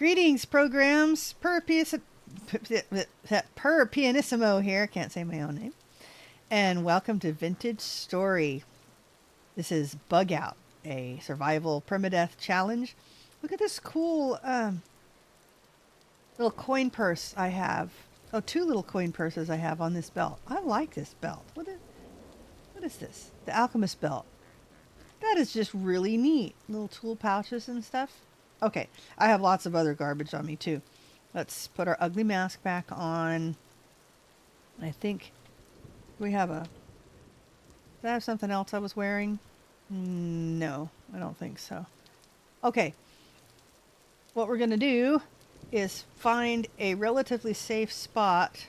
Greetings, programs. Pyrrh Pianissimo here. Can't say my own name. And welcome to Vintage Story. This is Bug Out, a survival permadeath challenge. Look at this cool little coin purse I have. Oh, two little coin purses I have on this belt. I like this belt. What is this? The Alchemist belt. That is just really neat. Little tool pouches and stuff. Okay, I have lots of other garbage on me too. Let's put our ugly mask back on. I think we have a... Did I have something else I was wearing? No, I don't think so. Okay, what we're going to do is find a relatively safe spot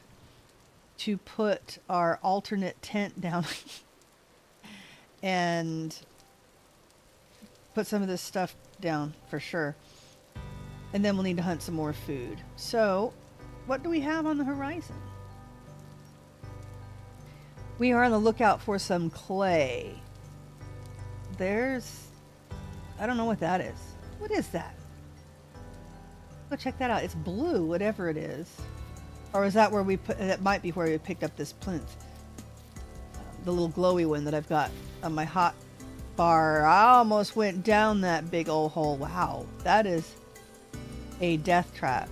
to put our alternate tent down and put some of this stuff down for sure. And then we'll need to hunt some more food. So, what do we have on the horizon? We are on the lookout for some clay. There's... I don't know what that is. What is that? Go check that out. It's blue, whatever it is. Or is that where we put... That might be where we picked up this plinth. The little glowy one that I've got on my hot bar. I almost went down that big old hole. Wow. That is a death trap.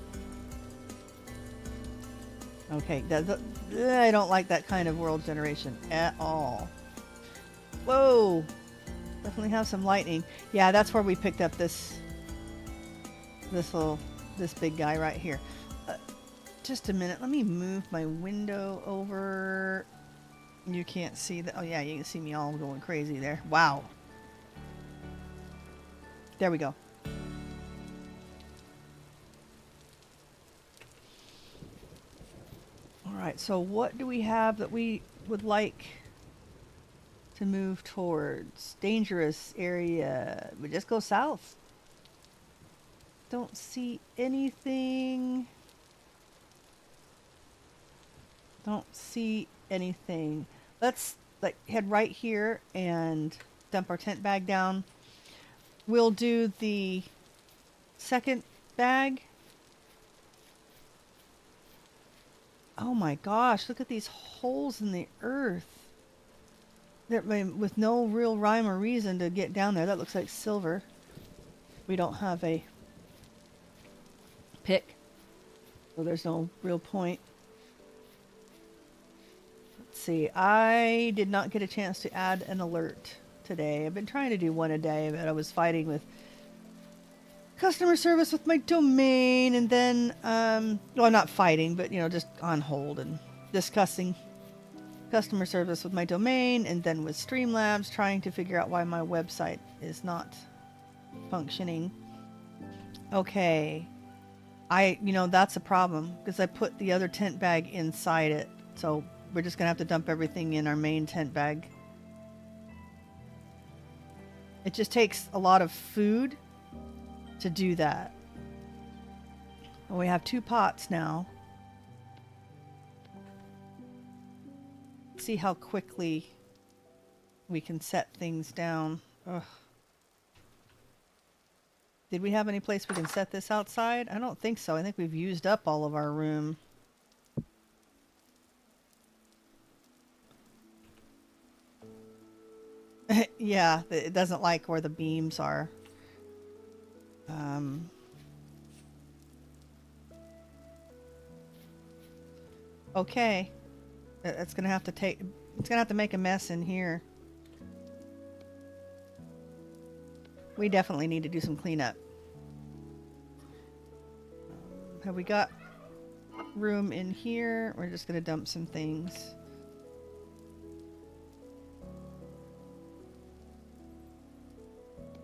Okay. I don't like that kind of world generation at all. Whoa. Definitely have some lightning. Yeah, that's where we picked up this big guy right here. Just a minute. Let me move my window over. You can't see that. Oh yeah, you can see me all going crazy there. Wow. There we go. Alright, so what do we have that we would like to move towards? Dangerous area. We just go south. Don't see anything. Don't see anything. Let's head right here and dump our tent bag down. We'll do the second bag. Oh my gosh, look at these holes in the earth. With no real rhyme or reason to get down there. That looks like silver. We don't have a pick, so there's no real point. Let's see, I did not get a chance to add an alert today. I've been trying to do one a day, but I was fighting with customer service with my domain, and then, well, not fighting, but, just on hold and discussing customer service with my domain, and then with Streamlabs, trying to figure out why my website is not functioning. Okay. That's a problem, because I put the other tent bag inside it, so we're just going to have to dump everything in our main tent bag. It just takes a lot of food to do that. And we have 2 pots now. Let's see how quickly we can set things down. Ugh. Did we have any place we can set this outside? I don't think so. I think we've used up all of our room. Yeah, it doesn't like where the beams are. Okay. It's gonna have to make a mess in here. We definitely need to do some cleanup. Have we got room in here? We're just gonna dump some things.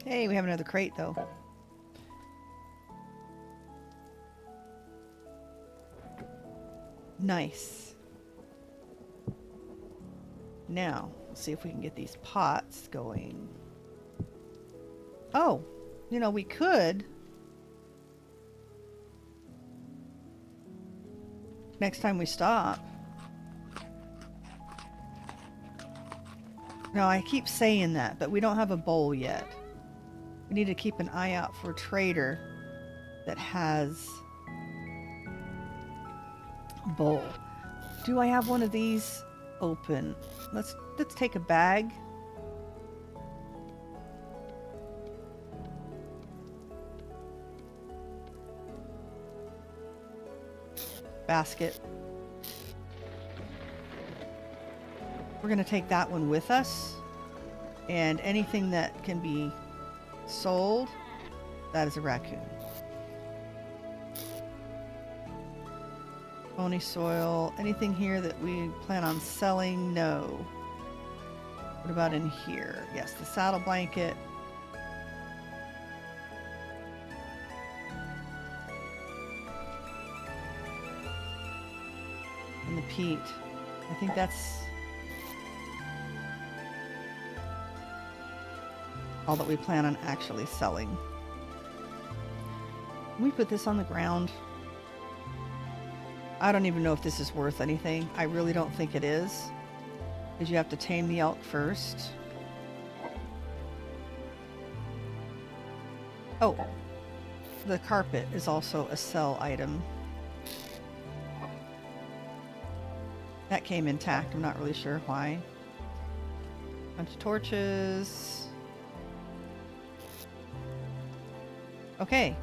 Hey, we have another crate though. Nice. Now, let's see if we can get these pots going. Oh, we could. Next time we stop. No, I keep saying that, but we don't have a bowl yet. We need to keep an eye out for Trader. that has a bowl. Do I have one of these open? Let's take a bag. Basket. We're going to take that one with us. And anything that can be sold, that is a raccoon. Phony soil. Anything here that we plan on selling? No. What about in here? Yes, the saddle blanket. And the peat. I think that's all that we plan on actually selling. Can we put this on the ground? I don't even know if this is worth anything. I really don't think it is, because you have to tame the elk first. Oh, the carpet is also a sell item. That came intact. I'm not really sure why. Bunch of torches. Okay.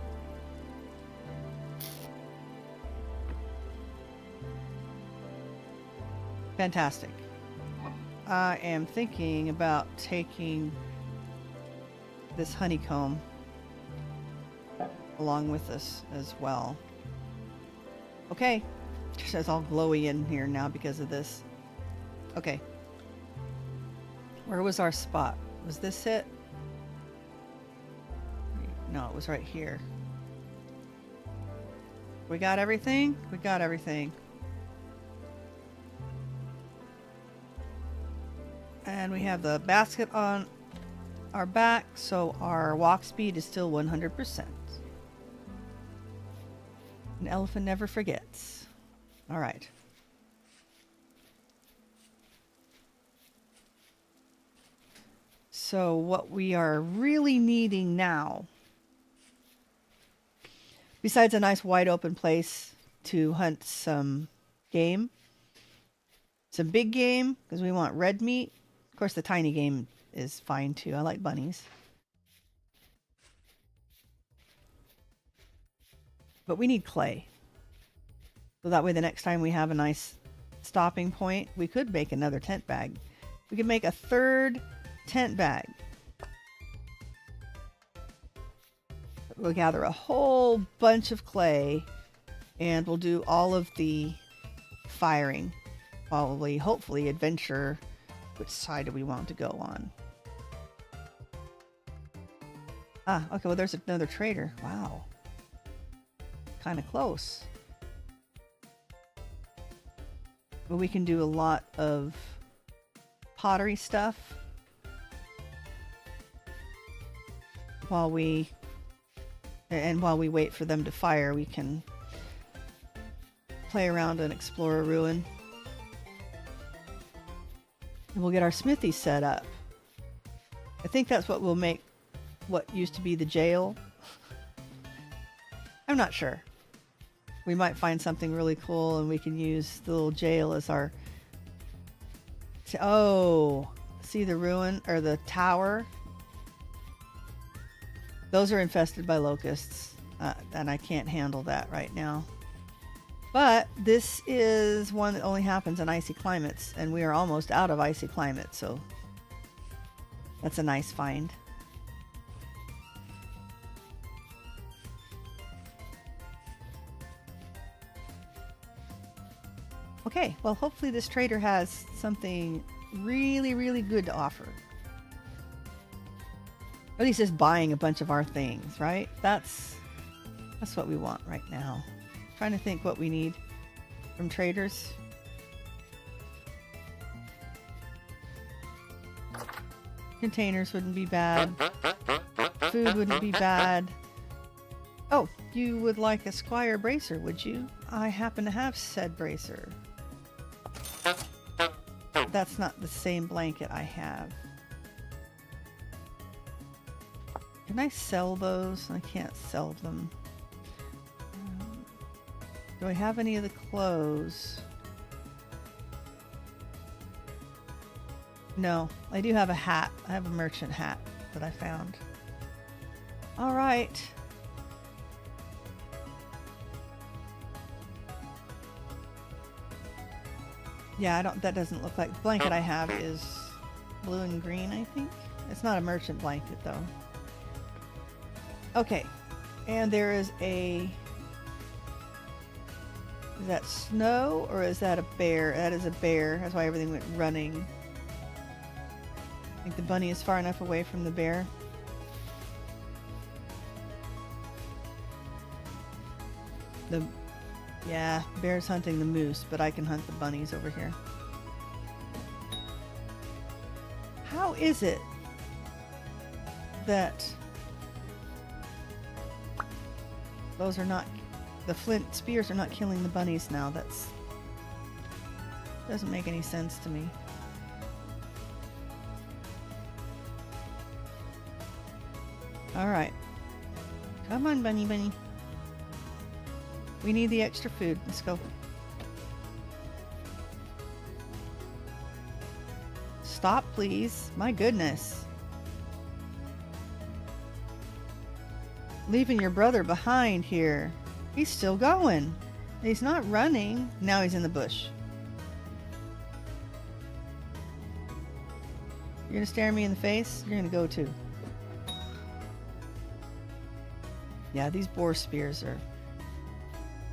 Fantastic. I am thinking about taking this honeycomb along with us as well. Okay. It's all glowy in here now because of this. Okay. Where was our spot? Was this it? No, it was right here. We got everything? We got everything. And we have the basket on our back, so our walk speed is still 100%. An elephant never forgets. All right. So what we are really needing now, besides a nice wide open place to hunt some game, some big game, because we want red meat. Of course, the tiny game is fine too. I like bunnies. But we need clay. So that way the next time we have a nice stopping point, we could make another tent bag. We could make a third tent bag. We'll gather a whole bunch of clay and we'll do all of the firing. Probably, hopefully, adventure. Which side do we want to go on? Ah, okay, well there's another trader. Wow. Kind of close. But we can do a lot of pottery stuff while we wait for them to fire. We can play around and explore a ruin. And we'll get our smithy set up. I think that's what will make what used to be the jail. I'm not sure. We might find something really cool and we can use the little jail as our... Oh, see the ruin or the tower? Those are infested by locusts, and I can't handle that right now. But this is one that only happens in icy climates, and we are almost out of icy climates, so that's a nice find. Okay, well, hopefully this trader has something really, really good to offer. Or at least just buying a bunch of our things, right? That's what we want right now. Trying to think what we need from traders. Containers wouldn't be bad. Food wouldn't be bad. Oh, you would like a Squire bracer, would you? I happen to have said bracer. That's not the same blanket I have. Can I sell those? I can't sell them. Do I have any of the clothes? No, I do have a hat. I have a merchant hat that I found. All right. Yeah, that doesn't look like the blanket I have is blue and green, I think. It's not a merchant blanket though. Okay. And there is is that snow or is that a bear? That is a bear. That's why everything went running. I think the bunny is far enough away from the bear. Yeah, bear's hunting the moose, but I can hunt the bunnies over here. How is it that those are not, the flint spears are not killing the bunnies now? Doesn't make any sense to me. All right. Come on, bunny. We need the extra food. Let's go. Stop, please. My goodness. Leaving your brother behind here. He's still going. He's not running. Now he's in the bush. You're gonna stare me in the face? You're gonna go too. Yeah, these boar spears are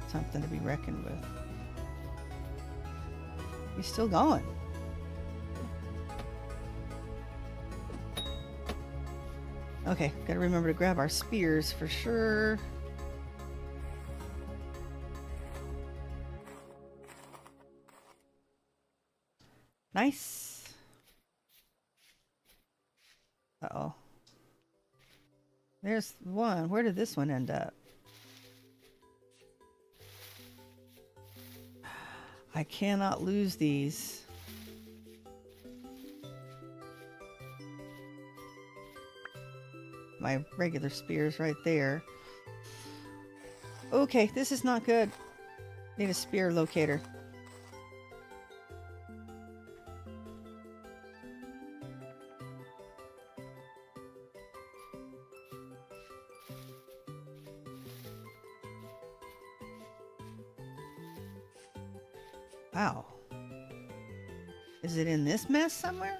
something to be reckoned with. He's still going. Okay, gotta remember to grab our spears for sure. Nice. Uh-oh. There's one. Where did this one end up? I cannot lose these. My regular spear's right there. Okay, this is not good. Need a spear locator. Wow. Is it in this mess somewhere?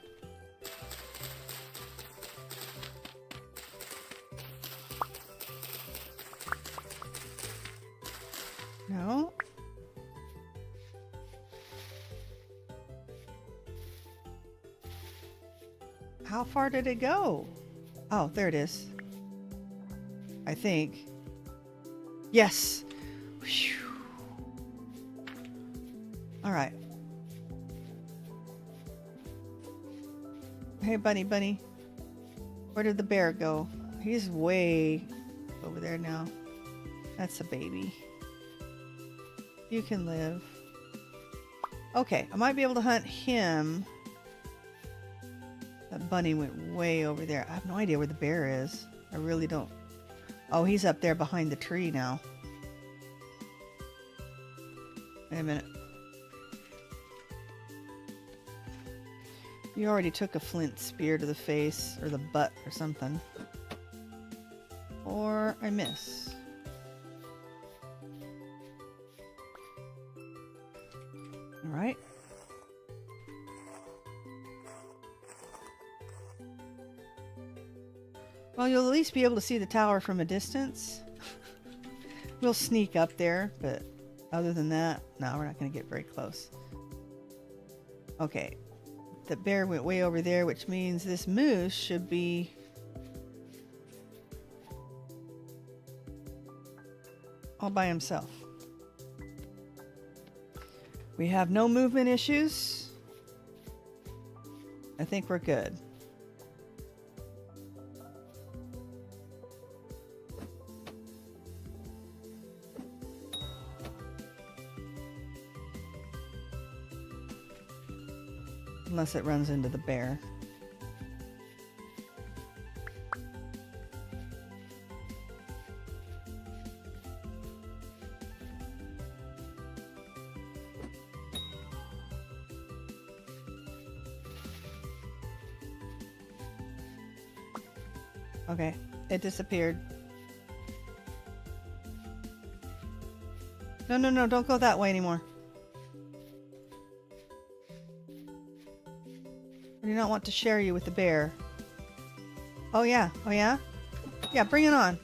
No. How far did it go? Oh, there it is. I think. Yes. Whew. All right. Hey, bunny. Where did the bear go? He's way over there now. That's a baby. You can live. Okay, I might be able to hunt him. That bunny went way over there. I have no idea where the bear is. I really don't. Oh, he's up there behind the tree now. Wait a minute. You already took a flint spear to the face or the butt or something. Or I miss. All right. Well, you'll at least be able to see the tower from a distance. We'll sneak up there, but other than that, no, we're not going to get very close. Okay. The bear went way over there, which means this moose should be all by himself. We have no movement issues. I think we're good. Unless it runs into the bear. Okay, it disappeared. No, no, no, don't go that way anymore. I do not want to share you with the bear. Oh yeah, oh yeah? Yeah, bring it on.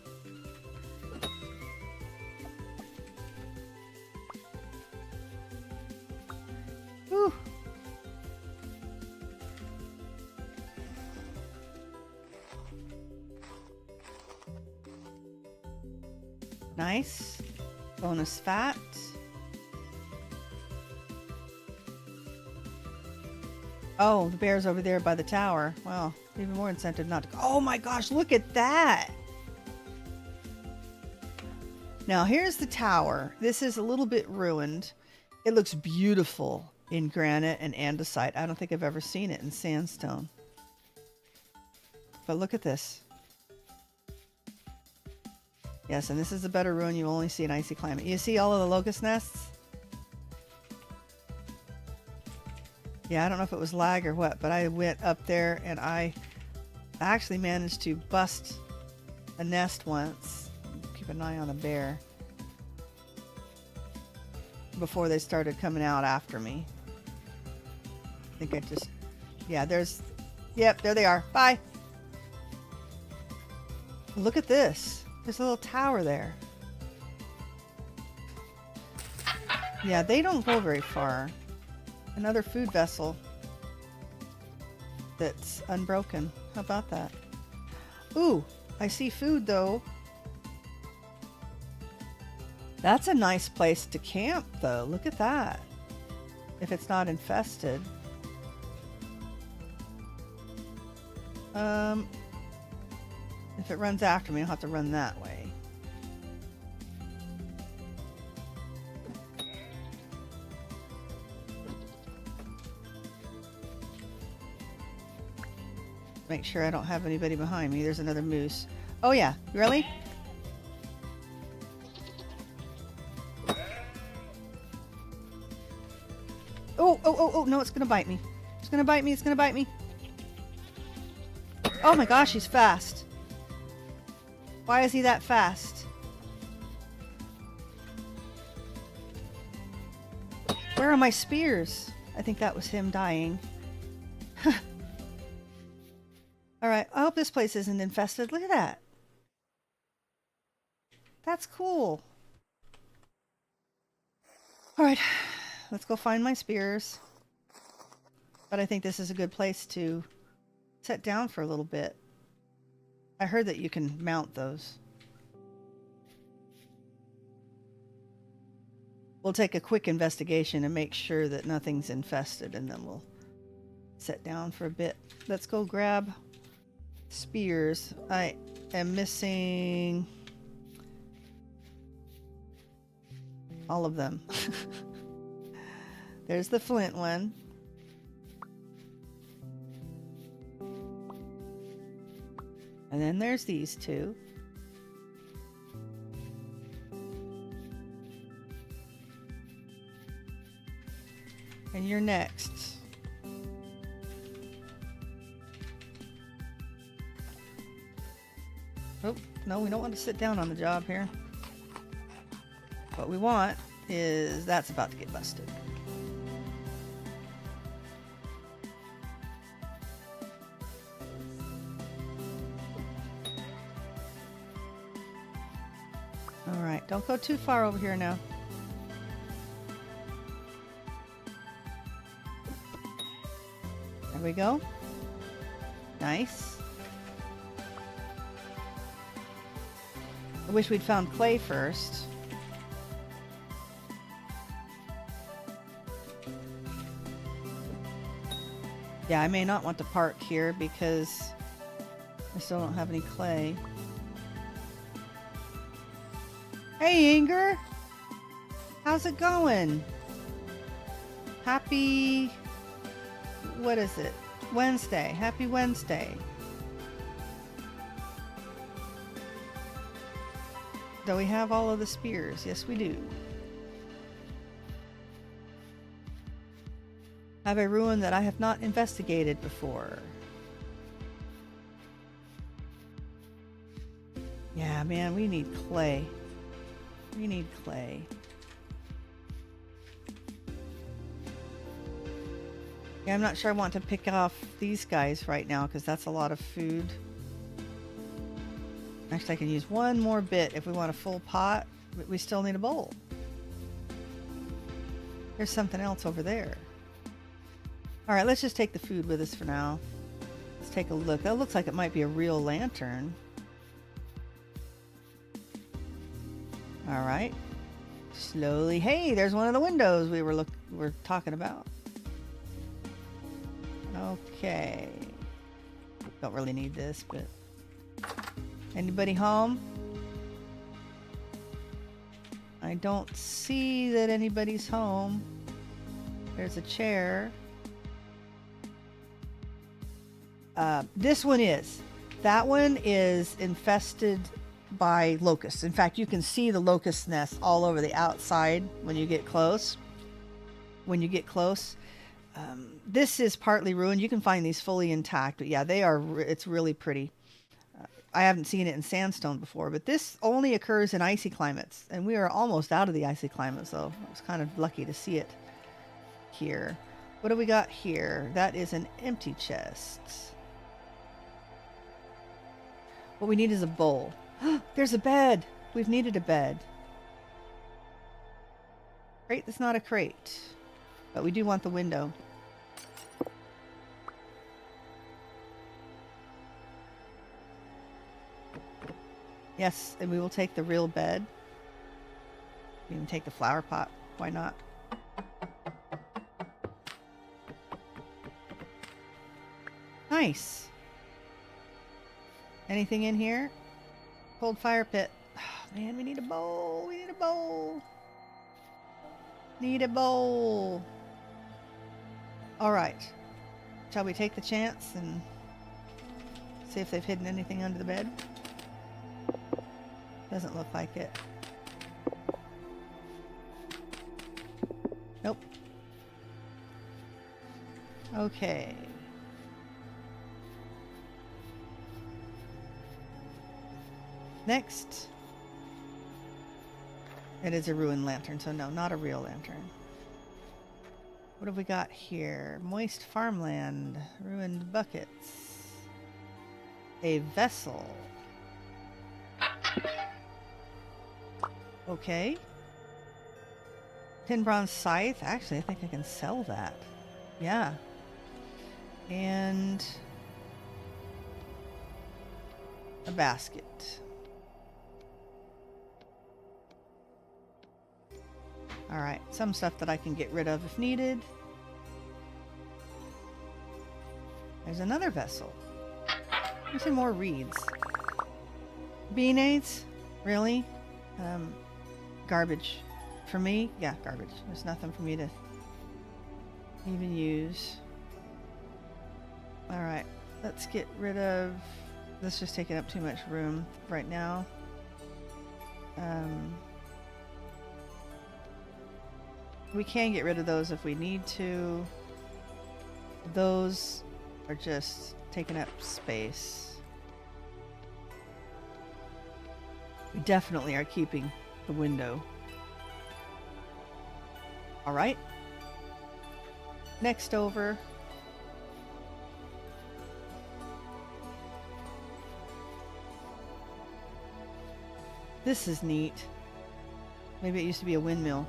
Whew. Nice. Bonus fat. Oh, the bear's over there by the tower. Well, even more incentive not to go. Oh my gosh, look at that! Now here's the tower. This is a little bit ruined. It looks beautiful in granite and andesite. I don't think I've ever seen it in sandstone. But look at this. Yes, and this is a better ruin you only see in icy climate. You see all of the locust nests? Yeah, I don't know if it was lag or what, but I went up there and I actually managed to bust a nest once. Keep an eye on a bear. Before they started coming out after me. I think I just... Yeah, there's... Yep, there they are. Bye! Look at this. There's a little tower there. Yeah, they don't go very far. Another food vessel that's unbroken. How about that? Ooh, I see food though. That's a nice place to camp though. Look at that. If it's not infested. If it runs after me, I'll have to run that way. Make sure I don't have anybody behind me. There's another moose. Oh yeah, really? Oh, oh, oh, oh, no, it's gonna bite me. It's gonna bite me, it's gonna bite me. Oh my gosh, he's fast. Why is he that fast? Where are my spears? I think that was him dying. Alright, I hope this place isn't infested. Look at that. That's cool. Alright, let's go find my spears. But I think this is a good place to set down for a little bit. I heard that you can mount those. We'll take a quick investigation and make sure that nothing's infested, and then we'll sit down for a bit. Let's go grab spears. I am missing all of them. There's the flint one. And then there's these two. And you're next. Oh, no, we don't want to sit down on the job here. What we want is... That's about to get busted. Alright, don't go too far over here now. There we go. Nice. I wish we'd found clay first. Yeah, I may not want to park here because I still don't have any clay. Hey, Inger! How's it going? Happy... What is it? Wednesday. Happy Wednesday. Do we have all of the spears? Yes, we do. I have a ruin that I have not investigated before. Yeah, man, we need clay. We need clay. Yeah, I'm not sure I want to pick off these guys right now because that's a lot of food. Actually, I can use one more bit if we want a full pot, but we still need a bowl. There's something else over there. All right, let's just take the food with us for now. Let's take a look. That looks like it might be a real lantern. All right. Slowly. Hey, there's one of the windows we were talking about. Okay. Don't really need this, but anybody home? I don't see that anybody's home. There's a chair. This one is. That one is infested by locusts. In fact, you can see the locust nests all over the outside when you get close. This is partly ruined. You can find these fully intact, but yeah, they are. It's really pretty. I haven't seen it in sandstone before, but this only occurs in icy climates, and we are almost out of the icy climate, so I was kind of lucky to see it here. What do we got here? That is an empty chest. What we need is a bowl. There's a bed. We've needed a bed. Crate, that's not a crate, but we do want the window. Yes, and we will take the real bed. We can take the flower pot. Why not? Nice. Anything in here? Cold fire pit. Oh, man, we need a bowl. We need a bowl. Need a bowl. All right. Shall we take the chance and see if they've hidden anything under the bed? Doesn't look like it. Nope. Okay. Next. It is a ruined lantern, so no, not a real lantern. What have we got here? Moist farmland, ruined buckets, a vessel. Okay. Tin bronze scythe. Actually, I think I can sell that. Yeah. And a basket. All right, some stuff that I can get rid of if needed. There's another vessel. There's some more reeds. Beanates? Really? Garbage. For me? Yeah, garbage. There's nothing for me to even use. All right, let's get rid of... This is just taking up too much room right now. We can get rid of those if we need to. Those are just taking up space. We definitely are keeping the window. All right. Next over. This is neat. Maybe it used to be a windmill.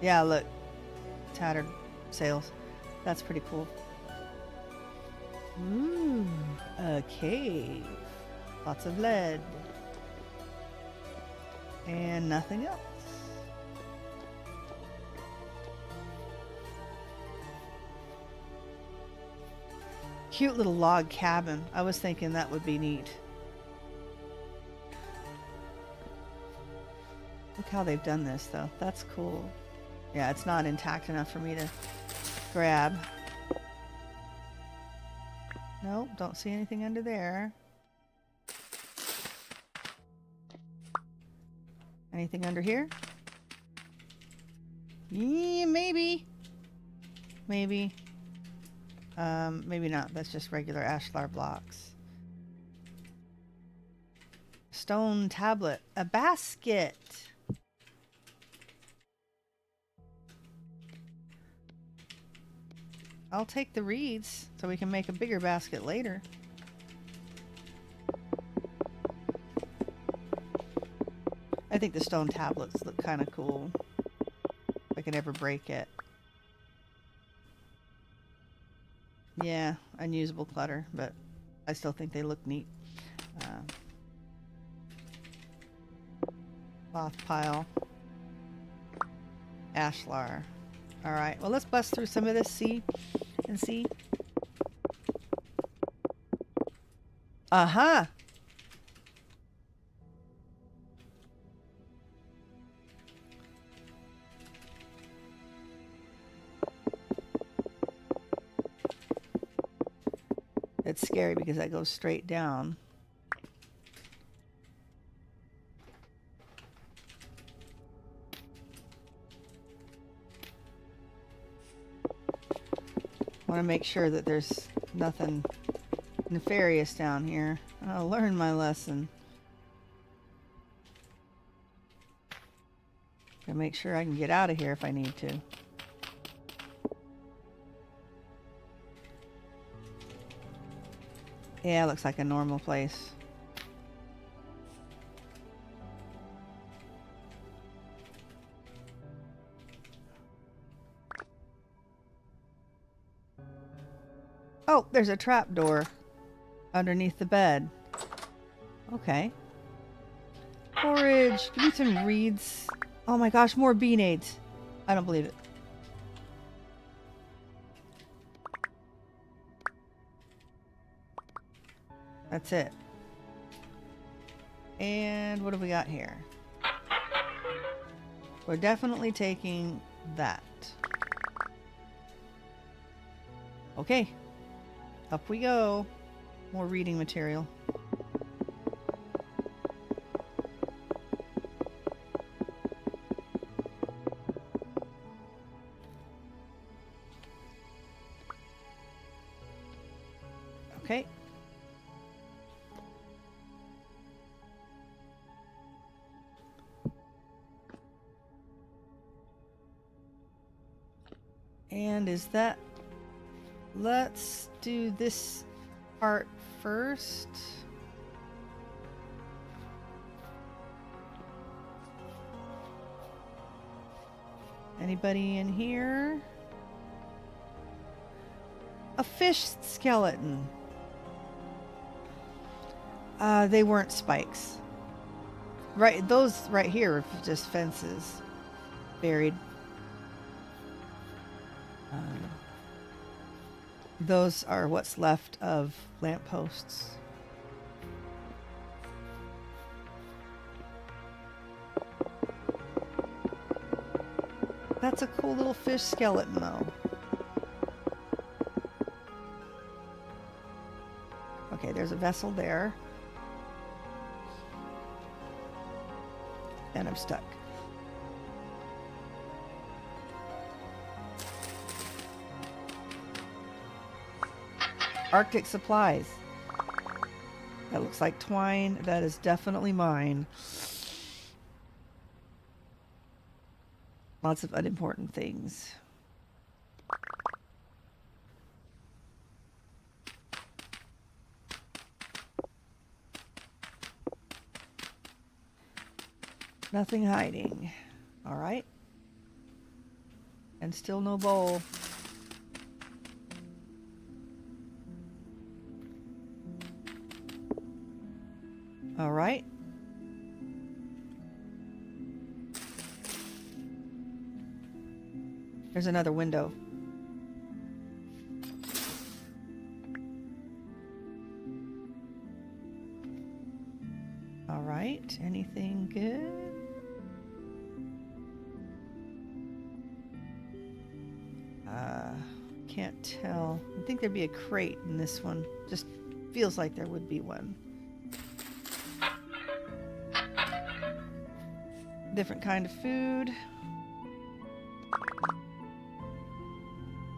Yeah, look. Tattered sails. That's pretty cool. Ooh, a cave. Lots of lead. And nothing else. Cute little log cabin. I was thinking that would be neat. Look how they've done this, though. That's cool. Yeah, it's not intact enough for me to grab. Nope, don't see anything under there. Anything under here? Yeah, maybe. Maybe. Maybe not. That's just regular ashlar blocks. stone tablet. A basket. I'll take the reeds so we can make a bigger basket later. I think the stone tablets look kind of cool. If I can ever break it. Yeah, unusable clutter, but I still think they look neat. Cloth pile. Ashlar. Alright, well let's bust through some of this, see? Uh-huh! It's scary because that goes straight down. I want to make sure that there's nothing nefarious down here. I'll learn my lesson. Gotta make sure I can get out of here if I need to. Yeah, looks like a normal place. Oh, there's a trap door underneath the bed. Okay. Porridge. Give me some reeds. Oh my gosh, more bean aids. I don't believe it. That's it. And what have we got here? We're definitely taking that. Okay. Up we go. More reading material. Okay. And is that... Let's do this part first. Anybody in here? A fish skeleton. They weren't spikes. Right, those right here are just fences. Buried. Those are what's left of lampposts. That's a cool little fish skeleton, though. Okay, there's a vessel there. And I'm stuck. Arctic supplies. That looks like twine. That is definitely mine. Lots of unimportant things. Nothing hiding. All right. And still no bowl. All right. There's another window. All right. Anything good? Can't tell. I think there'd be a crate in this one. Just feels like there would be one. Different kind of food.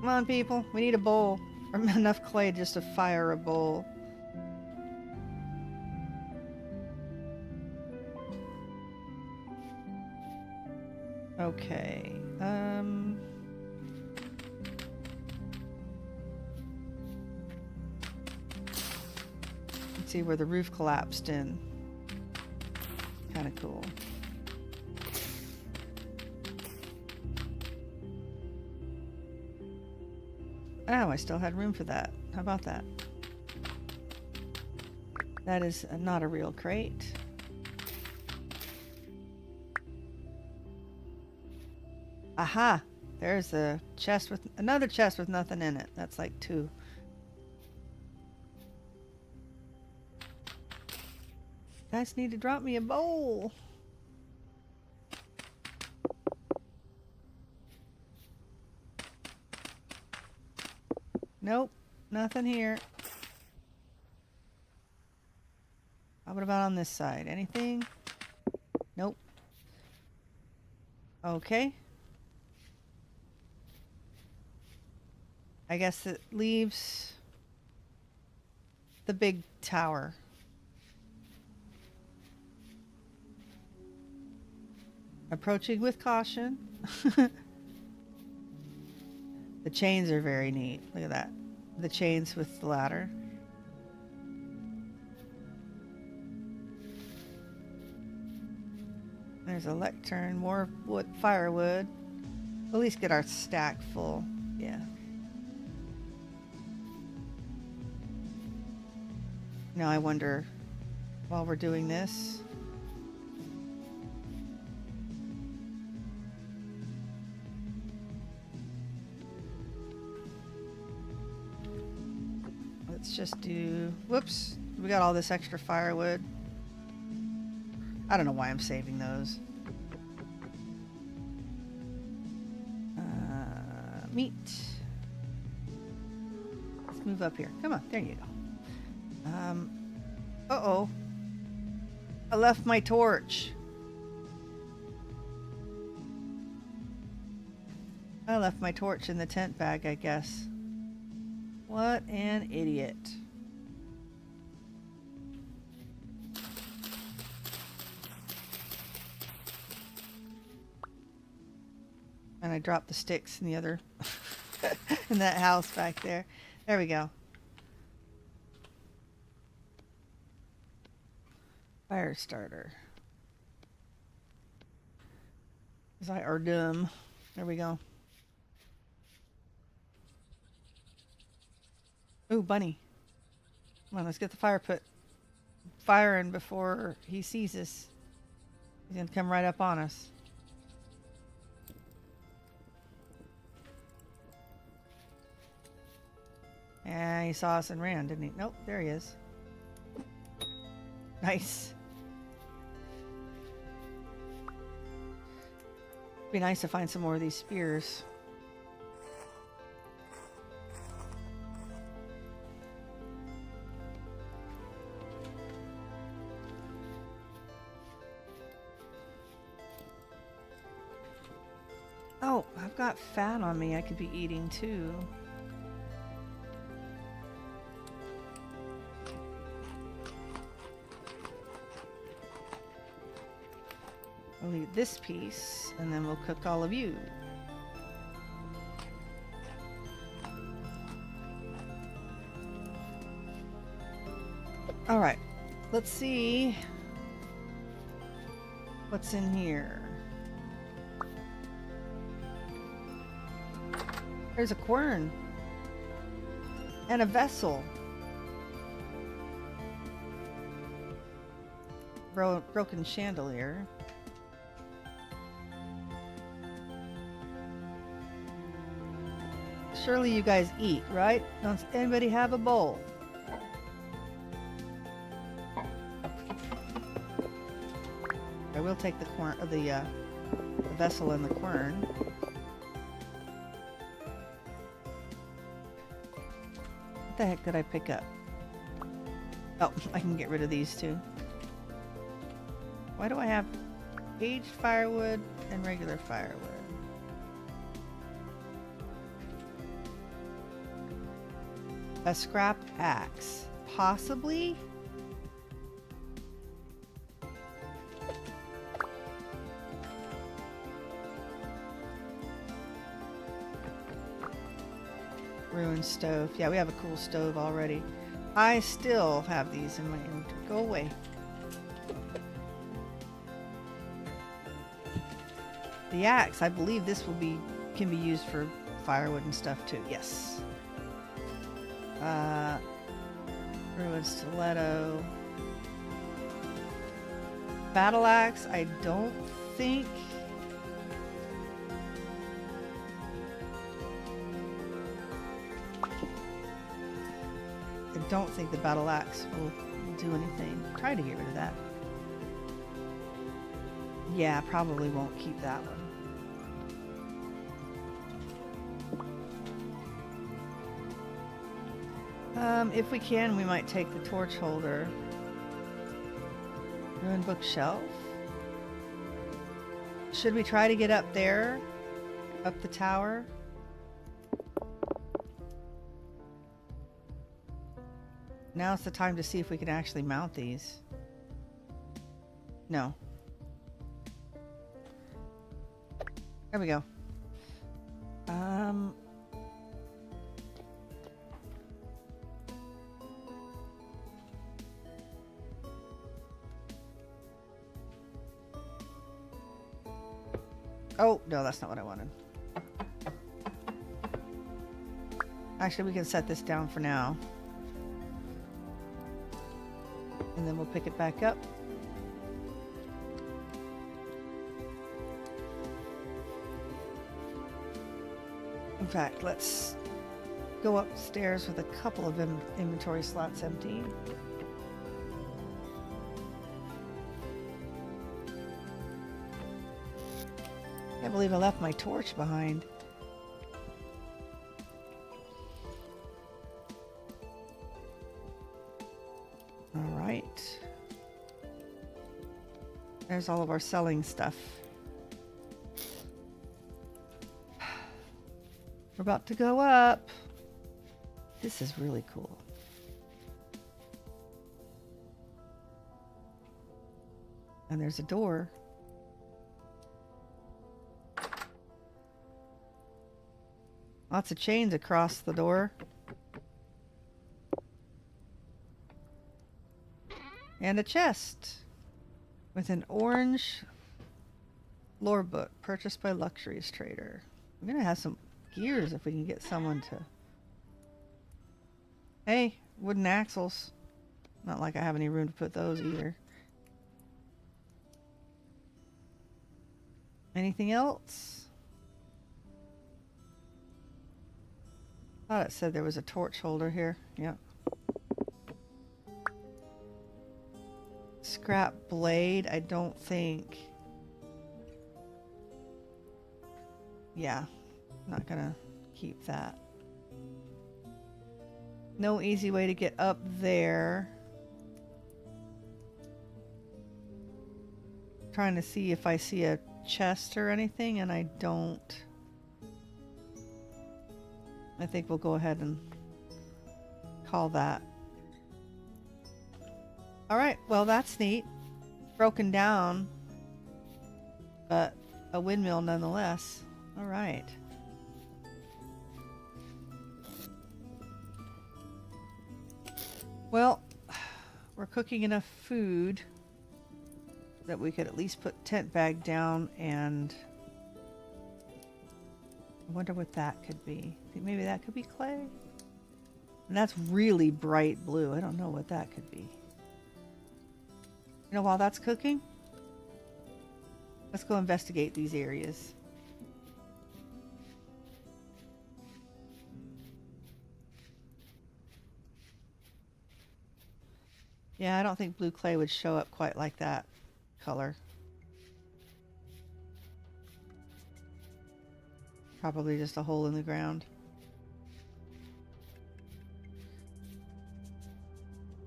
Come on, people. We need a bowl. Or enough clay just to fire a bowl. Okay. Let's see where the roof collapsed in. Kind of cool. Oh, I still had room for that. How about that? That is not a real crate. Aha! There's a chest with another chest with nothing in it. That's like 2. Guys need to drop me a bowl. Nope, nothing here. What about on this side? Anything? Nope. Okay. I guess it leaves the big tower. Approaching with caution. The chains are very neat. Look at that. The chains with the ladder. There's a lectern, more wood, firewood. At least get our stack full. Yeah. Now I wonder, while we're doing this, let's just do, whoops, we got all this extra firewood. I don't know why I'm saving those. Meat. Let's move up here. Come on, there you go. Uh-oh. I left my torch. I left my torch in the tent bag, I guess. What an idiot. And I dropped the sticks in the other, in that house back there. There we go. Fire starter. Is I are dumb. There we go. Ooh, bunny. Come on, let's get the fire put firing before he sees us. He's gonna come right up on us. Yeah, he saw us and ran, didn't he? Nope, there he is. Nice. Be nice to find some more of these spears. Oh, I've got fat on me I could be eating too. We'll eat this piece, and then we'll cook all of you. All right, let's see what's in here. There's a quern and a vessel. Broken chandelier. Surely you guys eat, right? Don't anybody have a bowl? I will take the vessel and the quern. What the heck did I pick up? Oh, I can get rid of these too. Why do I have aged firewood and regular firewood? A scrap axe. Possibly? Ruined stove. Yeah, we have a cool stove already. I still have these in my inventory. Go away. The axe, I believe this can be used for firewood and stuff too. Yes. Ruined stiletto. Battle axe, I don't think. I don't think the battle axe will do anything. Try to get rid of that. Yeah, probably won't keep that one. If we can, we might take the torch holder. Ruined bookshelf. Should we try to get up there? Up the tower? Now's the time to see if we can actually mount these. No. There we go. Oh, no, that's not what I wanted. Actually, we can set this down for now. And then we'll pick it back up. In fact, let's go upstairs with a couple of inventory slots empty. I can't believe I left my torch behind. All right. There's all of our selling stuff. We're about to go up. This is really cool. And there's a door. Lots of chains across the door. And a chest with an orange lore book purchased by Luxuries Trader. I'm gonna have some gears if we can get someone to... Hey, wooden axles. Not like I have any room to put those either. Anything else? Thought it said there was a torch holder here. Yep. Scrap blade, I don't think. Yeah, not gonna keep that. No easy way to get up there. Trying to see if I see a chest or anything, and I don't. I think we'll go ahead and call that. All right, well, that's neat. Broken down, but a windmill nonetheless. All right. Well, we're cooking enough food that we could at least put tent bag down, and I wonder what that could be. Think maybe that could be clay? And that's really bright blue. I don't know what that could be. You know, while that's cooking, let's go investigate these areas. Yeah, I don't think blue clay would show up quite like that color. Probably just a hole in the ground.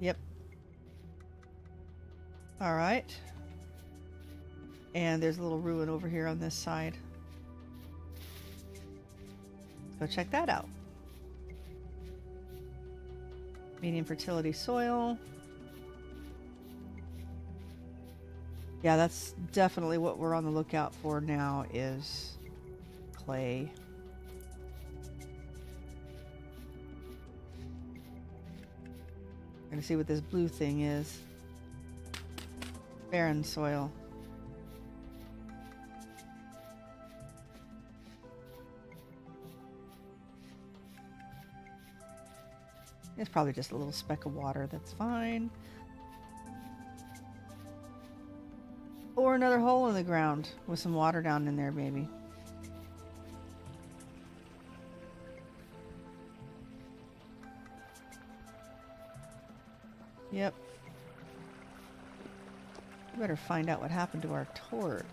Yep. All right. And there's a little ruin over here on this side. Let's go check that out. Medium fertility soil. Yeah, that's definitely what we're on the lookout for now is clay. Gonna see what this blue thing is. Barren soil. It's probably just a little speck of water. That's fine. Or another hole in the ground with some water down in there, maybe. Yep. We better find out what happened to our torch.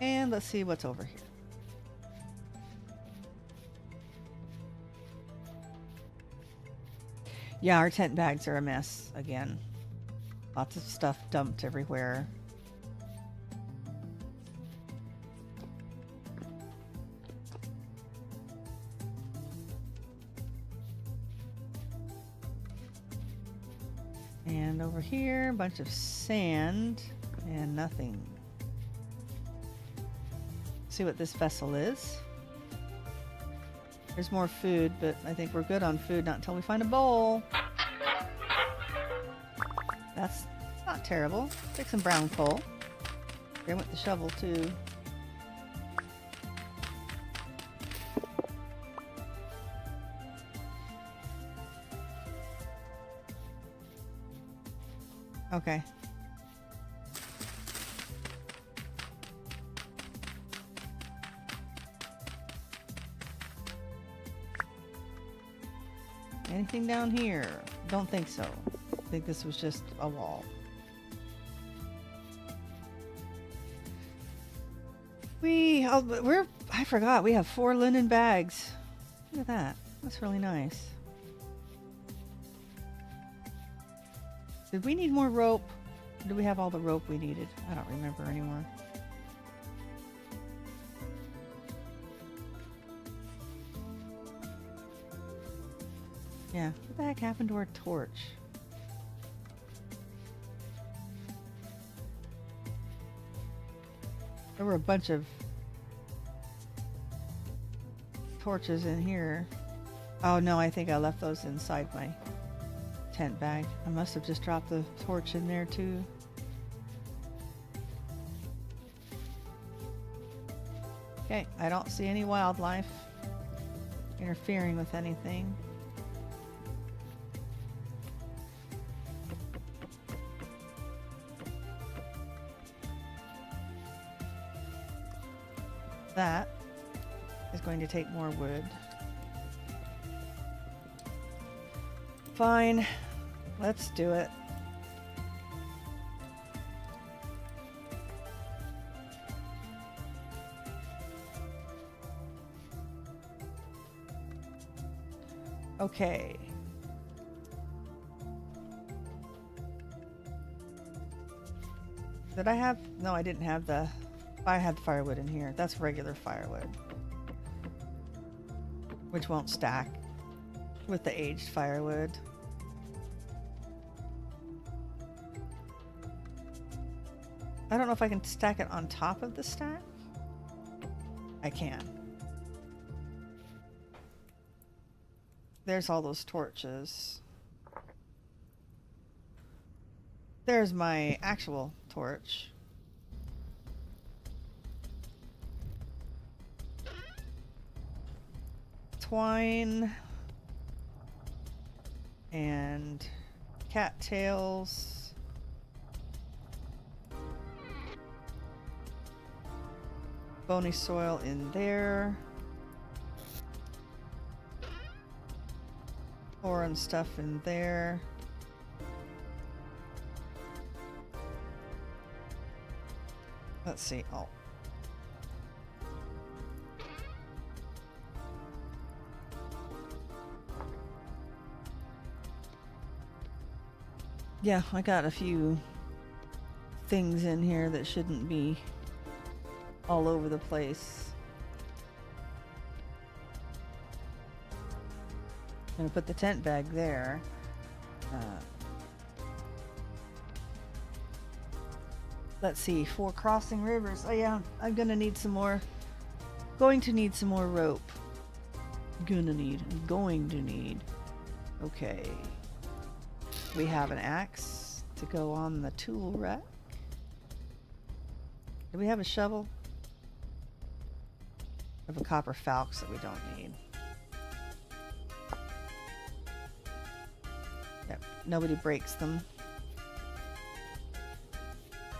And let's see what's over here. Yeah, our tent bags are a mess again. Lots of stuff dumped everywhere. And over here, a bunch of sand and nothing. See what this vessel is. There's more food, but I think we're good on food, not until we find a bowl. That's not terrible. Take some brown coal. There went the shovel too. Okay. Anything down here? Don't think so. I think this was just a wall. I forgot, we have 4 linen bags. Look at that. That's really nice. Did we need more rope? Or did we have all the rope we needed? I don't remember anymore. Yeah, what the heck happened to our torch? There were a bunch of torches in here. Oh no, I think I left those inside my tent bag. I must have just dropped the torch in there too. Okay, I don't see any wildlife interfering with anything. That is going to take more wood. Fine, let's do it. Okay. Did I have? No, I didn't have the... I had firewood in here. That's regular firewood. Which won't stack with the aged firewood. I don't know if I can stack it on top of the stack. I can. There's all those torches. There's my actual torch. Twine and cattails. Bony soil in there. Ore and stuff in there. Let's see. Oh. Yeah, I got a few things in here that shouldn't be all over the place. I'm gonna put the tent bag there. Let's see, for crossing rivers. Oh yeah, I'm gonna need some more. Going to need some more rope. Going to need. Okay. We have an axe to go on the tool rack. Do we have a shovel? We have a copper falx that we don't need. Yep, nobody breaks them.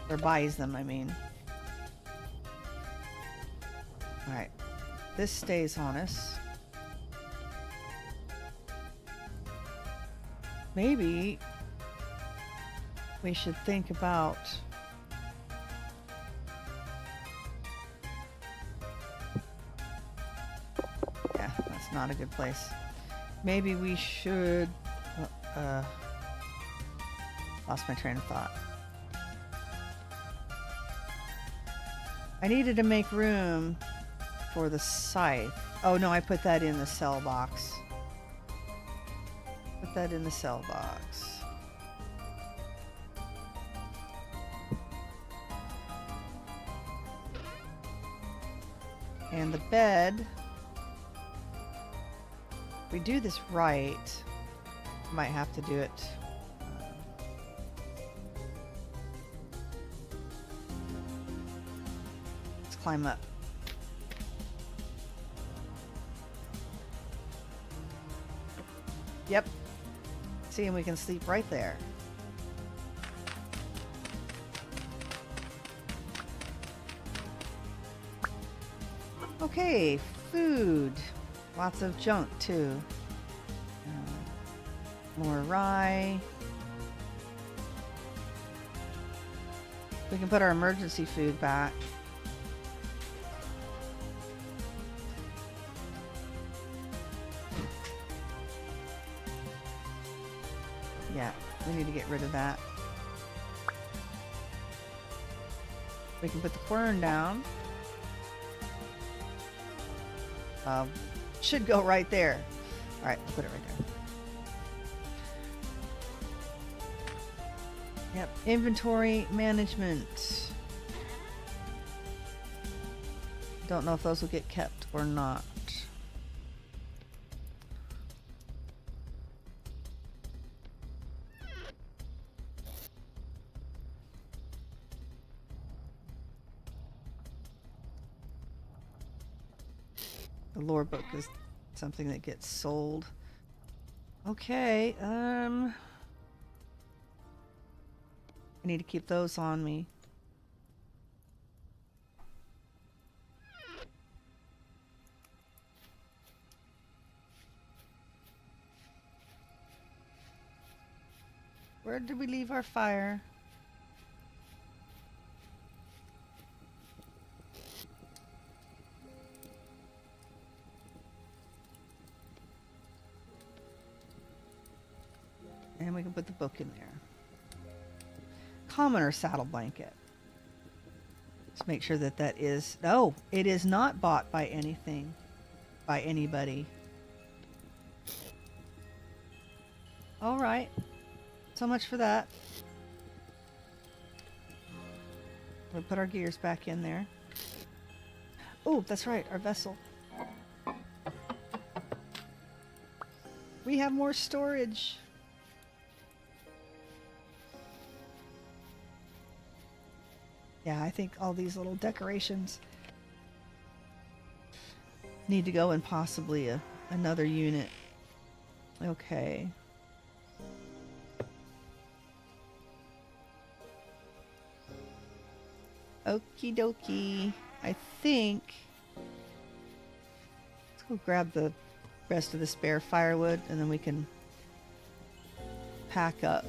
Or buys them, I mean. Alright. This stays on us. Maybe we should think about yeah, that's not a good place. Maybe we should lost my train of thought. I needed to make room for the scythe. Oh no, I put that in the cell box. Put that in the cell box. And the bed, if we do this right, might have to do it. Let's climb up. Yep. See, and we can sleep right there. Okay, food. Lots of junk too. More rye. We can put our emergency food back. Yeah, we need to get rid of that. We can put the quern down. Should go right there. All right, we'll put it right there. Yep, inventory management. Don't know if those will get kept or not. The lore book is something that gets sold. Okay, I need to keep those on me. Where did we leave our fire? And we can put the book in there. Commoner saddle blanket. Let's make sure that that is... No, it is not bought by anything. By anybody. Alright. So much for that. We'll put our gears back in there. Oh, that's right, our vessel. We have more storage. Yeah, I think all these little decorations need to go in possibly another unit. Okay. Okie dokie. I think... Let's go grab the rest of the spare firewood and then we can pack up.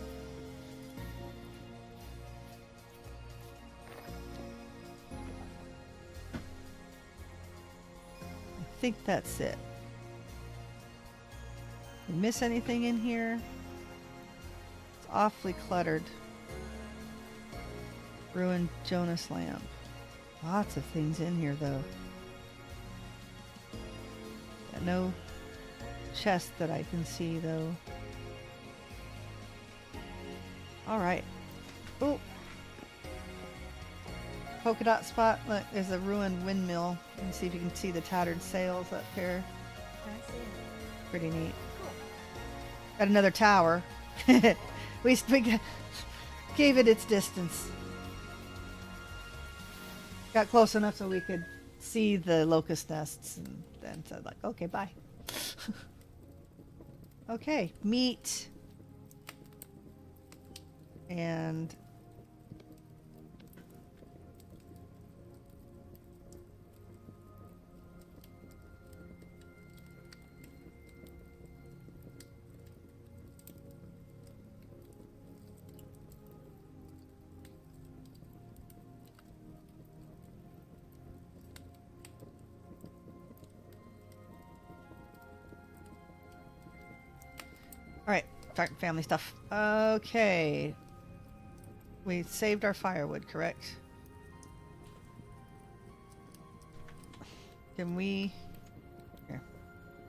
I think that's it. Did I miss anything in here? It's awfully cluttered. Ruined Jonas lamp. Lots of things in here though. Got no chest that I can see though. Alright. Oh! polka dot spot. Look, there's a ruined windmill. You can see if you can see the tattered sails up here. I see it. Pretty neat. Cool. Got another tower. we gave it its distance. Got close enough so we could see the locust nests, and then said like, okay, bye. Okay, meat. And all right, start family stuff. Okay. We saved our firewood, correct? Can we... Here.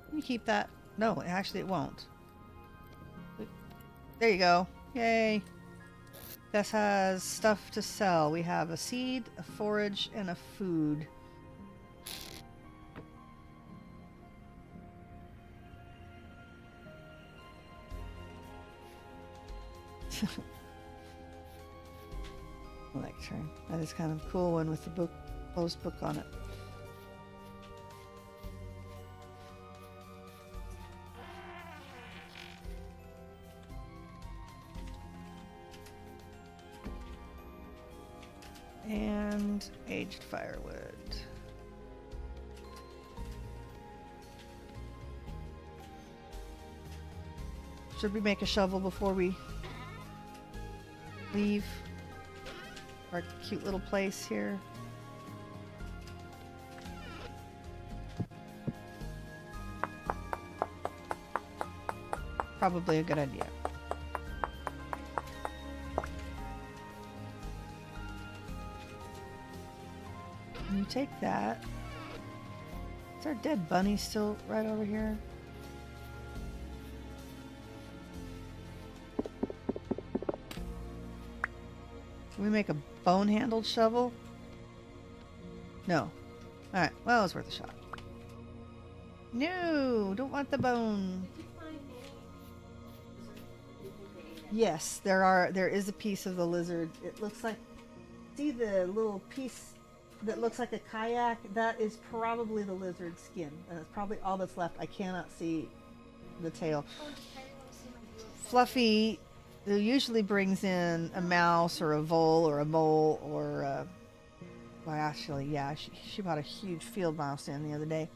Can you keep that? No, actually it won't. There you go. Yay. This has stuff to sell. We have a seed, a forage, and a food. Lecture. That is kind of a cool one with the book, closed book on it. And aged firewood. Should we make a shovel before we leave our cute little place here? Probably a good idea. Can you take that? Is our dead bunny still right over here? Can we make a bone-handled shovel? No. Alright, well, it was worth a shot. No, don't want the bone. Did you find any? Yes, there is a piece of the lizard. It looks like, see the little piece that looks like a kayak? That is probably the lizard skin. And that's probably all that's left. I cannot see the tail. Oh, does Perry want to see my little Fluffy usually brings in a mouse or a vole or a mole or well, actually, yeah, she brought a huge field mouse in the other day.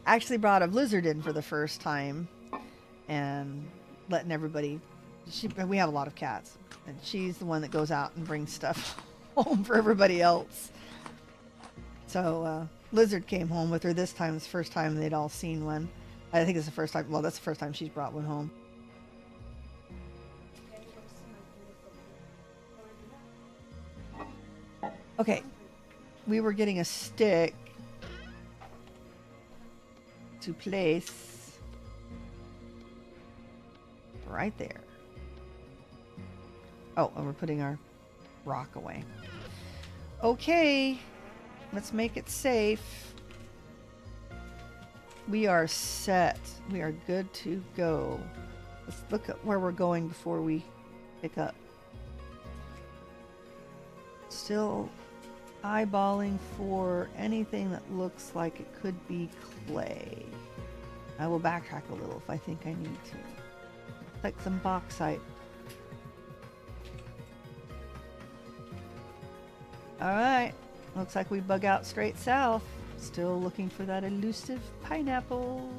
Actually brought a lizard in for the first time and letting everybody, we have a lot of cats, and she's the one that goes out and brings stuff home for everybody else. So lizard came home with her this time. It's the first time they'd all seen one. I think it's the first time, well, that's the first time she's brought one home. Okay, we were getting a stick to place right there. Oh, and we're putting our rock away. Okay, let's make it safe. We are set. We are good to go. Let's look at where we're going before we pick up. Still eyeballing for anything that looks like it could be clay. I will backtrack a little if I think I need to. Like some bauxite. Alright, looks like we bug out straight south. Still looking for that elusive pineapple.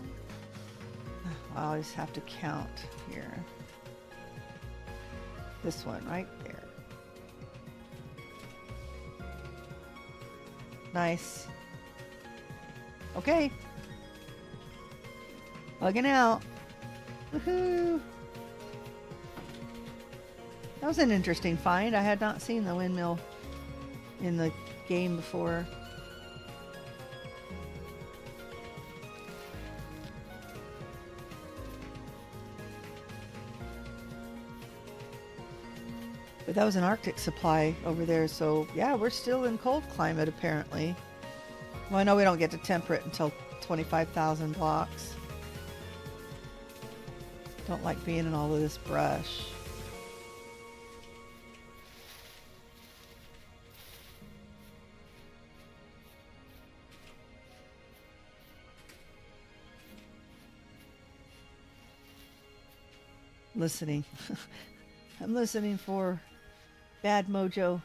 I'll just have to count here. This one right there. Nice. Okay. Bugging out. Woohoo! That was an interesting find. I had not seen the windmill in the game before. But that was an Arctic supply over there, so yeah, we're still in cold climate apparently. Well, I know we don't get to temperate until 25,000 blocks. Don't like being in all of this brush. Listening. I'm listening for bad mojo.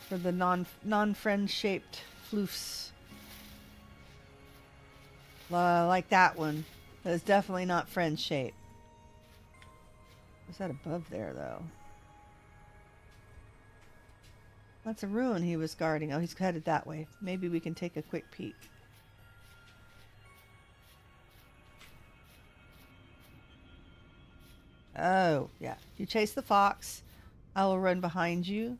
For the non-friend shaped floofs. Like that one. That is definitely not friend shaped. What's that above there though? That's a ruin he was guarding. Oh, he's headed that way. Maybe we can take a quick peek. Oh, yeah. You chase the fox. I will run behind you.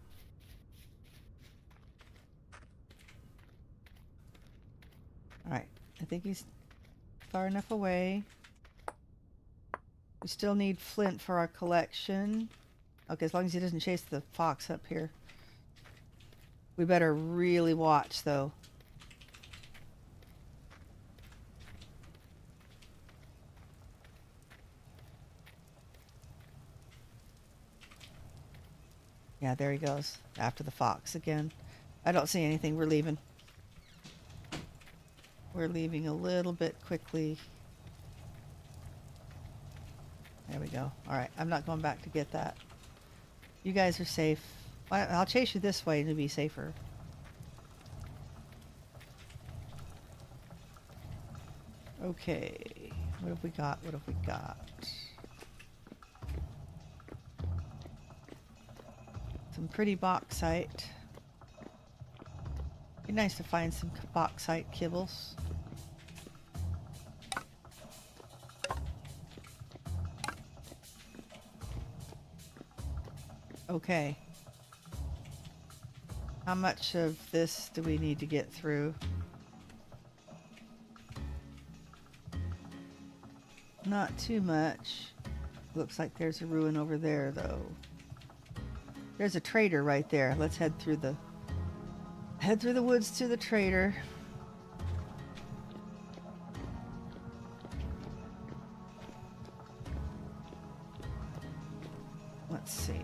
Alright. I think he's far enough away. We still need flint for our collection. Okay, as long as he doesn't chase the fox up here. We better really watch, though. Yeah, there he goes. After the fox again. I don't see anything. We're leaving. We're leaving a little bit quickly. There we go. Alright, I'm not going back to get that. You guys are safe. I'll chase you this way to be safer. Okay. What have we got? What have we got? Some pretty bauxite. Be nice to find some bauxite kibbles. Okay. How much of this do we need to get through? Not too much. Looks like there's a ruin over there, though. There's a trader right there. Let's head through the woods to the trader. Let's see.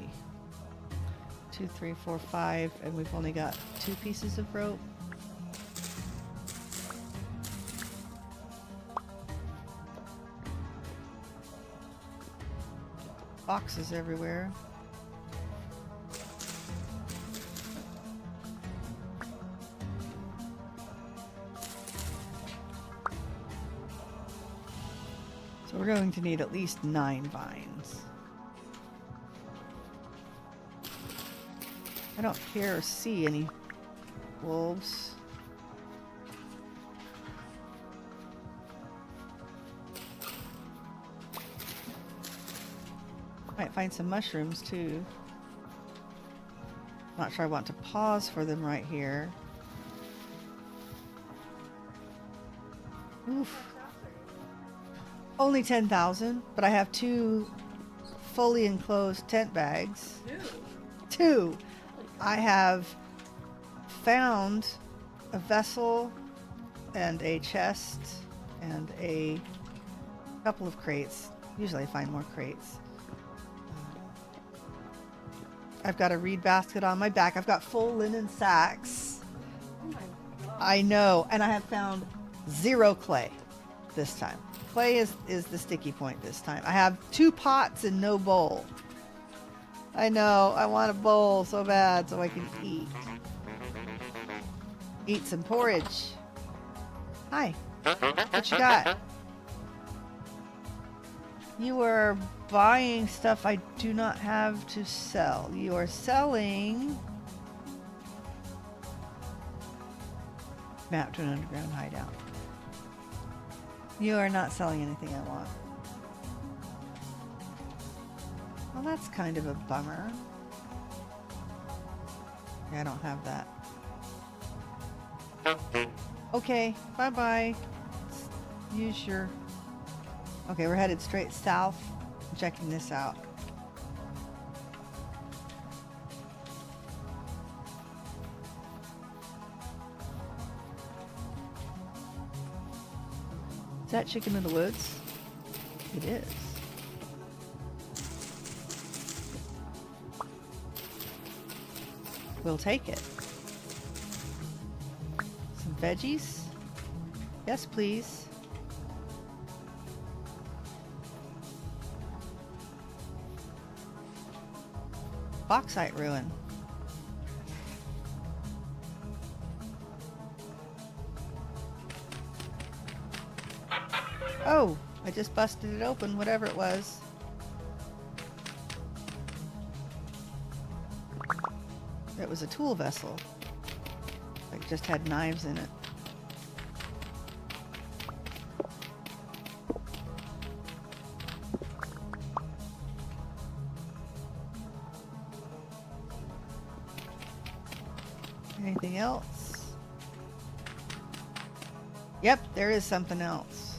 2, 3, 4, 5, and we've only got 2 pieces of rope. Boxes everywhere. So we're going to need at least 9 vines. I don't hear or see any wolves. Might find some mushrooms too. Not sure I want to pause for them right here. Oof. Only 10,000, but I have 2 fully enclosed tent bags. 2. I have found a vessel and a chest and a couple of crates. Usually I find more crates. I've got a reed basket on my back. I've got full linen sacks. Oh my god. I know. And I have found 0 clay this time. Clay is the sticky point this time. I have 2 pots and no bowl. I know. I want a bowl so bad so I can eat. Eat some porridge. Hi. What you got? You are buying stuff I do not have to sell. You are selling map to an underground hideout. You are not selling anything I want. Well, that's kind of a bummer. Yeah, I don't have that. Okay, bye-bye. Use your Okay, we're headed straight south. Checking this out. Is that chicken in the woods? It is. We'll take it. Some veggies? Yes, please. Bauxite ruin. Oh, I just busted it open, whatever it was. It was a tool vessel. Like just had knives in it. Anything else? Yep, there is something else.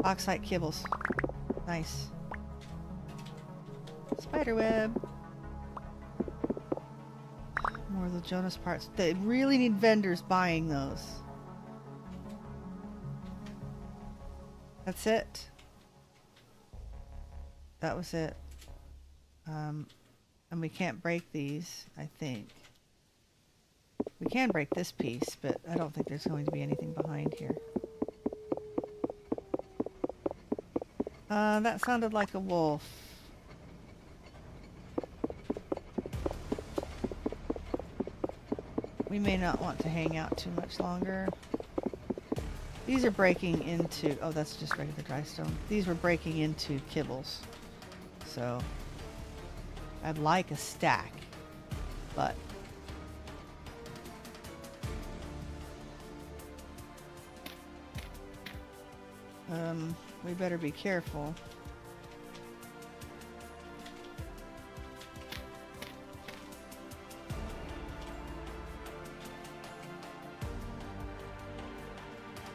Bauxite kibbles. Nice. Spiderweb. More of the Jonas parts. They really need vendors buying those. That's it. That was it. And we can't break these, I think. We can break this piece, but I don't think there's going to be anything behind here. That sounded like a wolf. We may not want to hang out too much longer. These are breaking into... Oh, that's just regular dry stone. These were breaking into kibbles. So, I'd like a stack, but... we better be careful.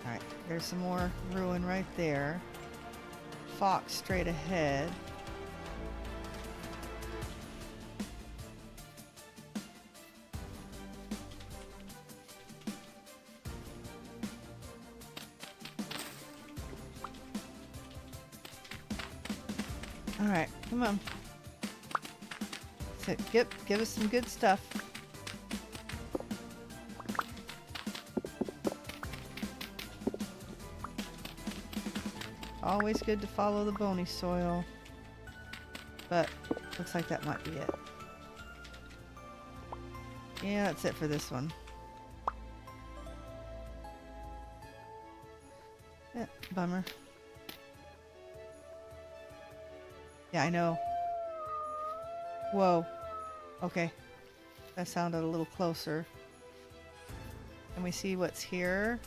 Alright, there's some more ruin right there. Fox straight ahead. Alright, come on. So, give us some good stuff. Always good to follow the bony soil. But, looks like that might be it. Yeah, that's it for this one. Yeah, bummer. Yeah, I know. Whoa. Okay. That sounded a little closer. Can we see what's here?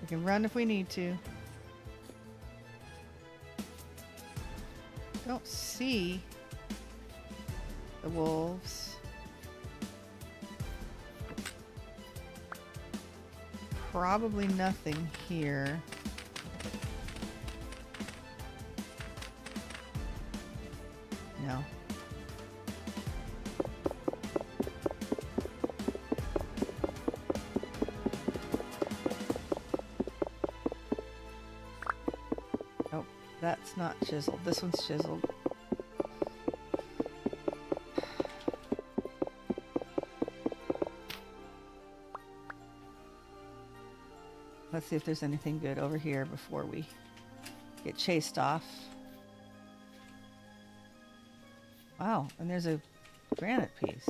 We can run if we need to. Don't see the wolves. Probably nothing here. No. Oh, that's not chiseled. This one's chiseled. Let's see if there's anything good over here before we get chased off. Wow, and there's a granite piece.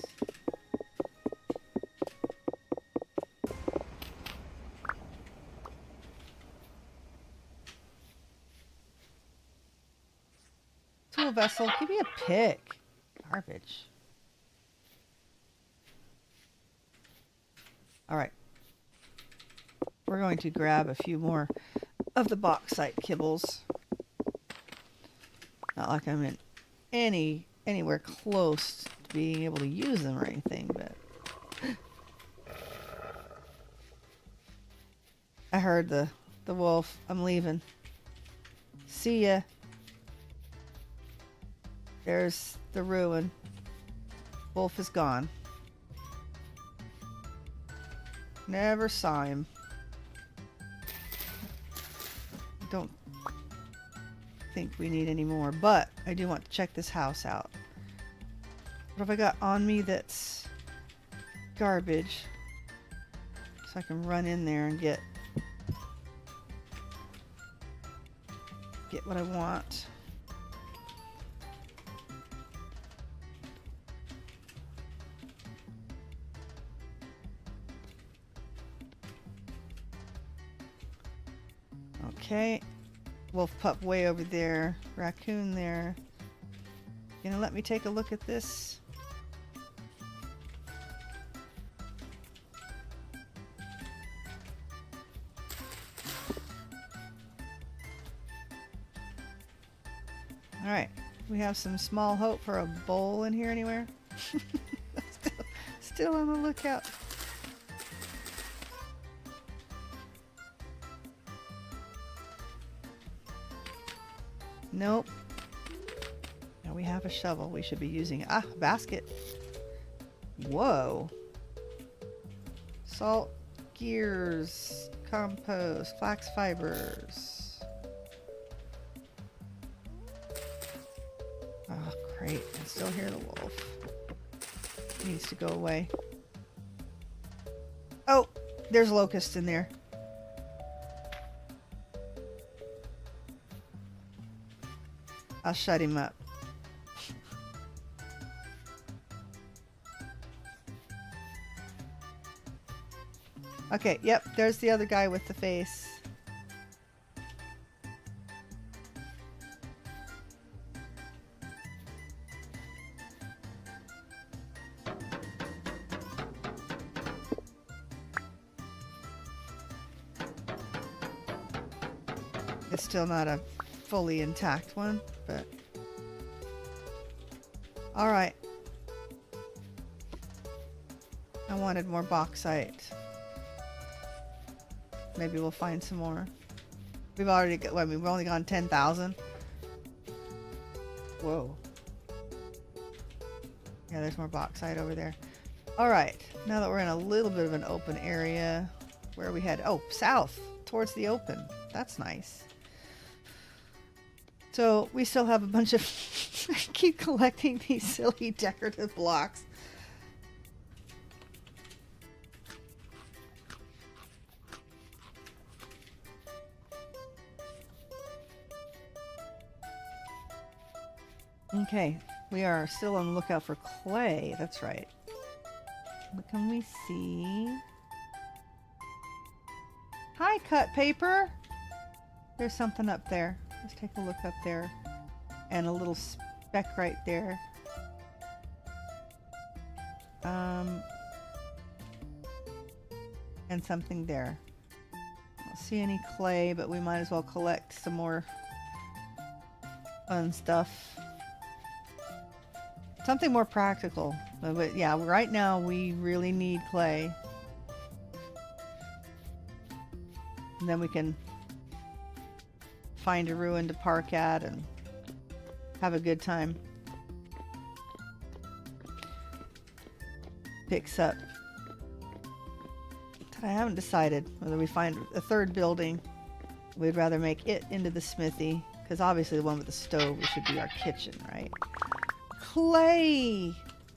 Tool vessel, give me a pick. Garbage. All right. We're going to grab a few more of the bauxite kibbles. Not like I'm in anywhere close to being able to use them or anything, but I heard the wolf. I'm leaving. See ya. There's the ruin. Wolf is gone. Never saw him. Don't think we need any more, but I do want to check this house out. What have I got on me that's garbage? So I can run in there and get what I want. Okay, wolf pup way over there, raccoon there. Gonna let me take a look at this? Alright, we have some small hope for a bowl in here anywhere. still on the lookout. Nope. Now we have a shovel. We should be using a basket. Whoa. Salt, gears, compost, flax fibers. Oh, great. I still hear the wolf. Needs to go away. Oh, there's locusts in there. I'll shut him up. Okay, yep, there's the other guy with the face. It's still not a fully intact one, but all right. I wanted more bauxite. Maybe we'll find some more. We've already got, I mean, we've only gone 10,000. Whoa. Yeah, there's more bauxite over there. All right, now that we're in a little bit of an open area, where we head? Oh, south towards the open. That's nice. So we still have a bunch of I keep collecting these silly decorative blocks. Okay, we are still on the lookout for clay. That's right. What can we see? Hi, cut paper. There's something up there. Let's take a look up there. And a little speck right there. And something there. I don't see any clay, but we might as well collect some more fun stuff. Something more practical. But yeah, right now we really need clay. And then we can find a ruin to park at and have a good time. Picks up. I haven't decided whether we find a third building. We'd rather make it into the smithy, because obviously the one with the stove should be our kitchen, right? Clay!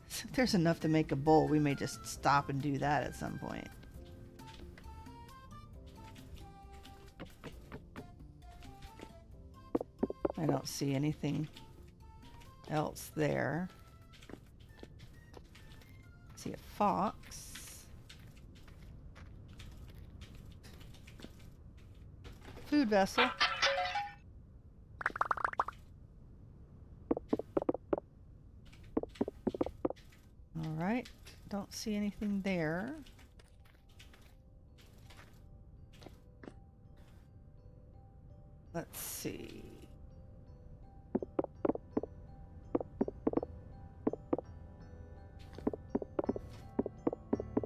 If there's enough to make a bowl, we may just stop and do that at some point. I don't see anything else there. See a fox. Food vessel. All right, don't see anything there. Let's see.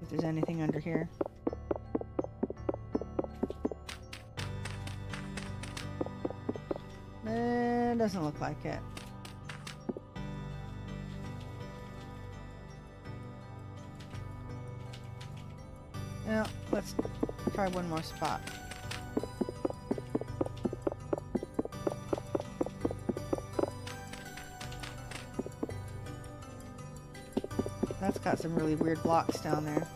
If there's anything under here. Doesn't look like it. Yeah, let's try one more spot. That's got some really weird blocks down there.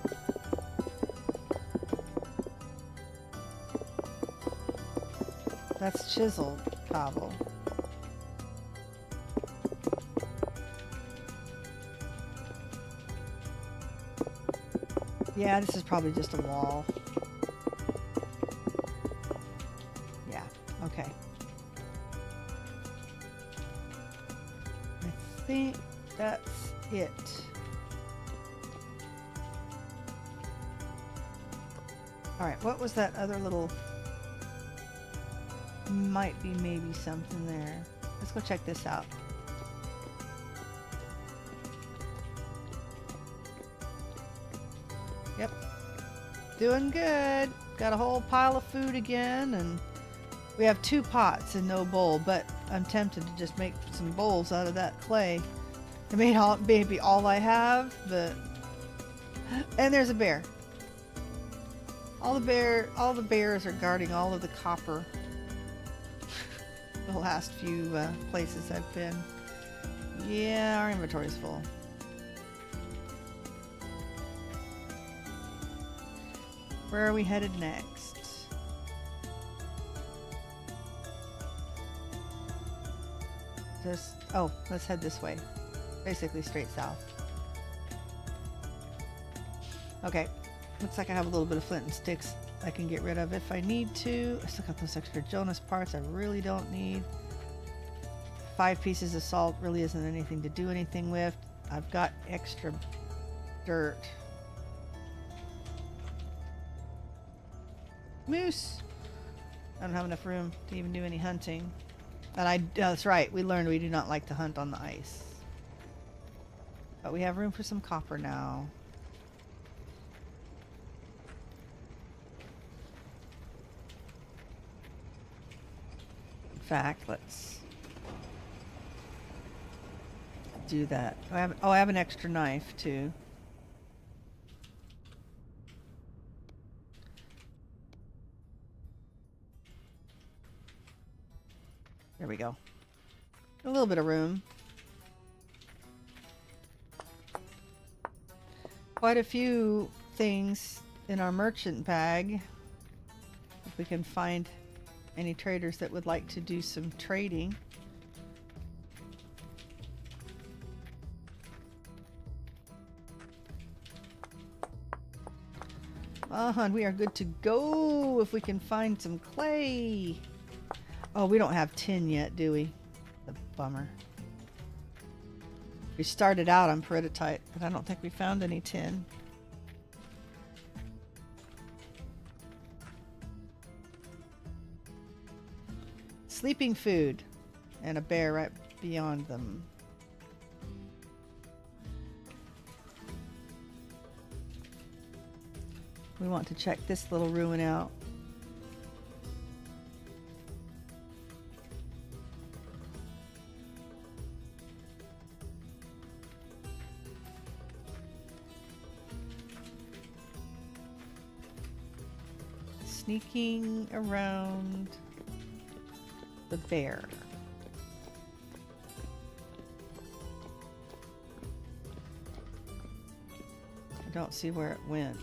That's chiseled cobble. Yeah, this is probably just a wall. Yeah, okay. I think that's it. Alright, what was that other little... Might be maybe something there. Let's go check this out. Yep. Doing good. Got a whole pile of food again, and we have 2 pots and no bowl, but I'm tempted to just make some bowls out of that clay. It may be all I have, but... And there's a bear. All the bears are guarding all of the copper. The last few places I've been. Yeah, our inventory's full. Where are we headed next? Let's head this way. Basically straight south. Okay, looks like I have a little bit of flint and sticks I can get rid of if I need to. I still got those extra Jonas parts I really don't need. 5 pieces of salt really isn't anything to do anything with. I've got extra dirt. Moose! I don't have enough room to even do any hunting. And that's right, we learned we do not like to hunt on the ice. But we have room for some copper now. In fact, let's do that. I have an extra knife too. There we go. A little bit of room. Quite a few things in our merchant bag. If we can find any traders that would like to do some trading. And we are good to go if we can find some clay. Oh, we don't have tin yet, do we? The bummer. We started out on peridotite, but I don't think we found any tin. Sleeping food and a bear right beyond them. We want to check this little ruin out. Sneaking around the bear. I don't see where it went.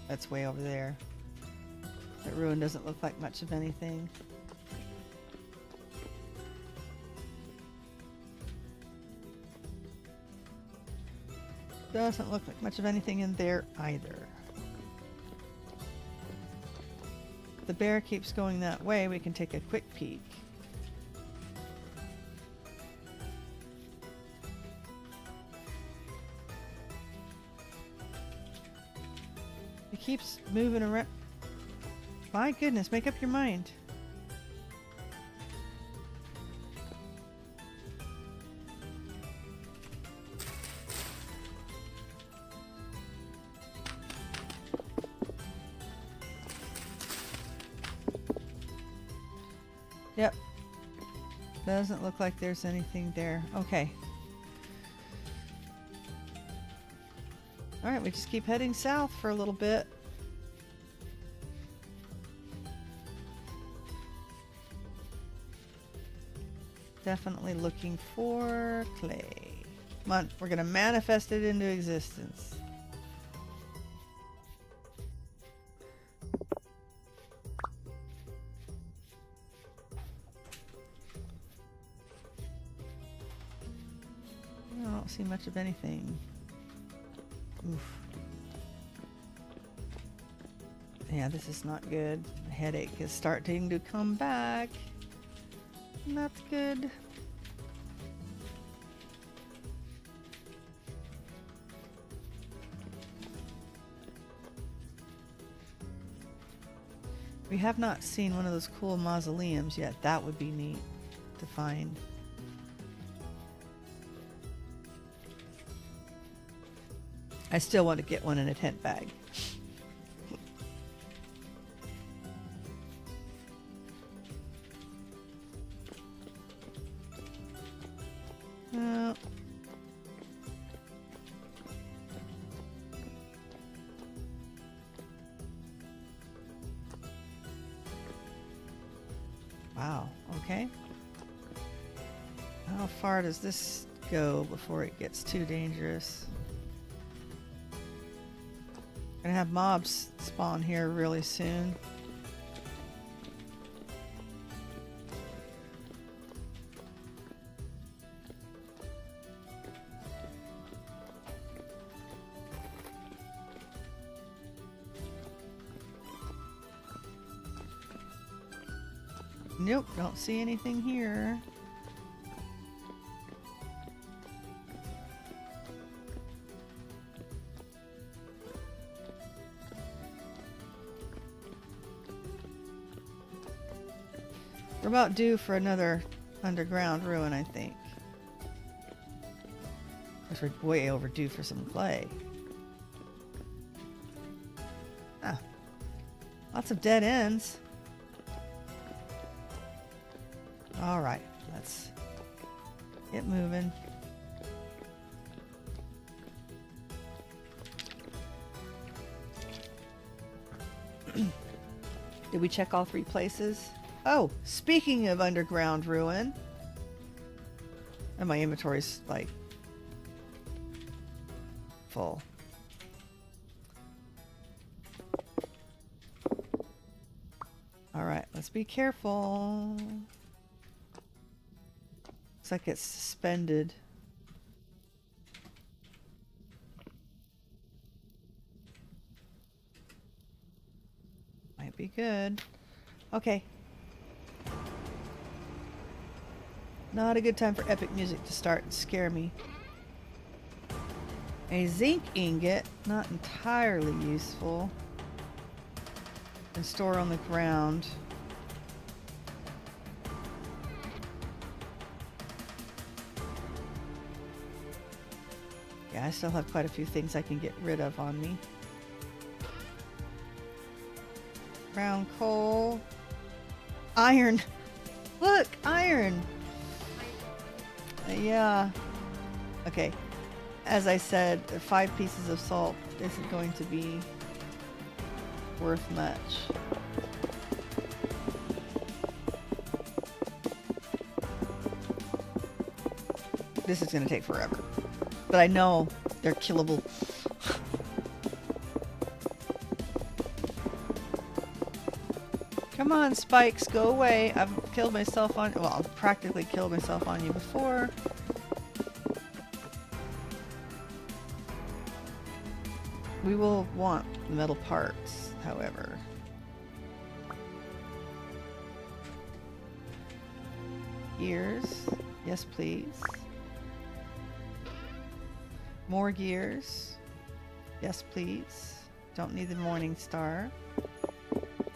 That's way over there. That ruin doesn't look like much of anything. Doesn't look like much of anything in there either. If the bear keeps going that way, we can take a quick peek. It keeps moving around. My goodness, make up your mind. Yep. Doesn't look like there's anything there. Okay. Alright, we just keep heading south for a little bit. Definitely looking for clay. Come on, we're gonna manifest it into existence. I don't see much of anything. Oof. Yeah, this is not good. The headache is starting to come back. And that's good. We have not seen one of those cool mausoleums yet. That would be neat to find. I still want to get one in a tent bag. Wow, okay. How far does this go before it gets too dangerous? Gonna have mobs spawn here really soon. Nope, don't see anything here. We're about due for another underground ruin, I think. Of course, we're way overdue for some clay. Ah, lots of dead ends. All right, let's get moving. Did we check all three places? Oh, speaking of underground ruin, and my inventory's like full. All right, let's be careful. Looks like it's suspended. Might be good. Okay. Not a good time for epic music to start and scare me. A zinc ingot, not entirely useful. And store on the ground. Yeah, I still have quite a few things I can get rid of on me. Brown coal. Iron. Look, iron. Yeah. Okay. As I said, 5 pieces of salt isn't going to be worth much. This is going to take forever. But I know they're killable. Come on, spikes, go away. I've killed myself on... Well, I've practically killed myself on you before. We will want metal parts, however. Gears. Yes, please. More gears. Yes, please. Don't need the Morning Star.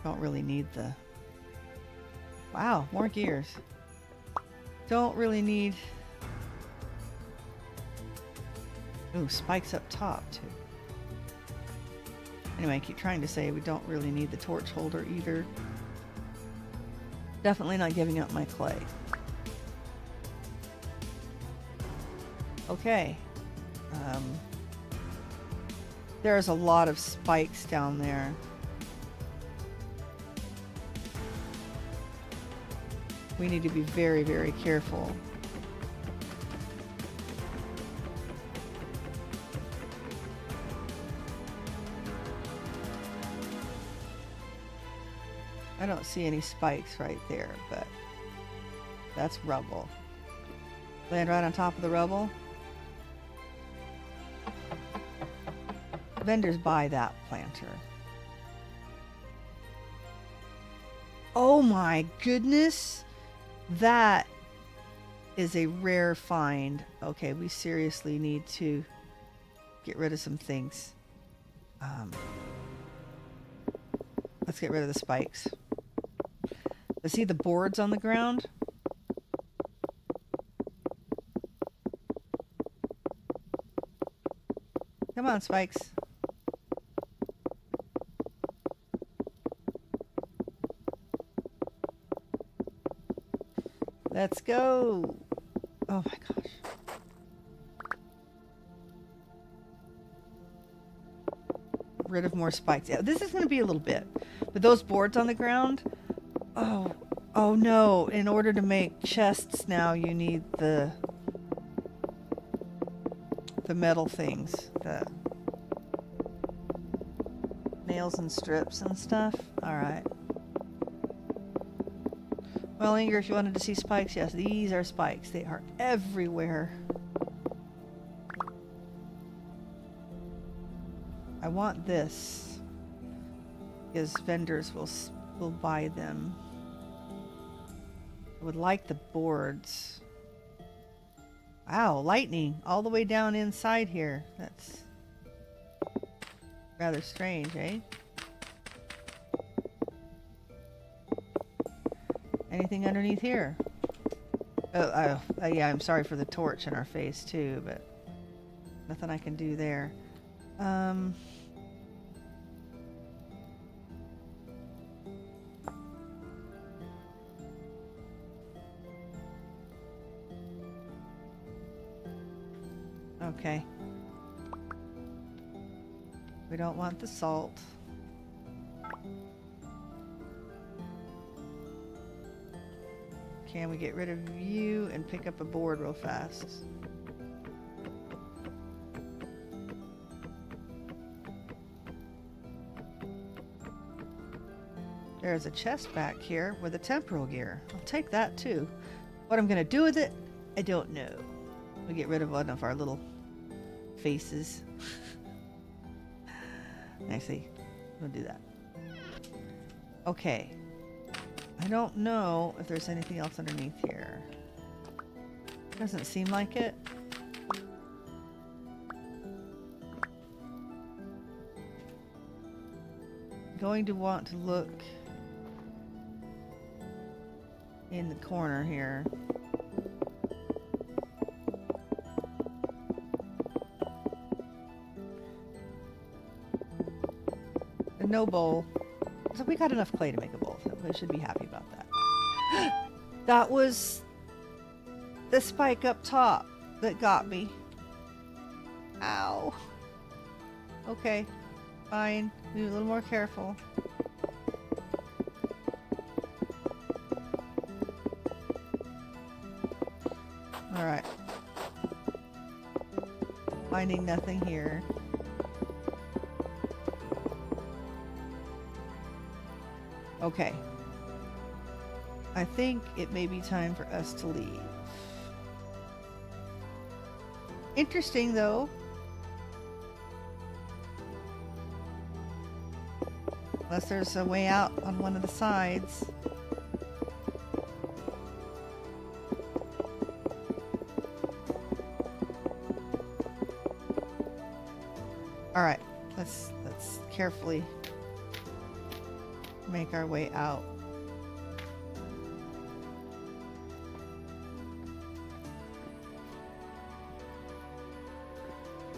Don't really need the... Wow, more gears. Don't really need... Ooh, spikes up top, too. Anyway, I keep trying to say we don't really need the torch holder either. Definitely not giving up my clay. Okay. There's a lot of spikes down there. We need to be very, very careful. I don't see any spikes right there, but that's rubble. Land right on top of the rubble. Vendors buy that planter. Oh my goodness! That is a rare find. Okay, we seriously need to get rid of some things. Let's get rid of the spikes. I see the boards on the ground. Come on, spikes. Let's go. Oh my gosh. Rid of more spikes. Yeah, this is going to be a little bit. But those boards on the ground. Oh no. In order to make chests now, you need the metal things. The nails and strips and stuff. Alright. Well, Inger, if you wanted to see spikes, yes, these are spikes. They are everywhere. I want this because vendors will buy them. I would like the boards. Wow, lightning all the way down inside here. That's rather strange, eh? Anything underneath here? Yeah, I'm sorry for the torch in our face too, but nothing I can do there. Okay. We don't want the salt. Can we get rid of you and pick up a board real fast? There's a chest back here with a temporal gear. I'll take that too. What I'm gonna do with it, I don't know. We get rid of one of our little faces. Actually, we'll do that. Okay. I don't know if there's anything else underneath here. Doesn't seem like it. Going to want to look in the corner here. No bowl. So we got enough clay to make a bowl, so we should be happy about that. That was the spike up top that got me. Ow. Okay, fine. Be a little more careful. Alright. Finding nothing here. Okay. I think it may be time for us to leave. Interesting, though. Unless there's a way out on one of the sides. All right, let's Let's carefully make our way out.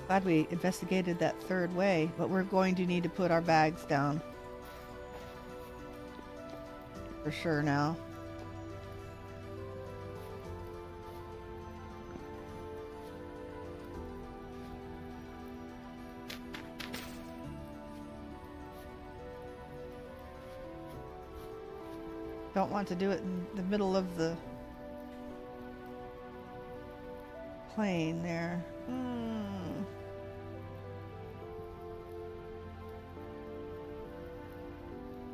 Glad we investigated that third way, but we're going to need to put our bags down. For sure now. Don't want to do it in the middle of the plain there.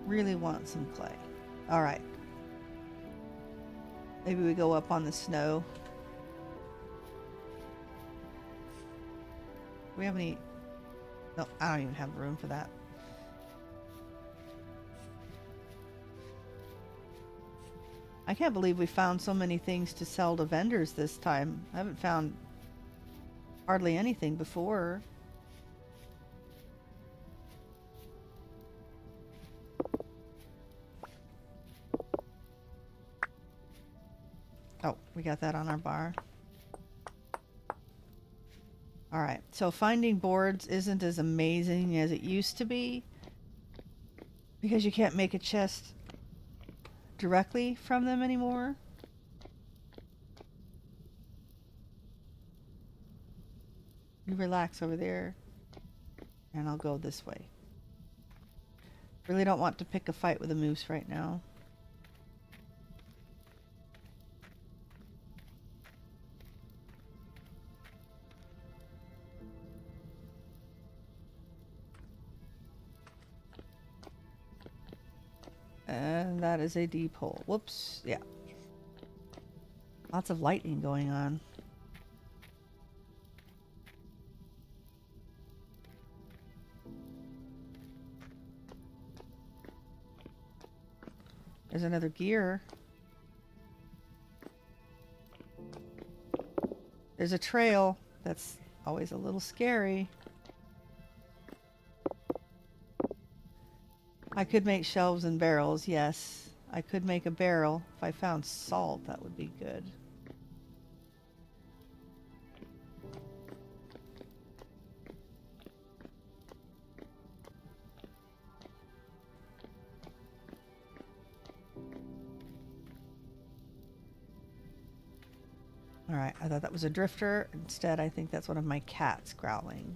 Really want some clay. All right. Maybe we go up on the snow. Do we have any? No, I don't even have room for that. I can't believe we found so many things to sell to vendors this time. I haven't found hardly anything before. Oh, we got that on our bar. All right, so finding boards isn't as amazing as it used to be because you can't make a chest directly from them anymore. You relax over there, and I'll go this way. Really don't want to pick a fight with a moose right now. And that is a deep hole. Whoops. Yeah. Lots of lightning going on. There's another gear. There's a trail. That's always a little scary. I could make shelves and barrels, yes. I could make a barrel. If I found salt, that would be good. Alright, I thought that was a drifter. Instead, I think that's one of my cats growling.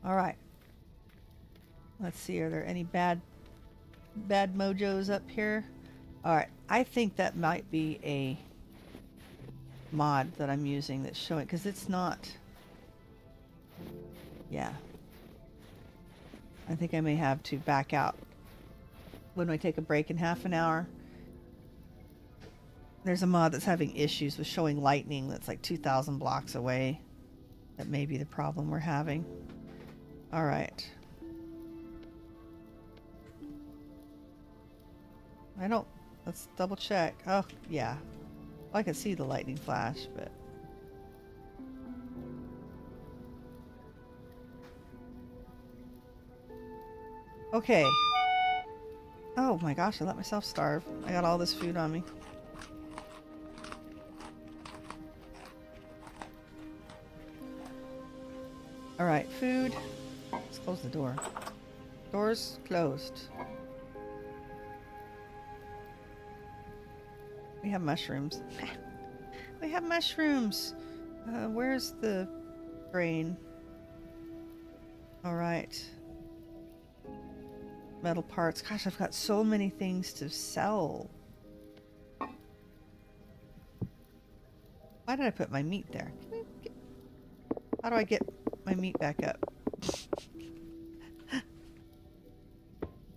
Alright. Let's see, are there any bad mojos up here? Alright, I think that might be a mod that I'm using that's showing, because it's not... Yeah. I think I may have to back out when I take a break in half an hour. There's a mod that's having issues with showing lightning that's like 2,000 blocks away. That may be the problem we're having. All right. Let's double check. Oh, yeah. Well, I can see the lightning flash, but... Okay. Oh my gosh, I let myself starve. I got all this food on me. All right, food. Let's close the door. Door's closed. We have mushrooms. We have mushrooms. Where's the grain? All right. Metal parts. Gosh, I've got so many things to sell. Why did I put my meat there? How do I get my meat back up?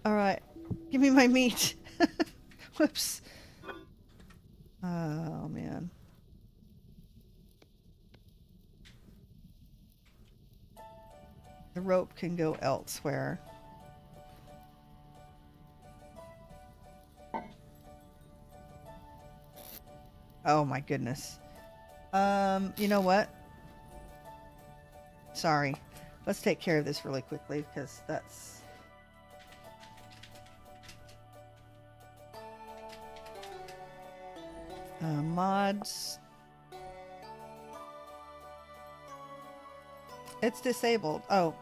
All right, give me my meat. Whoops. Oh man. The rope can go elsewhere. Oh my goodness. You know what? Sorry. Let's take care of this really quickly because that's... mods. It's disabled. Oh.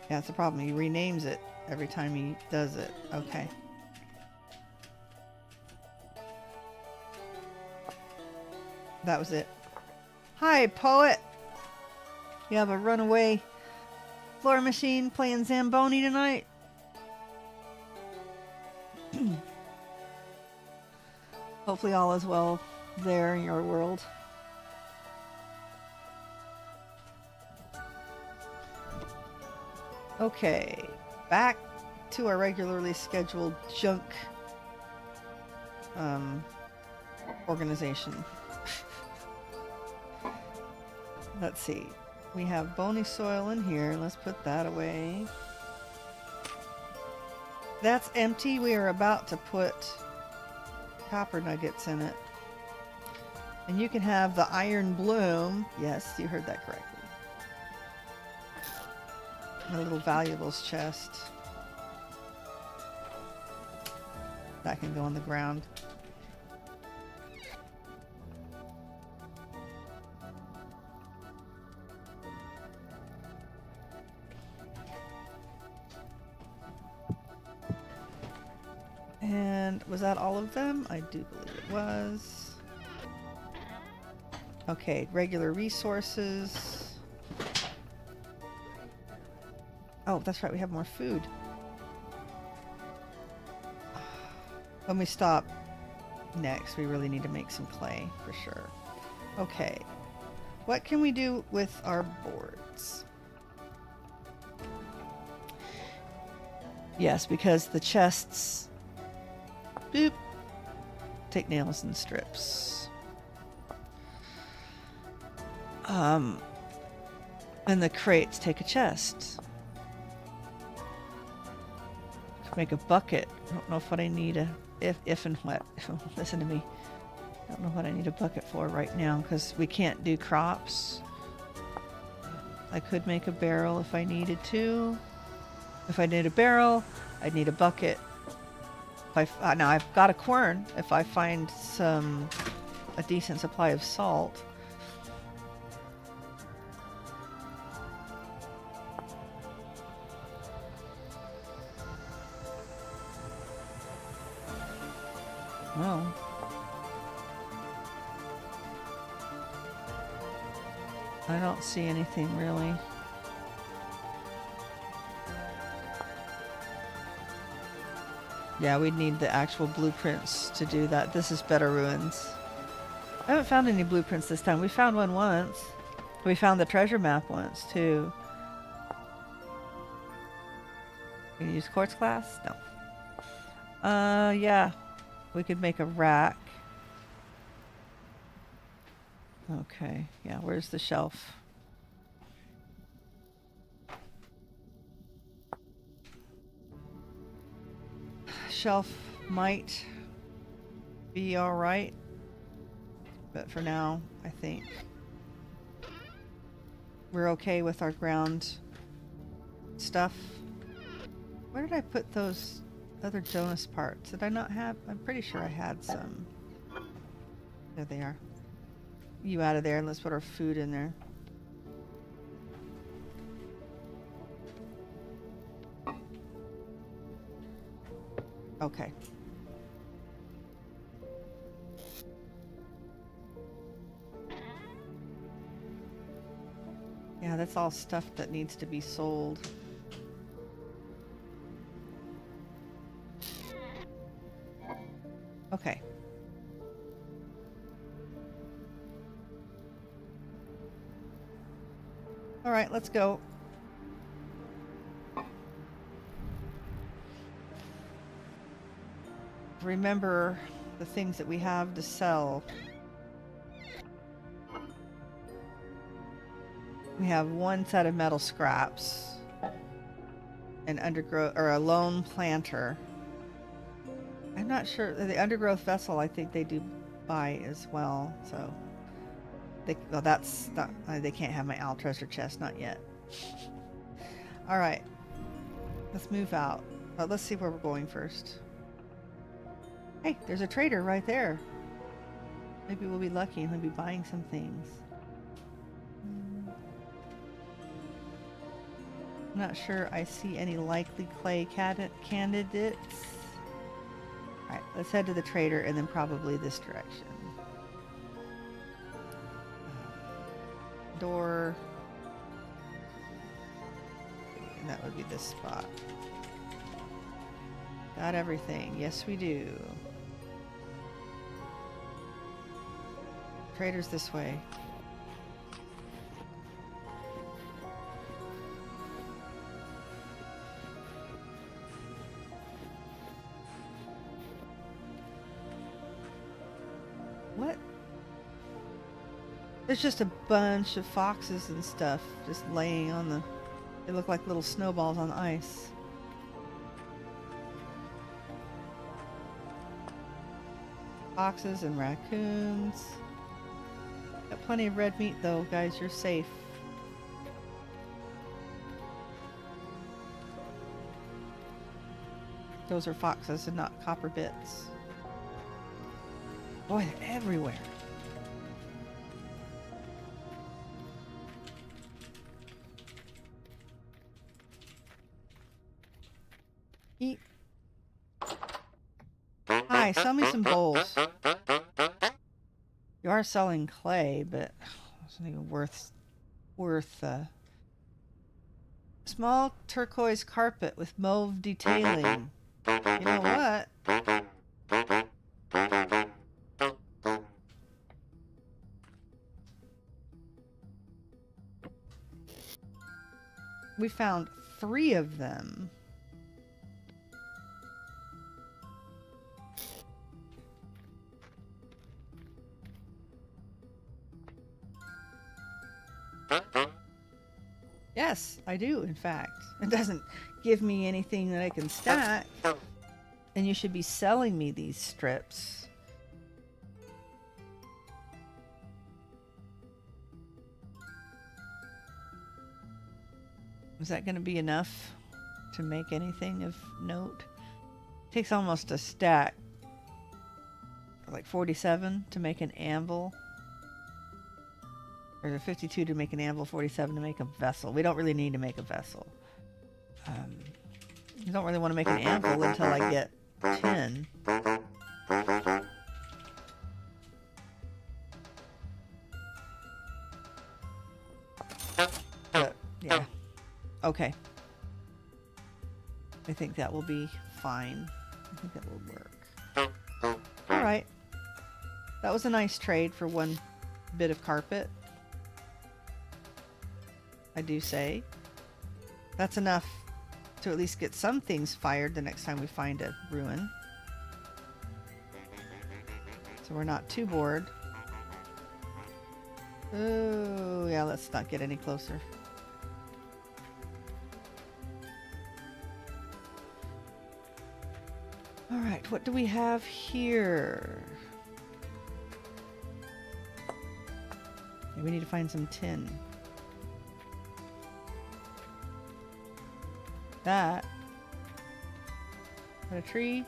Yeah, that's the problem. He renames it every time he does it. Okay. That was it. Hi, poet. You have a runaway floor machine playing Zamboni tonight? Hopefully all is well there in your world. Okay, back to our regularly scheduled junk organization. Let's see. We have bony soil in here. Let's put that away. That's empty. We are about to put copper nuggets in it. And you can have the iron bloom. Yes, you heard that correctly. My little valuables chest. That can go on the ground. And was that all of them? I do believe it was. Okay, regular resources. Oh, that's right, we have more food. When we stop next, we really need to make some clay for sure. Okay, what can we do with our boards? Yes, because the chests, boop, take nails and strips. And the crates take a chest. Make a bucket. I don't know what I need a if and what. Listen to me. I don't know what I need a bucket for right now because we can't do crops. I could make a barrel if I needed to. If I need a barrel, I'd need a bucket. If I now I've got a quern. If I find a decent supply of salt. Well, I don't see anything really. Yeah, we'd need the actual blueprints to do that. This is Better Ruins. I haven't found any blueprints this time. We found one once. We found the treasure map once too. Can you use quartz glass? No. Yeah. We could make a rack. Okay, yeah, where's the shelf? Shelf might be alright, but for now, I think we're okay with our ground stuff. Where did I put those other Jonas parts? Did I not have? I'm pretty sure I had some. There they are. You out of there, and let's put our food in there. Okay. Yeah, that's all stuff that needs to be sold. Okay. All right, let's go. Remember the things that we have to sell. We have one set of metal scraps, an undergrowth or a lone planter. I'm not sure. The undergrowth vessel, I think they do buy as well. So well, that's not, they can't have my owl treasure chest, not yet. All right, let's move out. Let's see where we're going first. Hey, there's a trader right there. Maybe we'll be lucky and he'll be buying some things. I'm not sure I see any likely clay candidates. Alright, let's head to the trader and then probably this direction. Door. And that would be this spot. Got everything. Yes, we do. Trader's this way. What? There's just a bunch of foxes and stuff just laying on the... They look like little snowballs on ice. Foxes and raccoons. Got plenty of red meat though, guys. You're safe. Those are foxes and not copper bits. Boy, they're everywhere. Eat. Hi, sell me some bowls. You are selling clay, but it's not even worth small turquoise carpet with mauve detailing. You know what? We found 3 of them. Yes, I do, in fact. It doesn't give me anything that I can stack. And you should be selling me these strips. Is that going to be enough to make anything of note? It takes almost a stack, like 47 to make an anvil. Or 52 to make an anvil, 47 to make a vessel. We don't really need to make a vessel. I don't really want to make an anvil until I get 10. But, yeah. Okay. I think that will be fine. I think that will work. Alright. That was a nice trade for 1 bit of carpet. I do say. That's enough to at least get some things fired the next time we find a ruin. So we're not too bored. Oh, yeah, let's not get any closer. Alright, what do we have here? Okay, we need to find some tin. That. Is that a tree?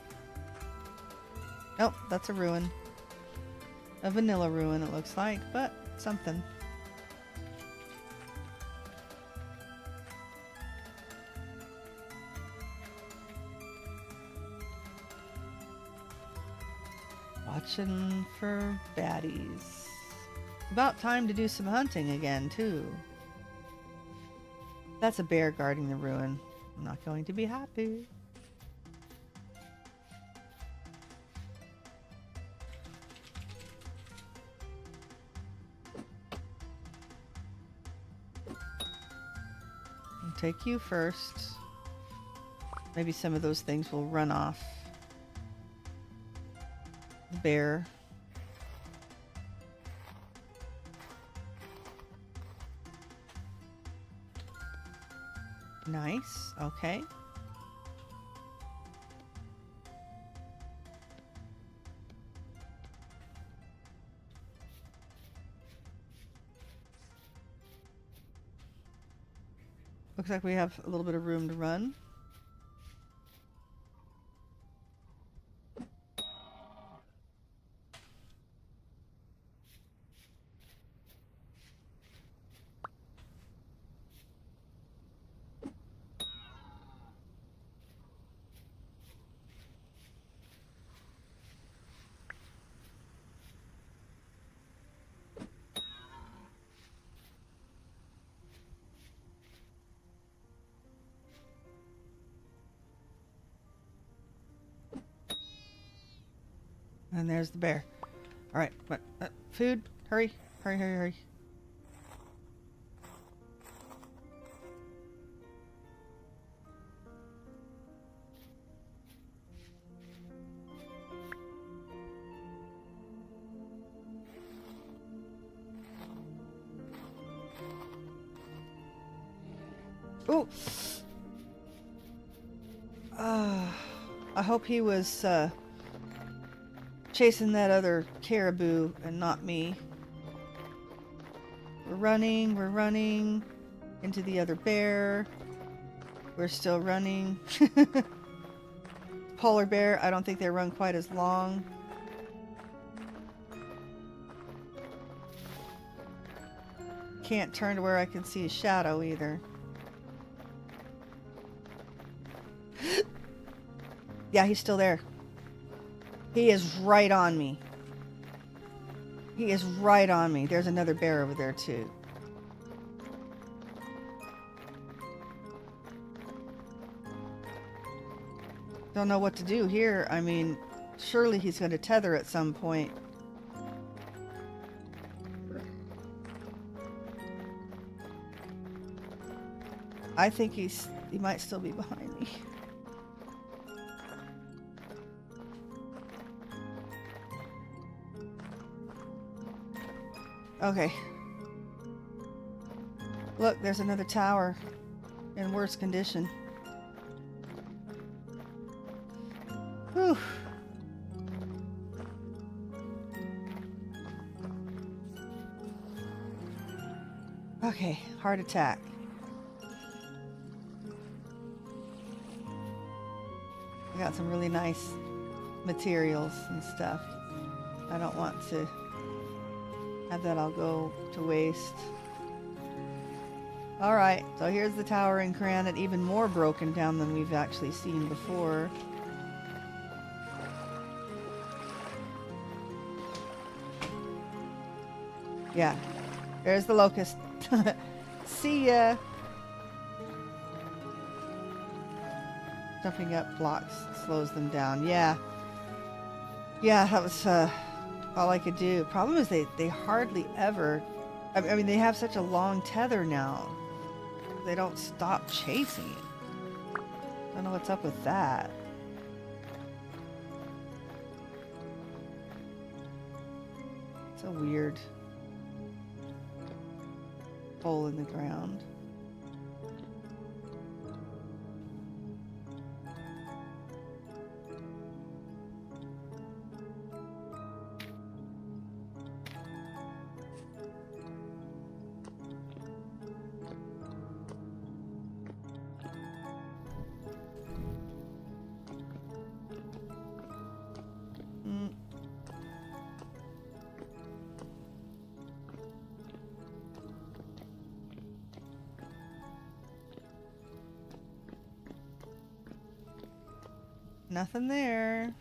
Nope, that's a ruin. A vanilla ruin, it looks like, but something. Watching for baddies. About time to do some hunting again, too. That's a bear guarding the ruin. I'm not going to be happy. I'll take you first. Maybe some of those things will run off. The bear. Nice. Okay. Looks like we have a little bit of room to run. And there's the bear. All right, what? Food? Hurry, hurry, hurry, hurry. Oh! I hope he was chasing that other caribou and not me. We're running into the other bear. We're still running. Polar bear, I don't think they run quite as long. Can't turn to where I can see a shadow either. Yeah, he's still there. He is right on me. He is right on me. There's another bear over there too. Don't know what to do here. I mean, surely he's going to tether at some point. I think he might still be behind me. Okay. Look, there's another tower in worse condition. Whew. Okay, heart attack. I got some really nice materials and stuff. I don't want to have that all go to waste. Alright, so here's the tower in granite, even more broken down than we've actually seen before. Yeah, there's the locust. See ya! Jumping up blocks slows them down. Yeah. Yeah, that was all I could do. Problem is they hardly ever... I mean, they have such a long tether now. They don't stop chasing. Don't know what's up with that. It's a weird hole in the ground. Nothing there.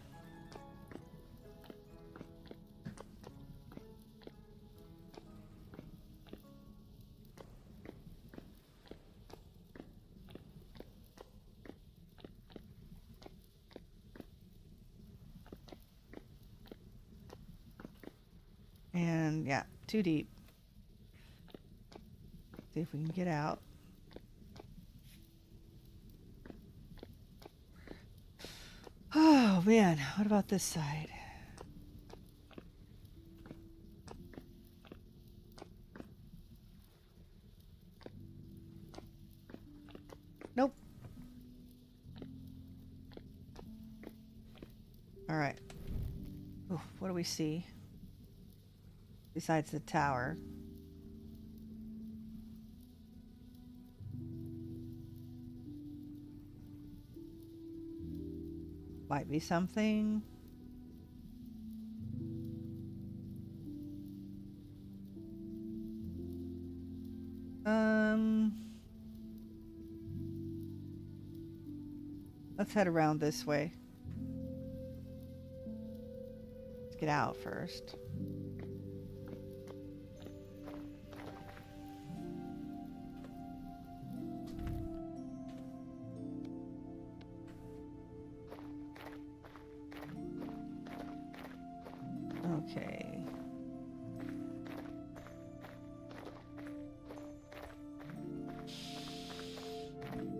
And yeah, too deep. See if we can get out. Oh man, what about this side? Nope. All right. Ooh, what do we see? Besides the tower. Might be something. Let's head around this way. Let's get out first. Okay.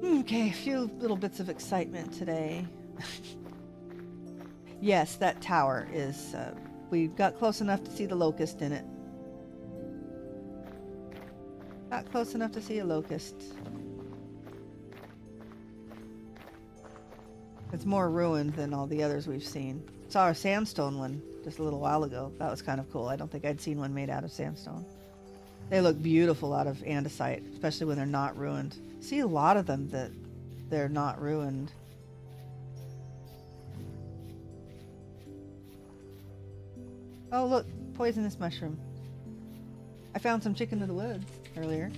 Okay, a few little bits of excitement today. Yes, that tower is, we got close enough to see the locust in it. Got close enough to see a locust. It's more ruined than all the others we've seen. Saw a sandstone one just a little while ago. That was kind of cool. I don't think I'd seen one made out of sandstone. They look beautiful out of andesite, especially when they're not ruined. See a lot of them that they're not ruined. Oh look, poisonous mushroom. I found some chicken in the woods earlier.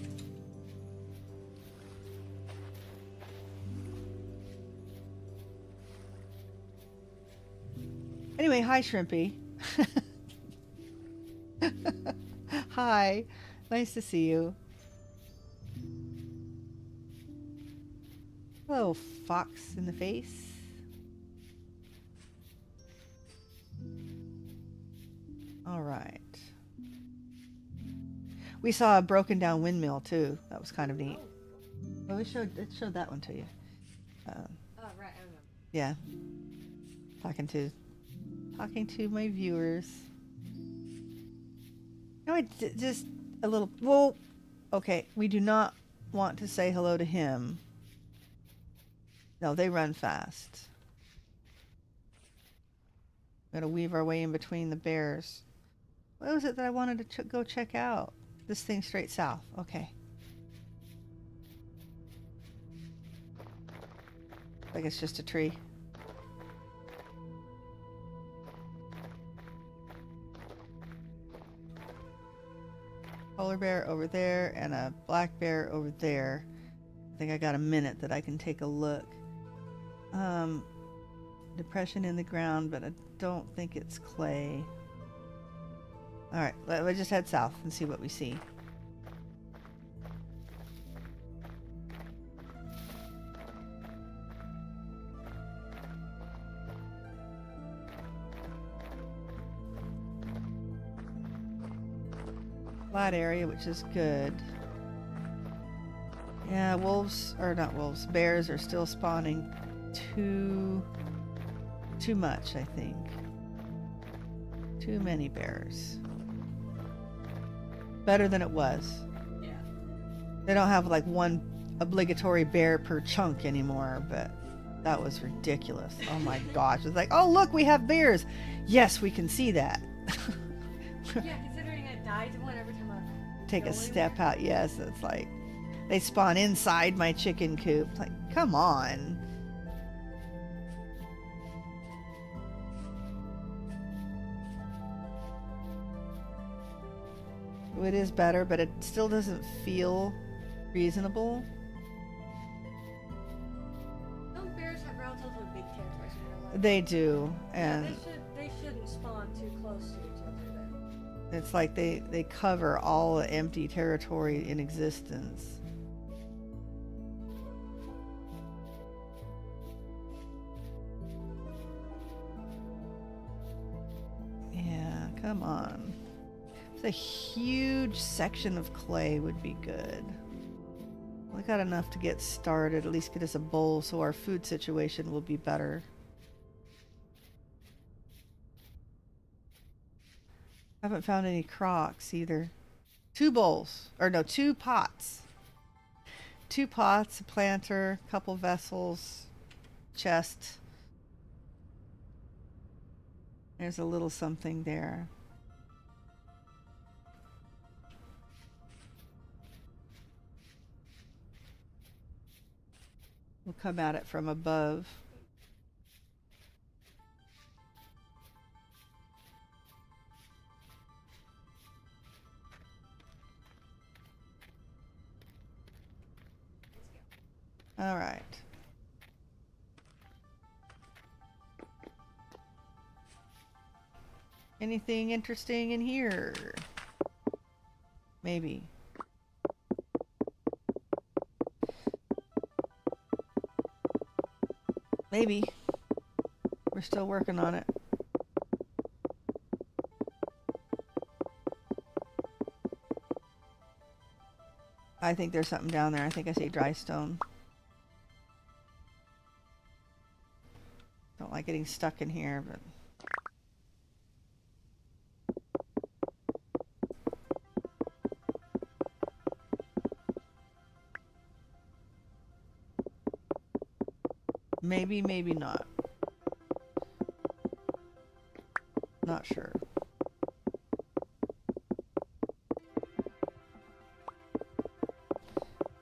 Anyway, hi Shrimpy. Hi, nice to see you. Hello, fox in the face. All right. We saw a broken down windmill too. That was kind of neat. Well, it showed that one to you. Oh, right, I remember. Yeah. Talking to my viewers. No, just a little. Well, okay. We do not want to say hello to him. No, they run fast. Gotta weave our way in between the bears. What was it that I wanted to go check out? This thing straight south. Okay. Like it's just a tree. Polar bear over there and a black bear over there. I think I got a minute that I can take a look. Depression in the ground, but I don't think it's clay. Alright, let's just head south and see what we see. Flat area, which is good. Yeah, bears are still spawning too much, I think. Too many bears. Better than it was. Yeah. They don't have like one obligatory bear per chunk anymore, but that was ridiculous. Oh my gosh. It's like, oh look, we have bears. Yes, we can see that. Yeah, considering I died to one every time I Take go a step anywhere. out. Yes, it's like they spawn inside my chicken coop. It's like, come on. It is better, but it still doesn't feel reasonable. Some bears have relatively big territories in real life. They do, Yeah, and they shouldn't spawn too close to each other then. it's like they cover all the empty territory in existence. Yeah, come on. A huge section of clay would be good. We got enough to get started, at least get us a bowl so our food situation will be better. Haven't found any crocks either. 2 bowls, or no, 2 pots. 2 pots, a planter, couple vessels, chest. There's a little something there. We'll come at it from above. All right. Anything interesting in here? Maybe. Maybe. We're still working on it. I think there's something down there. I think I see dry stone. Don't like getting stuck in here, but... Maybe, maybe not. Not sure.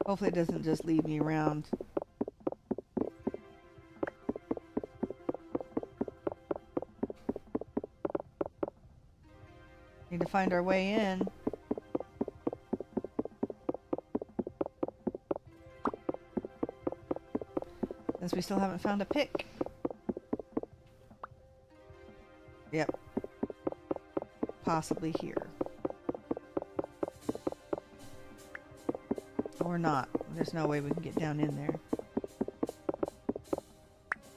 Hopefully it doesn't just leave me around. Need to find our way in. Since we still haven't found a pick. Yep. Possibly here. Or not. There's no way we can get down in there.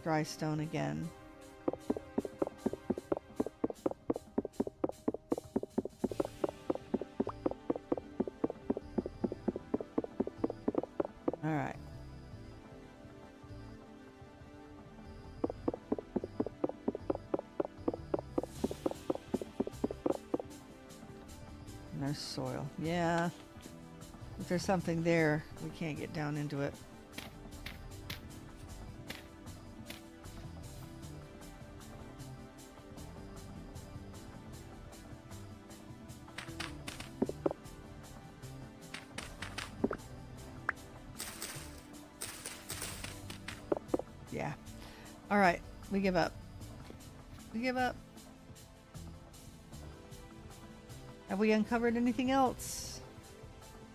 Dry stone again. Alright. And there's soil. Yeah. If there's something there, we can't get down into it. Yeah. All right. We give up. We give up. Have we uncovered anything else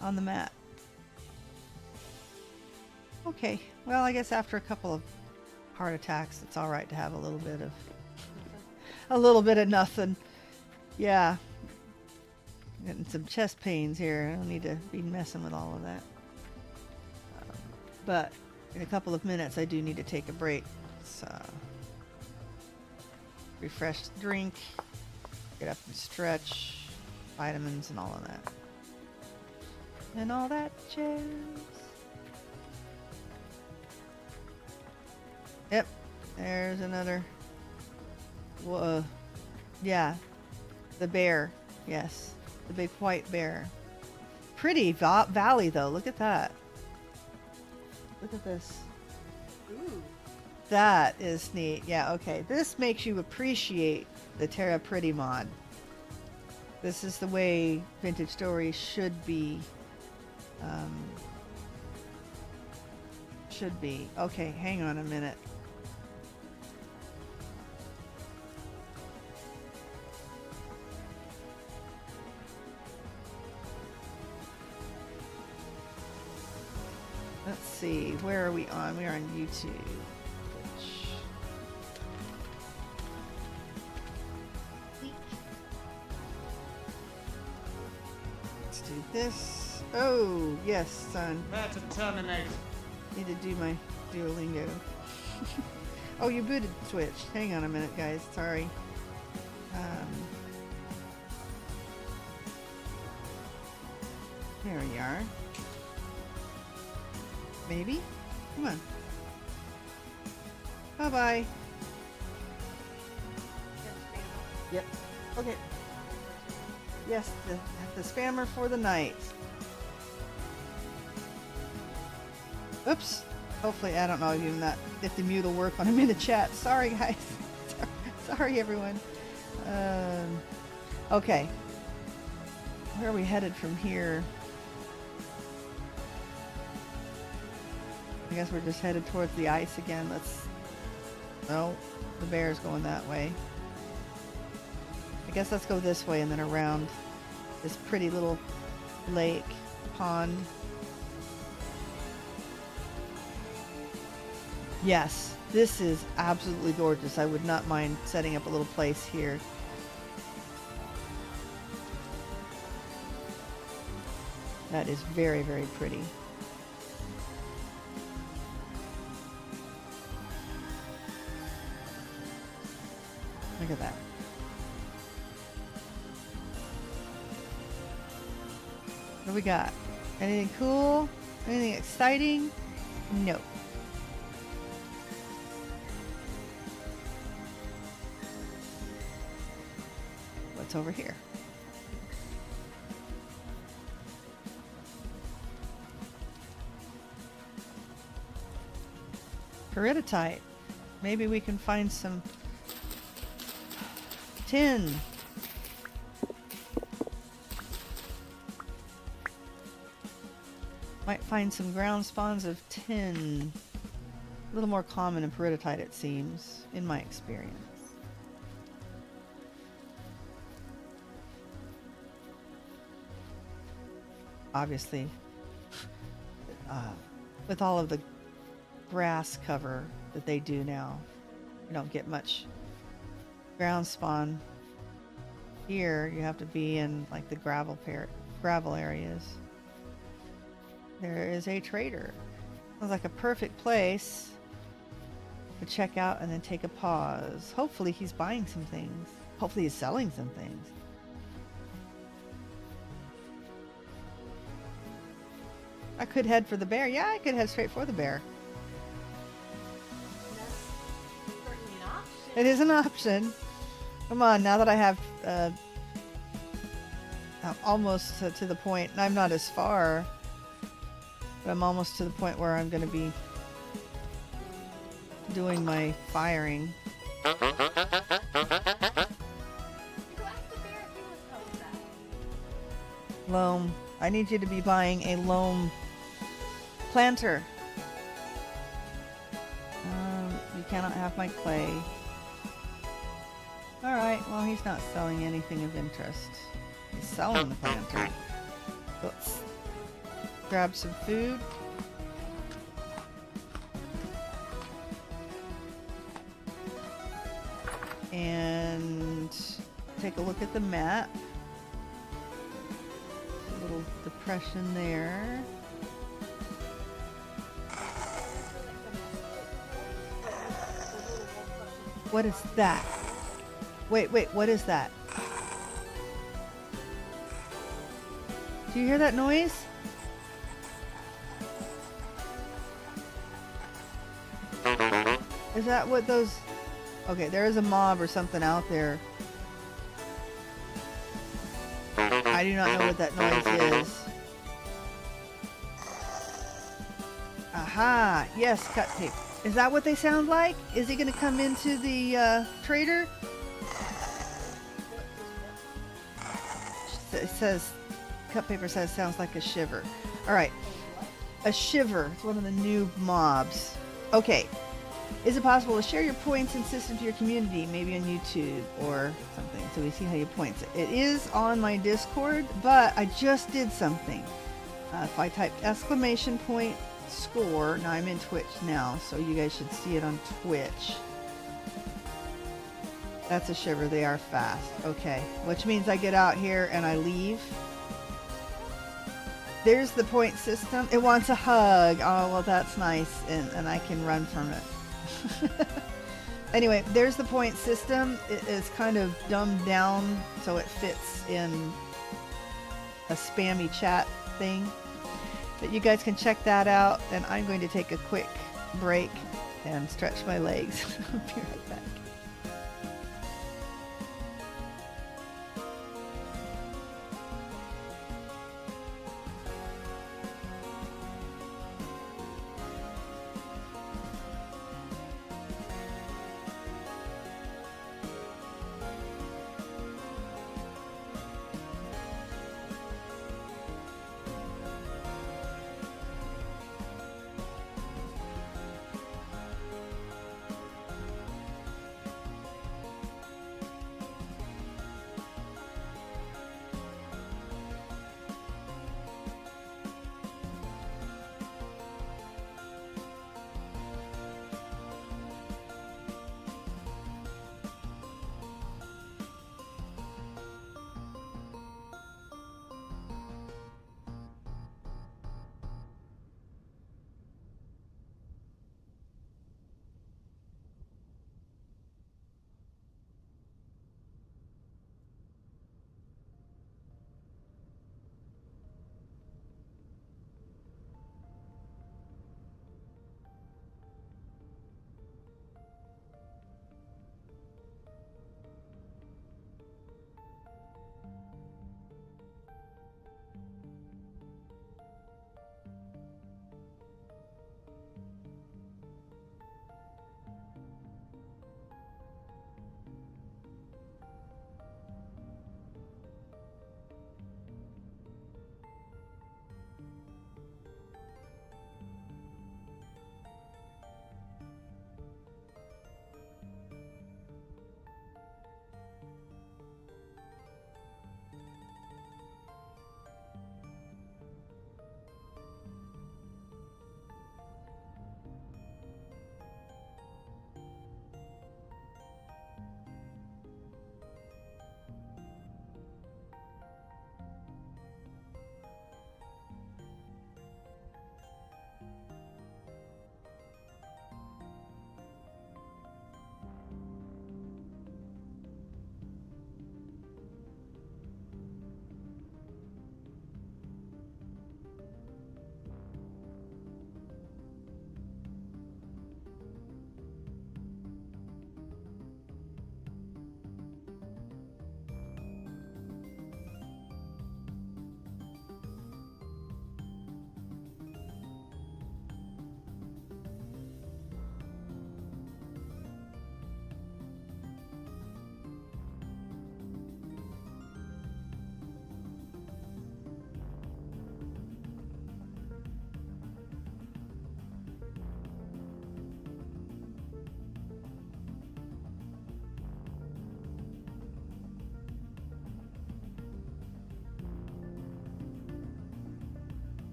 on the map? Okay. Well, I guess after a couple of heart attacks, it's all right to have a little bit of nothing. Yeah. Getting some chest pains here. I don't need to be messing with all of that. But in a couple of minutes, I do need to take a break. So, refresh the drink, get up and stretch, vitamins and all of that. And all that jazz. Yep, there's another. Whoa. Yeah, the bear. Yes, the big white bear. Pretty valley though. Look at that. Look at this. Ooh. That is neat. Yeah, okay. This makes you appreciate the TerraPretty mod. This is the way vintage stories should be. Should be. Okay, hang on a minute. Let's see. Where are we on? We are on YouTube. Let's do this. Oh, yes, son. Prepare to terminate. Need to do my Duolingo. Oh, you booted Switch. Hang on a minute, guys. Sorry. There we are. Maybe? Come on. Bye-bye. Yep. Okay. Yes, the spammer for the night. Oops. Hopefully, I don't know even that if the mute will work when I'm in a chat. Sorry, guys. Sorry, everyone. Okay. Where are we headed from here? I guess we're just headed towards the ice again. No, the bear's going that way. I guess let's go this way and then around this pretty little lake, pond. Yes, this is absolutely gorgeous. I would not mind setting up a little place here. That is very, very pretty. Look at that. What do we got? Anything cool? Anything exciting? No. What's over here? Peridotite. Maybe we can find some tin. Might find some ground spawns of tin. A little more common in peridotite, it seems, in my experience. Obviously, with all of the grass cover that they do now, you don't get much ground spawn here. You have to be in like the gravel areas. There is a trader. Sounds like a perfect place to check out and then take a pause. Hopefully he's buying some things. Hopefully he's selling some things. I could head for the bear. Yeah, I could head straight for the bear. That's certainly an option. It is an option. Come on, now that I have I'm almost to the point, and I'm not as far, but I'm almost to the point where I'm going to be doing my firing. You go ask the bear if he wants help with that. Loam. I need you to be buying a loam planter. You cannot have my clay. Alright, well he's not selling anything of interest. He's selling the planter. Let's grab some food. And take a look at the map. A little depression there. What is that? Wait, what is that? Do you hear that noise? Is that what those... Okay, there is a mob or something out there. I do not know what that noise is. Aha! Yes, cut tape. Is that what they sound like? Is he going to come into the trader? It says, cut paper says, sounds like a shiver. All right, a shiver. It's one of the new mobs. Okay, is it possible to share your points and system to your community, maybe on YouTube or something, so we see how you points it? It is on my Discord, but I just did something. If I typed exclamation point score, now I'm in Twitch now, so you guys should see it on Twitch. That's a shiver. They are fast. Okay, which means I get out here and I leave. There's the point system. It wants a hug. Oh, well, that's nice, and I can run from it. Anyway, there's the point system. It is kind of dumbed down so it fits in a spammy chat thing. But you guys can check that out, and I'm going to take a quick break and stretch my legs. I'll be right back.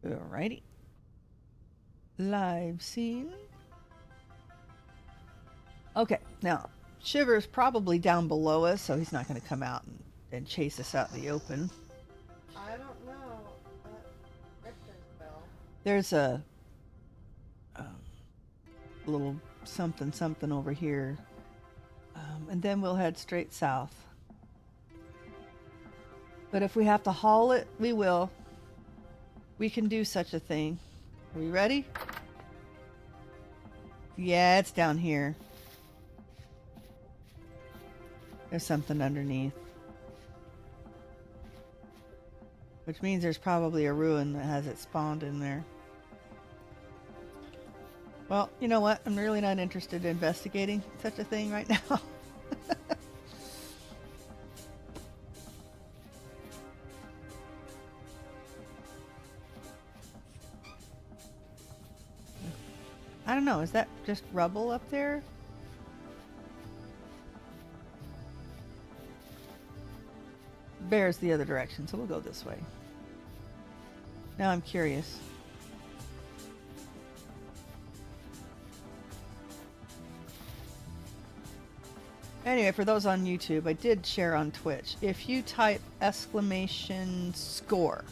Alrighty. Live scene. Okay, now Shiver's probably down below us, so he's not going to come out and chase us out in the open. I don't know. Richter's bell. There's a little something something over here, and then we'll head straight south. But if we have to haul it, we will. We can do such a thing. Are we ready? Yeah, it's down here. There's something underneath. Which means there's probably a ruin that has it spawned in there. Well, you know what? I'm really not interested in investigating such a thing right now. I don't know. Is that just rubble up there? Bear's the other direction, so we'll go this way. Now I'm curious. Anyway, for those on YouTube, I did share on Twitch. If you type !score,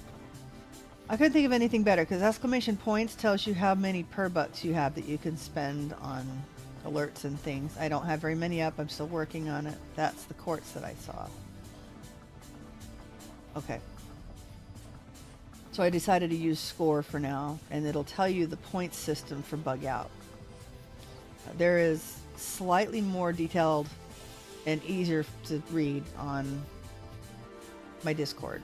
I couldn't think of anything better because exclamation points tells you how many Pyrrh bucks you have that you can spend on alerts and things. I don't have very many up. I'm still working on it. That's the quartz that I saw. Okay. So I decided to use score for now, and it'll tell you the point system for bug out. There is slightly more detailed and easier to read on my Discord.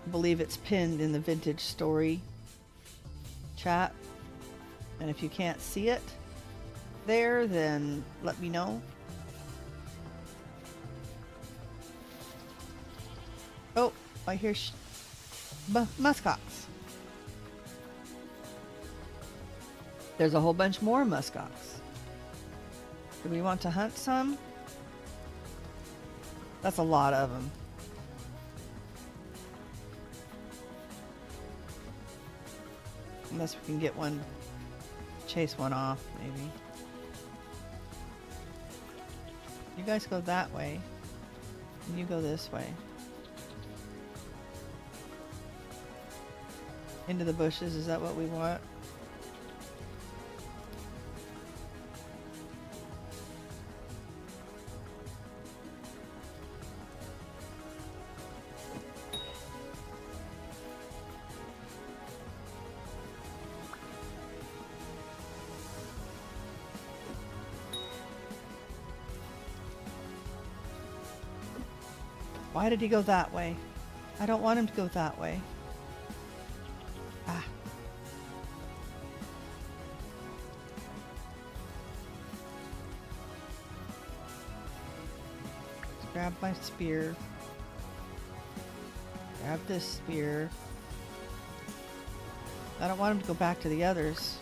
I believe it's pinned in the Vintage Story chat. And if you can't see it there, then let me know. Oh, I hear muskox. There's a whole bunch more muskox. Do we want to hunt some? That's a lot of them. Unless we can get one, chase one off, maybe. You guys go that way, and you go this way. Into the bushes, is that what we want? Why did he go that way? I don't want him to go that way. Ah. Let's grab my spear. Grab this spear. I don't want him to go back to the others.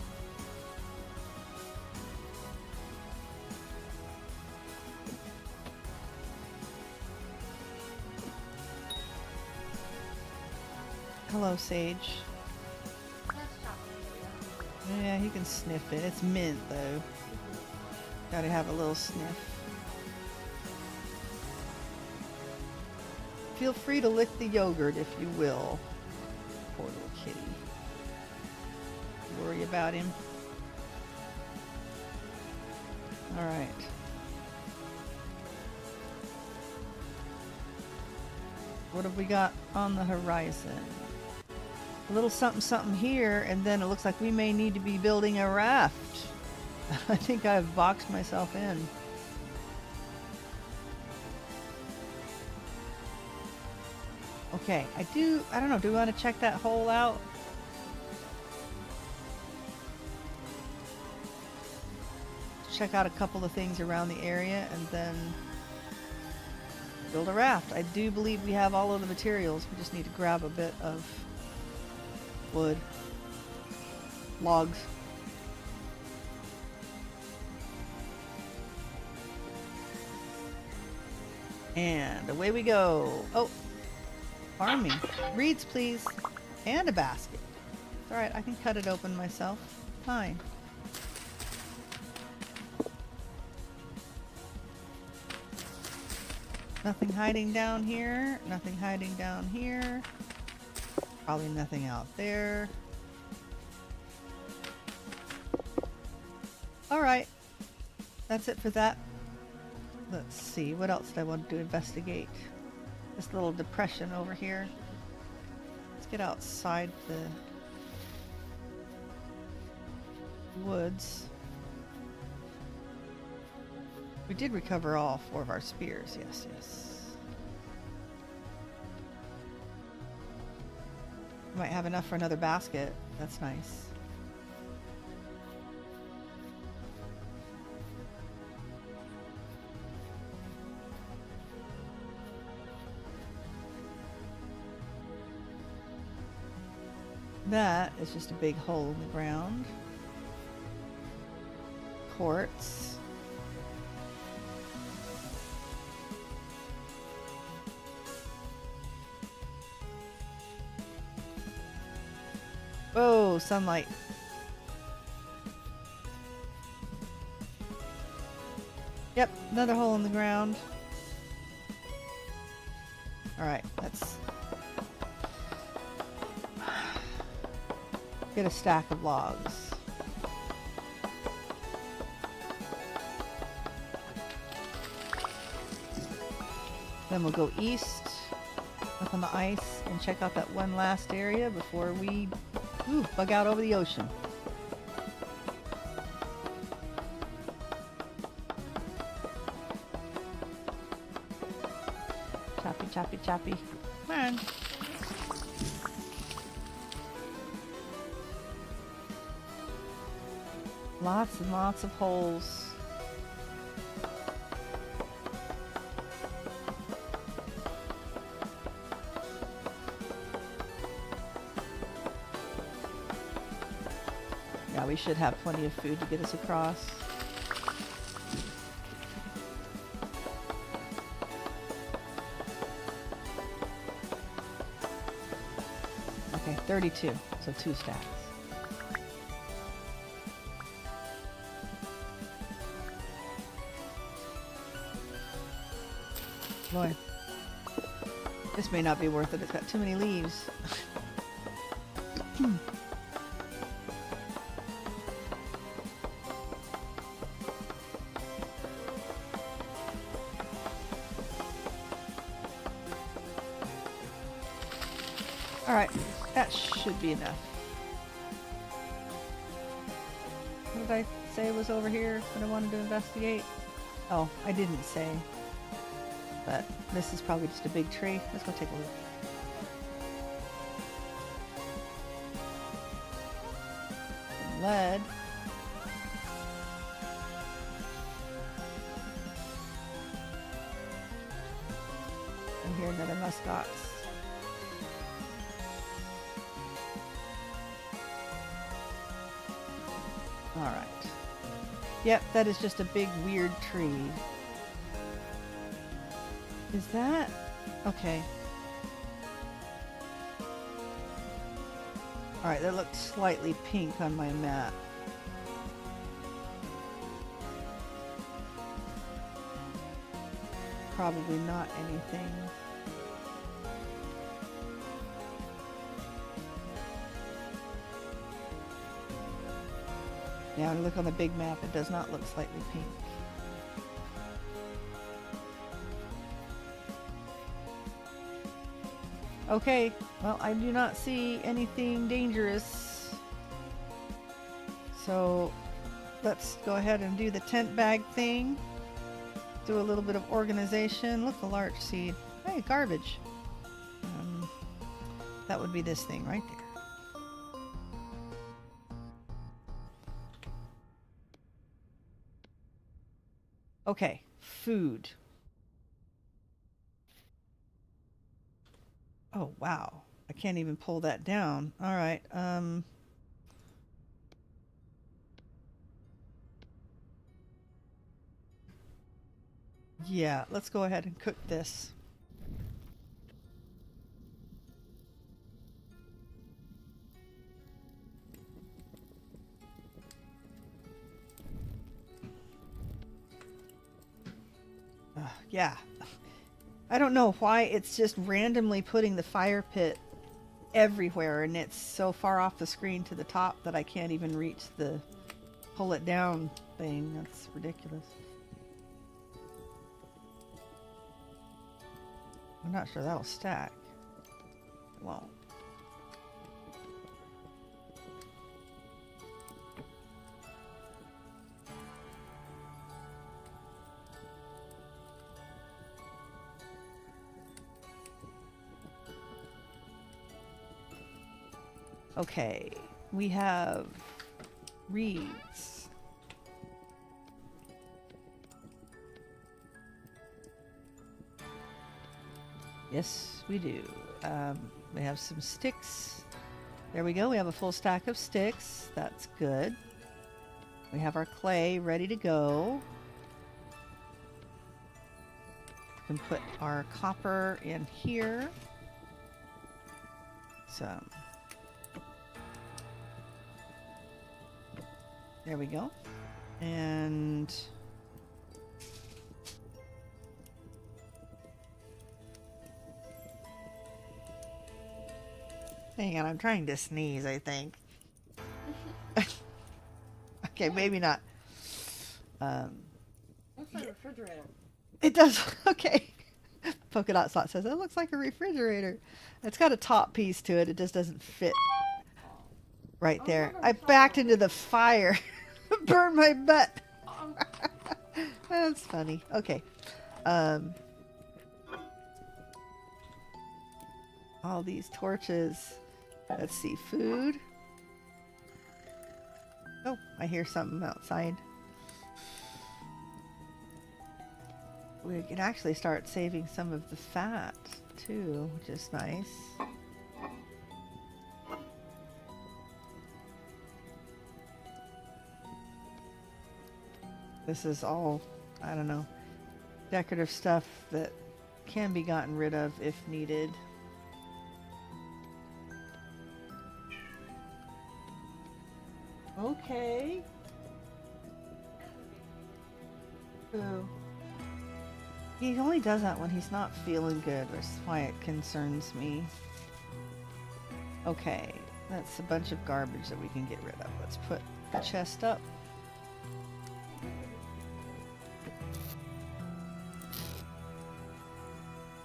Hello, Sage. Yeah, he can sniff it. It's mint, though. Gotta have a little sniff. Feel free to lick the yogurt if you will. Poor little kitty. Worry about him. Alright. What have we got on the horizon? A little something something here, and then it looks like we may need to be building a raft. I think I've boxed myself in. Okay, I don't know, do we want to check that hole out? Check out a couple of things around the area and then build a raft. I do believe we have all of the materials. We just need to grab a bit of wood, logs. And away we go. Oh, Farming. Reeds, please. And a basket. It's alright, I can cut it open myself. Fine. Nothing hiding down here. Nothing hiding down here. Probably nothing out there. Alright. That's it for that. Let's see. What else do I want to investigate? This little depression over here. Let's get outside the woods. We did recover all 4 of our spears. Yes, yes. Might have enough for another basket. That's nice. That is just a big hole in the ground. Quartz. Oh, sunlight. Yep, another hole in the ground. Alright, let's get a stack of logs. Then we'll go east, up on the ice, and check out that one last area before we bug out over the ocean. Choppy, choppy, choppy. Come on. Lots and lots of holes. Yeah, we should have plenty of food to get us across. Okay, 32, so 2 stacks. Boy, this may not be worth it. It's got too many leaves. Alright, that should be enough. What did I say was over here that I wanted to investigate? Oh, I didn't say. But this is probably just a big tree. Let's go take a look. Some lead. And here another muskox. Alright. Yep, that is just a big weird tree. Is that? Okay. Alright, that looked slightly pink on my map. Probably not anything. Yeah, when you look on the big map, it does not look slightly pink. Okay, well, I do not see anything dangerous. So let's go ahead and do the tent bag thing. Do a little bit of organization. Look, a larch seed. Hey, garbage. That would be this thing right there. Okay, food. Oh, wow. I can't even pull that down. All right. Yeah, let's go ahead and cook this. Yeah. I don't know why it's just randomly putting the fire pit everywhere, and it's so far off the screen to the top that I can't even reach the pull it down thing. That's ridiculous. I'm not sure that'll stack. It won't. Okay, we have reeds. Yes, we do. We have some sticks. There we go. We have a full stack of sticks. That's good. We have our clay ready to go. We can put our copper in here. So there we go. And hang on, I'm trying to sneeze, I think. Okay, maybe not. Looks like a refrigerator. It does. Okay. Polka Dot Slot says, it looks like a refrigerator. It's got a top piece to it. It just doesn't fit right there. I backed into the fire. Burned my butt. That's funny. Okay. All these torches. Let's see. Food. Oh, I hear something outside. We can actually start saving some of the fat too, which is nice. This is all, I don't know, decorative stuff that can be gotten rid of if needed. Okay. Ooh. He only does that when he's not feeling good, which is why it concerns me. Okay, that's a bunch of garbage that we can get rid of. Let's put the chest up.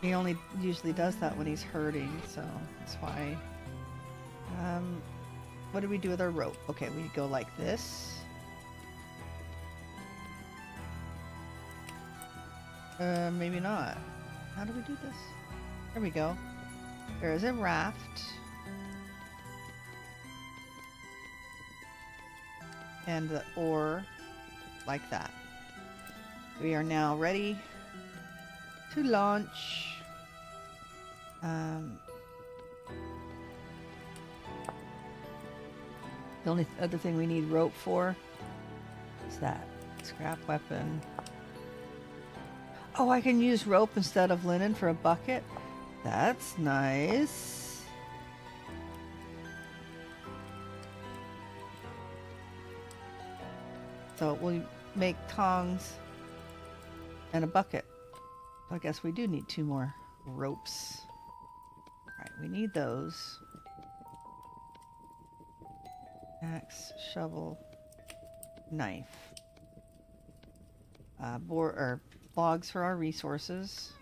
He only usually does that when he's hurting, so that's why. What do we do with our rope? Okay, we go like this. Maybe not. How do we do this? There we go. There is a raft. And the ore, like that. We are now ready to launch. The only other thing we need rope for is that scrap weapon. Oh, I can use rope instead of linen for a bucket? That's nice. So we'll make tongs and a bucket. I guess we do need 2 more ropes. Alright, we need those. Axe, shovel, knife. Logs for our resources.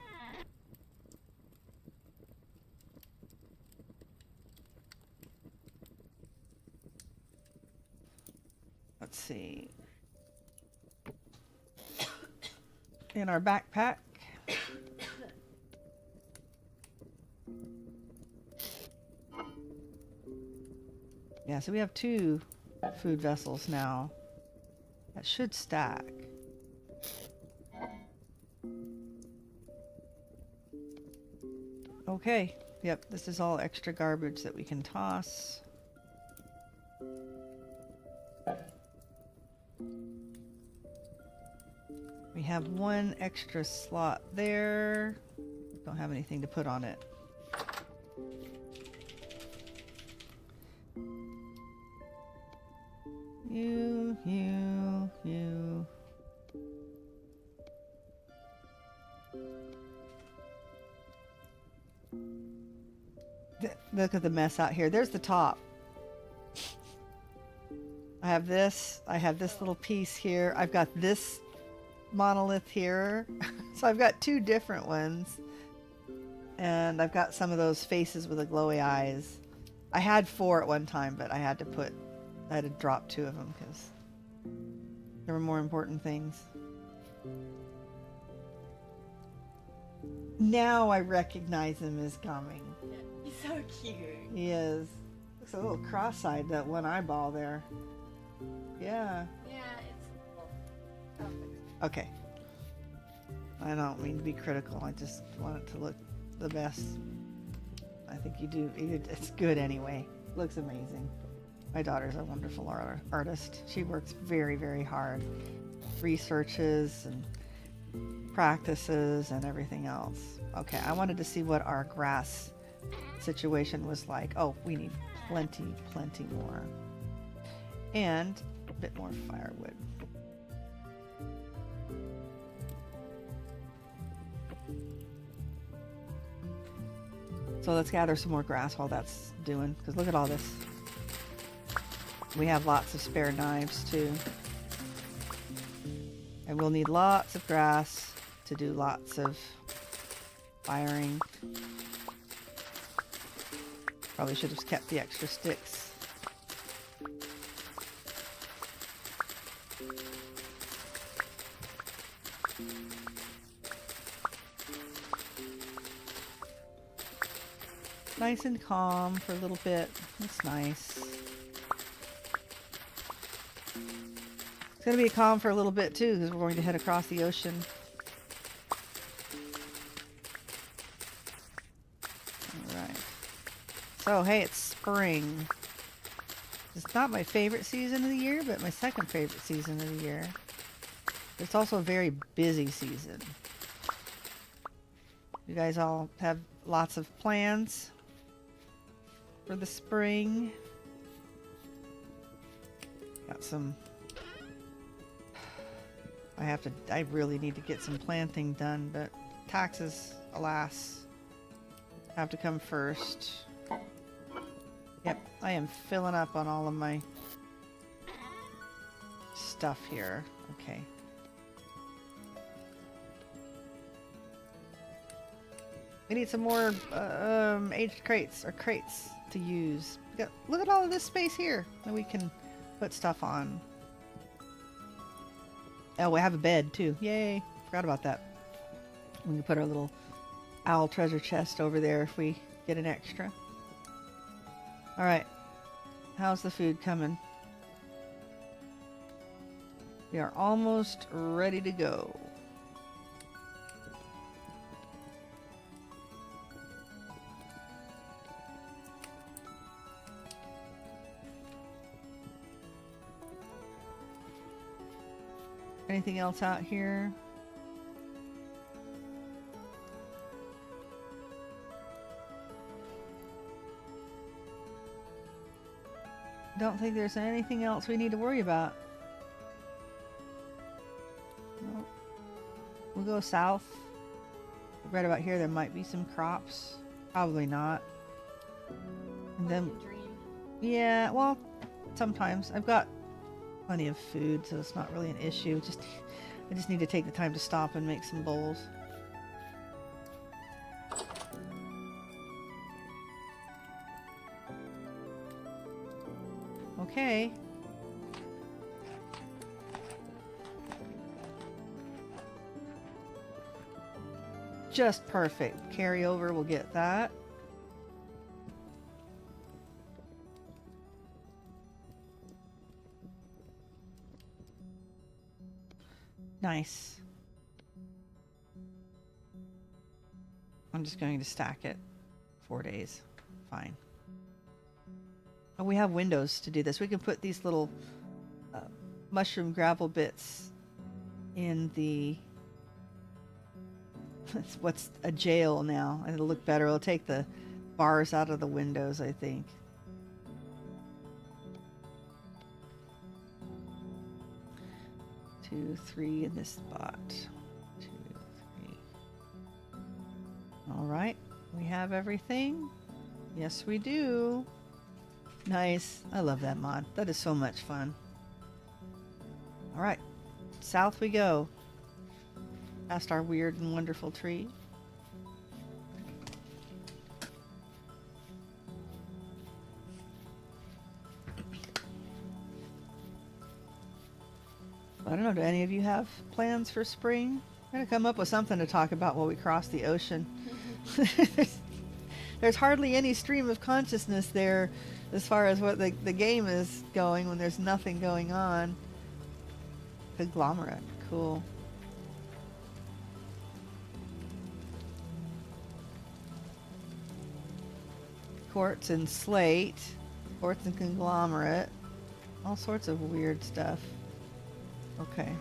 Let's see. In our backpack. Yeah, so we have 2 food vessels now. That should stack. Okay, yep, this is all extra garbage that we can toss. We have 1 extra slot there. Don't have anything to put on it. You. Look at the mess out here. There's the top. I have this little piece here. I've got this monolith here. So I've got two different ones. And I've got some of those faces with the glowy eyes. I had 4 at one time, but I had to drop 2 of them because there were more important things. Now I recognize him as coming. He's so cute. He is. Looks a little cross-eyed, that one eyeball there. Yeah. Yeah, it's cool. Okay. I don't mean to be critical. I just want it to look the best. I think you do. It's good anyway. Looks amazing. My daughter's a wonderful artist. She works very, very hard. Researches and practices and everything else. Okay, I wanted to see what our grass situation was like. Oh, we need plenty more. And a bit more firewood. So let's gather some more grass while that's doing, because look at all this. We have lots of spare knives too. And we'll need lots of grass to do lots of firing. Probably should have kept the extra sticks. Nice and calm for a little bit. That's nice. It's going to be calm for a little bit too, because we're going to head across the ocean. Alright. So, hey, it's spring. It's not my favorite season of the year, but my second favorite season of the year. It's also a very busy season. You guys all have lots of plans for the spring. Got some... I really need to get some planting done, but taxes, alas, have to come first. Yep, I am filling up on all of my stuff here. Okay. We need some more aged crates to use. Look at all of this space here that we can put stuff on. Oh, we have a bed too. Yay! Forgot about that. We can put our little owl treasure chest over there if we get an extra. Alright. How's the food coming? We are almost ready to go. Anything else out here? Don't think there's anything else we need to worry about. Nope. We'll go south. Right about here there might be some crops. Probably not. And then, yeah, well, sometimes. I've got plenty of food, so it's not really an issue. I just need to take the time to stop and make some bowls. Okay. Just perfect. Carry over, we'll get that. Nice. I'm just going to stack it 4 days. Fine. Oh, we have windows to do this. We can put these little mushroom gravel bits in the... what's a jail now. It'll look better. It'll take the bars out of the windows, I think. Two, three in this spot. 2, 3. All right, we have everything. Yes, we do. Nice. I love that mod. That is so much fun. All right. South we go. Past our weird and wonderful tree. I don't know, do any of you have plans for spring? I'm going to come up with something to talk about while we cross the ocean. There's hardly any stream of consciousness there as far as what the game is going when there's nothing going on. Conglomerate, cool. Quartz and slate, quartz and conglomerate, all sorts of weird stuff. Okay.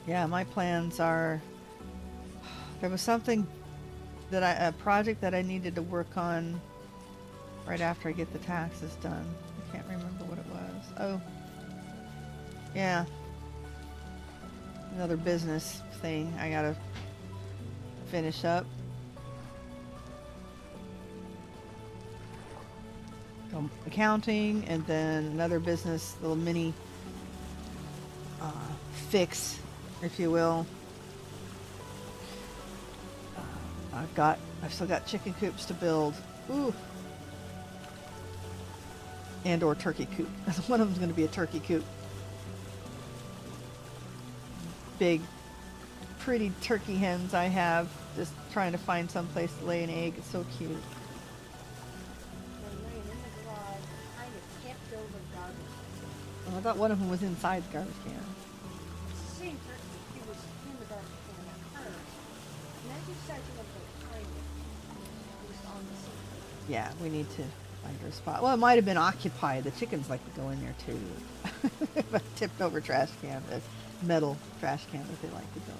Yeah, my plans are, there was something that a project that I needed to work on right after I get the taxes done. I can't remember what it was. Oh, yeah. Another business thing I gotta finish up. Accounting, and then another business, little mini fix, if you will. I've still got chicken coops to build. Ooh. And or turkey coop. One of them's going to be a turkey coop. Big, pretty turkey hens I have. Just trying to find some place to lay an egg. It's so cute. Oh, I thought one of them was inside the garbage can. It's the same turkey. He was in the garbage can at first. And then he decided to look behind it. He was on the seat. Yeah, we need to find her a spot. Well, it might have been occupied. The chickens like to go in there too. A tipped over trash can, a metal trash can that they like to go in.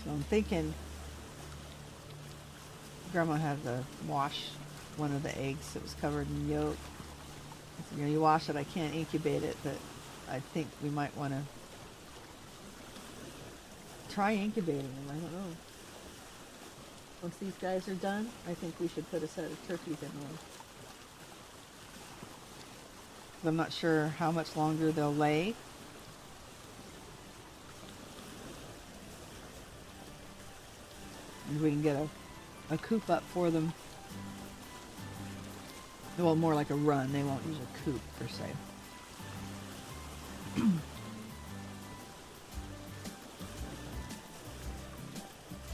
So I'm thinking Grandma had to wash one of the eggs that was covered in yolk. I said, you know, you wash it, I can't incubate it, but I think we might want to try incubating them. I don't know. Once these guys are done, I think we should put a set of turkeys in one. I'm not sure how much longer they'll lay. And we can get a coop up for them. Well, more like a run. They won't use a coop per se.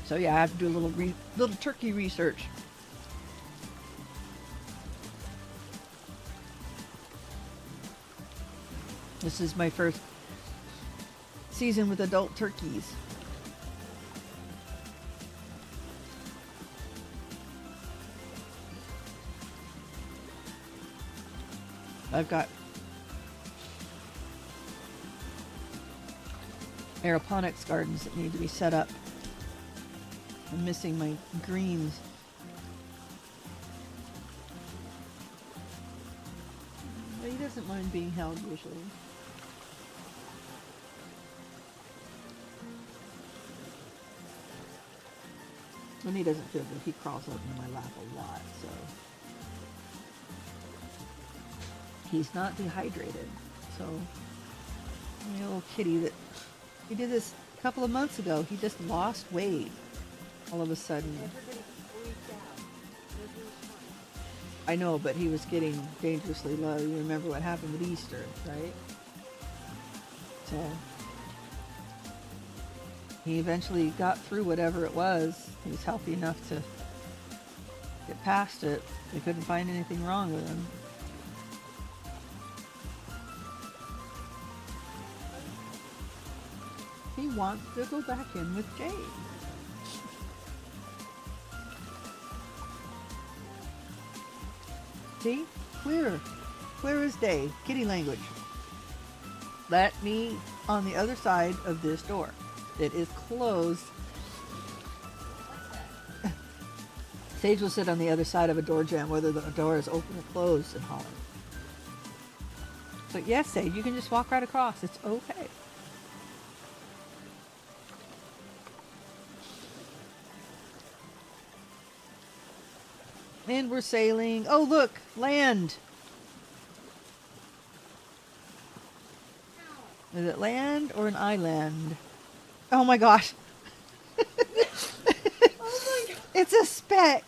So yeah, I have to do a little turkey research. This is my first season with adult turkeys. I've got aeroponics gardens that need to be set up. I'm missing my greens. But he doesn't mind being held usually. When he doesn't feel good, he crawls up in my lap a lot, so. He's not dehydrated, so the little kitty that he did this a couple of months ago, he just lost weight all of a sudden. Everybody freaked out. Everybody was fine. I know, but he was getting dangerously low. You remember what happened with Easter, right? So he eventually got through whatever it was. He was healthy enough to get past it. They couldn't find anything wrong with him. He wants to go back in with Jade. See? Clear. Clear as day. Kitty language. Let me on the other side of this door. It is closed. Sage will sit on the other side of a door jamb, whether the door is open or closed, and holler. So yes, Sage, you can just walk right across. It's okay. And we're sailing. Oh, look, land. Is it land or an island? Oh my gosh. Oh my god. It's a speck.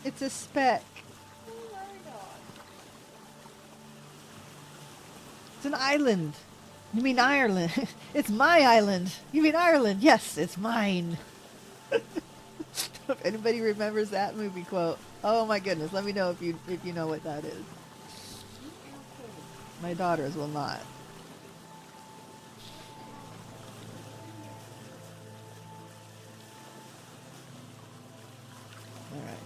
It's a speck. Oh my god. It's an island. You mean Ireland? It's my island. You mean Ireland? Yes, it's mine. If anybody remembers that movie quote, oh my goodness, let me know if you know what that is. My daughters will not. All right.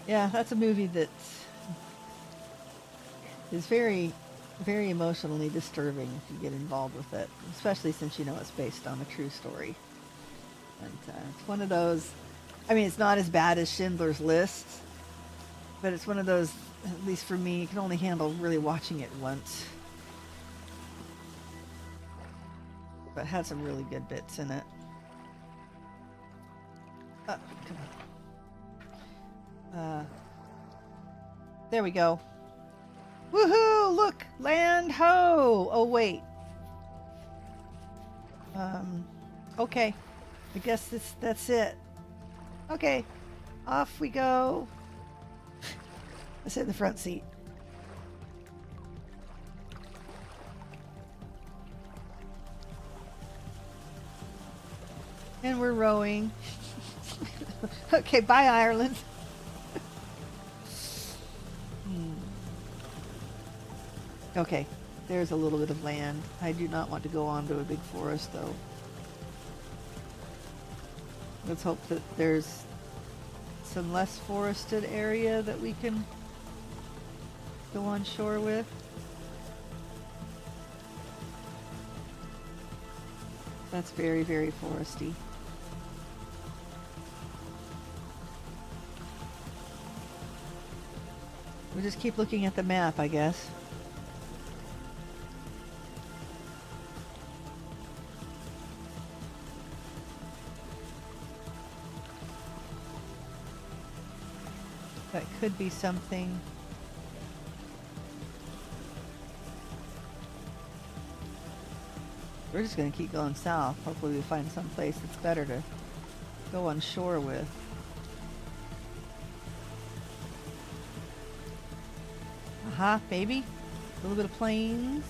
Yeah, that's a movie that is very, very emotionally disturbing if you get involved with it, especially since you know it's based on a true story. And it's one of those, I mean, it's not as bad as Schindler's List, but it's one of those, at least for me, you can only handle really watching it once. But it had some really good bits in it. Come on. There we go. Woohoo! Look! Land ho! Oh, wait. Okay. I guess that's it. Okay. Off we go. Let's sit in the front seat. And we're rowing. Okay, bye, Ireland. Okay, there's a little bit of land. I do not want to go onto a big forest, though. Let's hope that there's some less forested area that we can go on shore with. That's very, very foresty. We'll just keep looking at the map, I guess. That could be something. We're just going to keep going south. Hopefully we find some place that's better to go on shore with. Aha, maybe. A little bit of plains.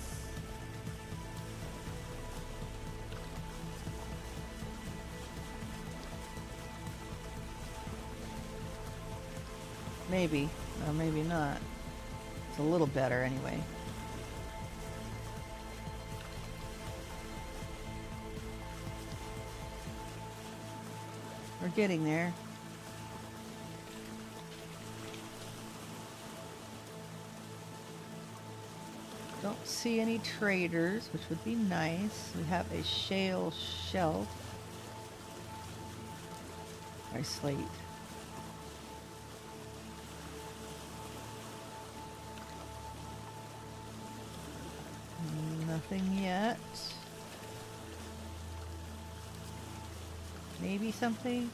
Maybe, or maybe not. It's a little better anyway. We're getting there. Don't see any traders, which would be nice. We have a shale shelf. Or slate. Nothing yet. Maybe something.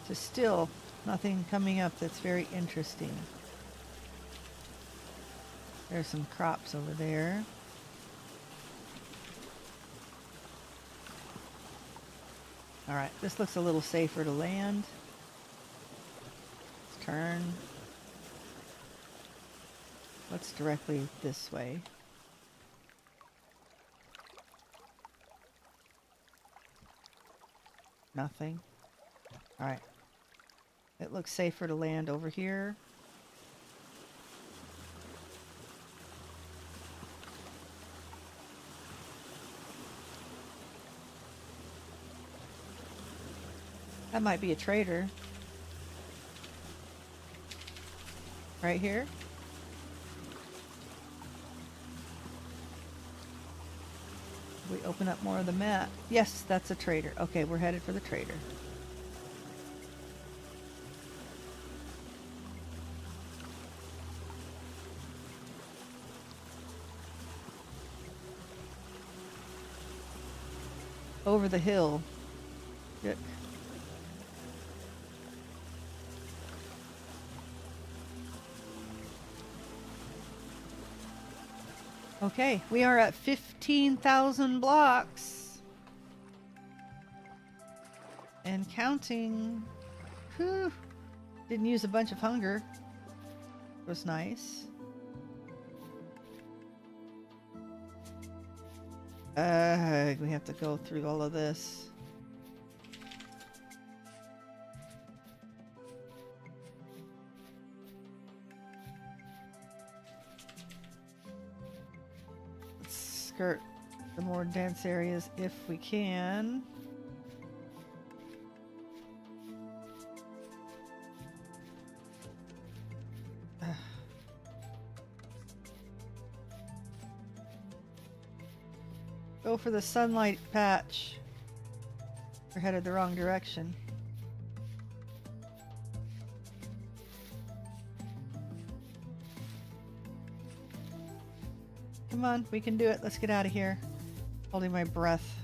So still nothing coming up that's very interesting. There's some crops over there. All right, this looks a little safer to land. Let's turn. What's directly this way? Nothing. All right. It looks safer to land over here. That might be a trader. Right here? We open up more of the map. Yes, that's a trader. Okay, we're headed for the trader. Over the hill. Good. Okay, we are at 15,000 blocks. And counting. Whew. Didn't use a bunch of hunger. It was nice. We have to go through all of this. Let's skirt the more dense areas if we can. Go for the sunlight patch. We're headed the wrong direction. Come on, we can do it. Let's get out of here. Holding my breath.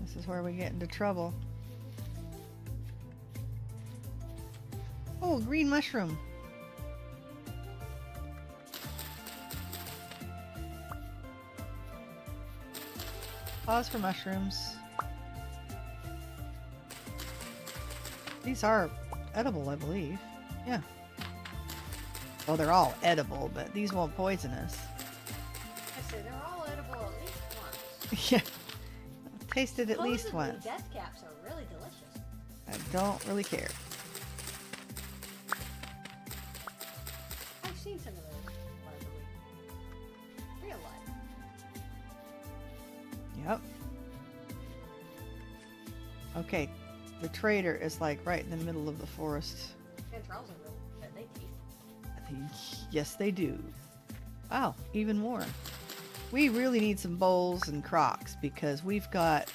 This is where we get into trouble. Oh, green mushroom. Pause for mushrooms. These are edible, I believe. Yeah. Well, they're all edible, but these won't poison us. I said they're all edible at least once. Yeah. Tasted at least Supposedly, once. death caps are really delicious. I don't really care. I've seen some of those locally. Real life. Yep. Okay. The trader is like right in the middle of the forest. And Charles are real, but they taste. Yes, they do. Wow, even more. We really need some bowls and crocks because we've got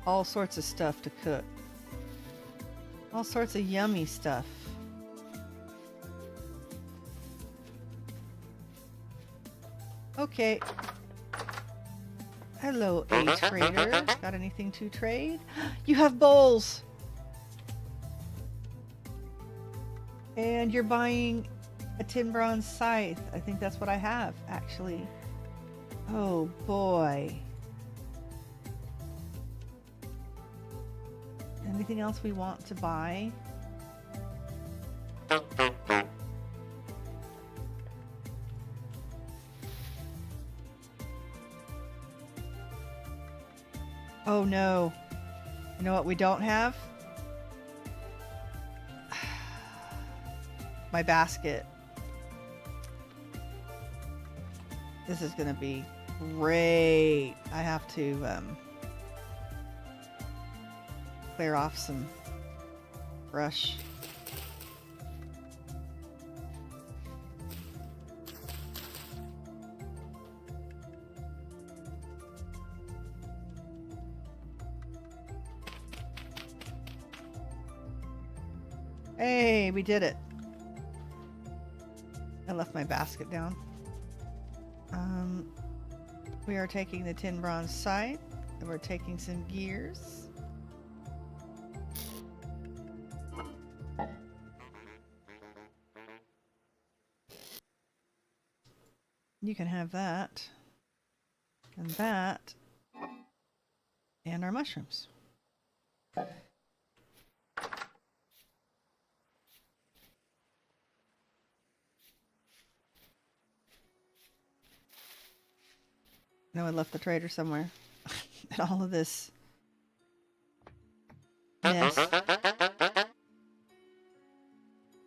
all sorts of stuff to cook. All sorts of yummy stuff. Okay. Hello, A trader. Got anything to trade? You have bowls! And you're buying a tin bronze scythe. I think that's what I have, actually. Oh boy. Anything else we want to buy? Oh no. You know what we don't have? My basket. This is gonna be great. I have to clear off some brush. Hey, we did it. I left my basket down. We are taking the tin bronze scythe, and we're taking some gears. You can have that, and that, and our mushrooms. No, I left the trader somewhere. And all of this mess.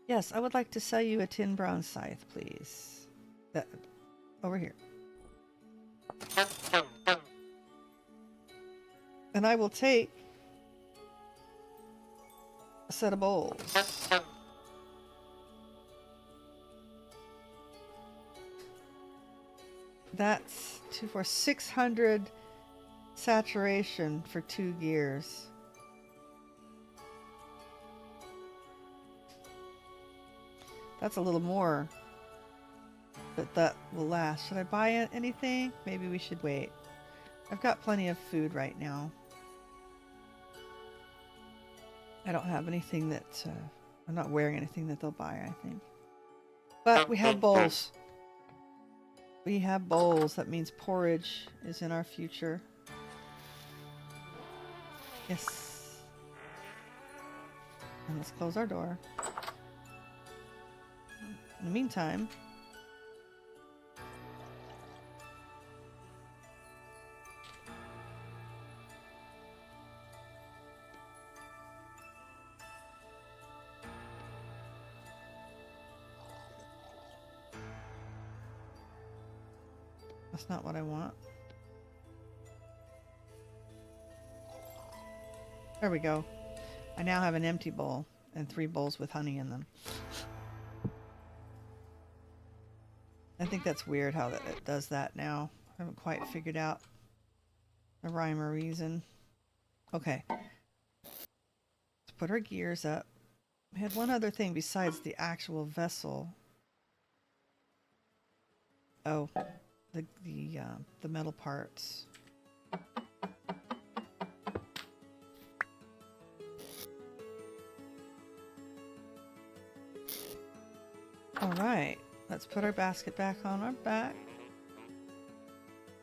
Yes, I would like to sell you a tin bronze scythe, please. That over here. And And I will take a set of bowls. That's 600 saturation for 2 gears. That's a little more, but that will last. Should I buy anything? Maybe we should wait. I've got plenty of food right now. I don't have anything that, I'm not wearing anything that they'll buy, I think. But we have bowls. We have bowls. That means porridge is in our future. Yes. And let's close our door. In the meantime, that's not what I want. There we go. I now have an empty bowl and 3 bowls with honey in them. I think that's weird how it does that now. I haven't quite figured out the rhyme or reason. Okay. Let's put our gears up. We had one other thing besides the actual vessel. Oh, the metal parts. All right. Let's put our basket back on our back.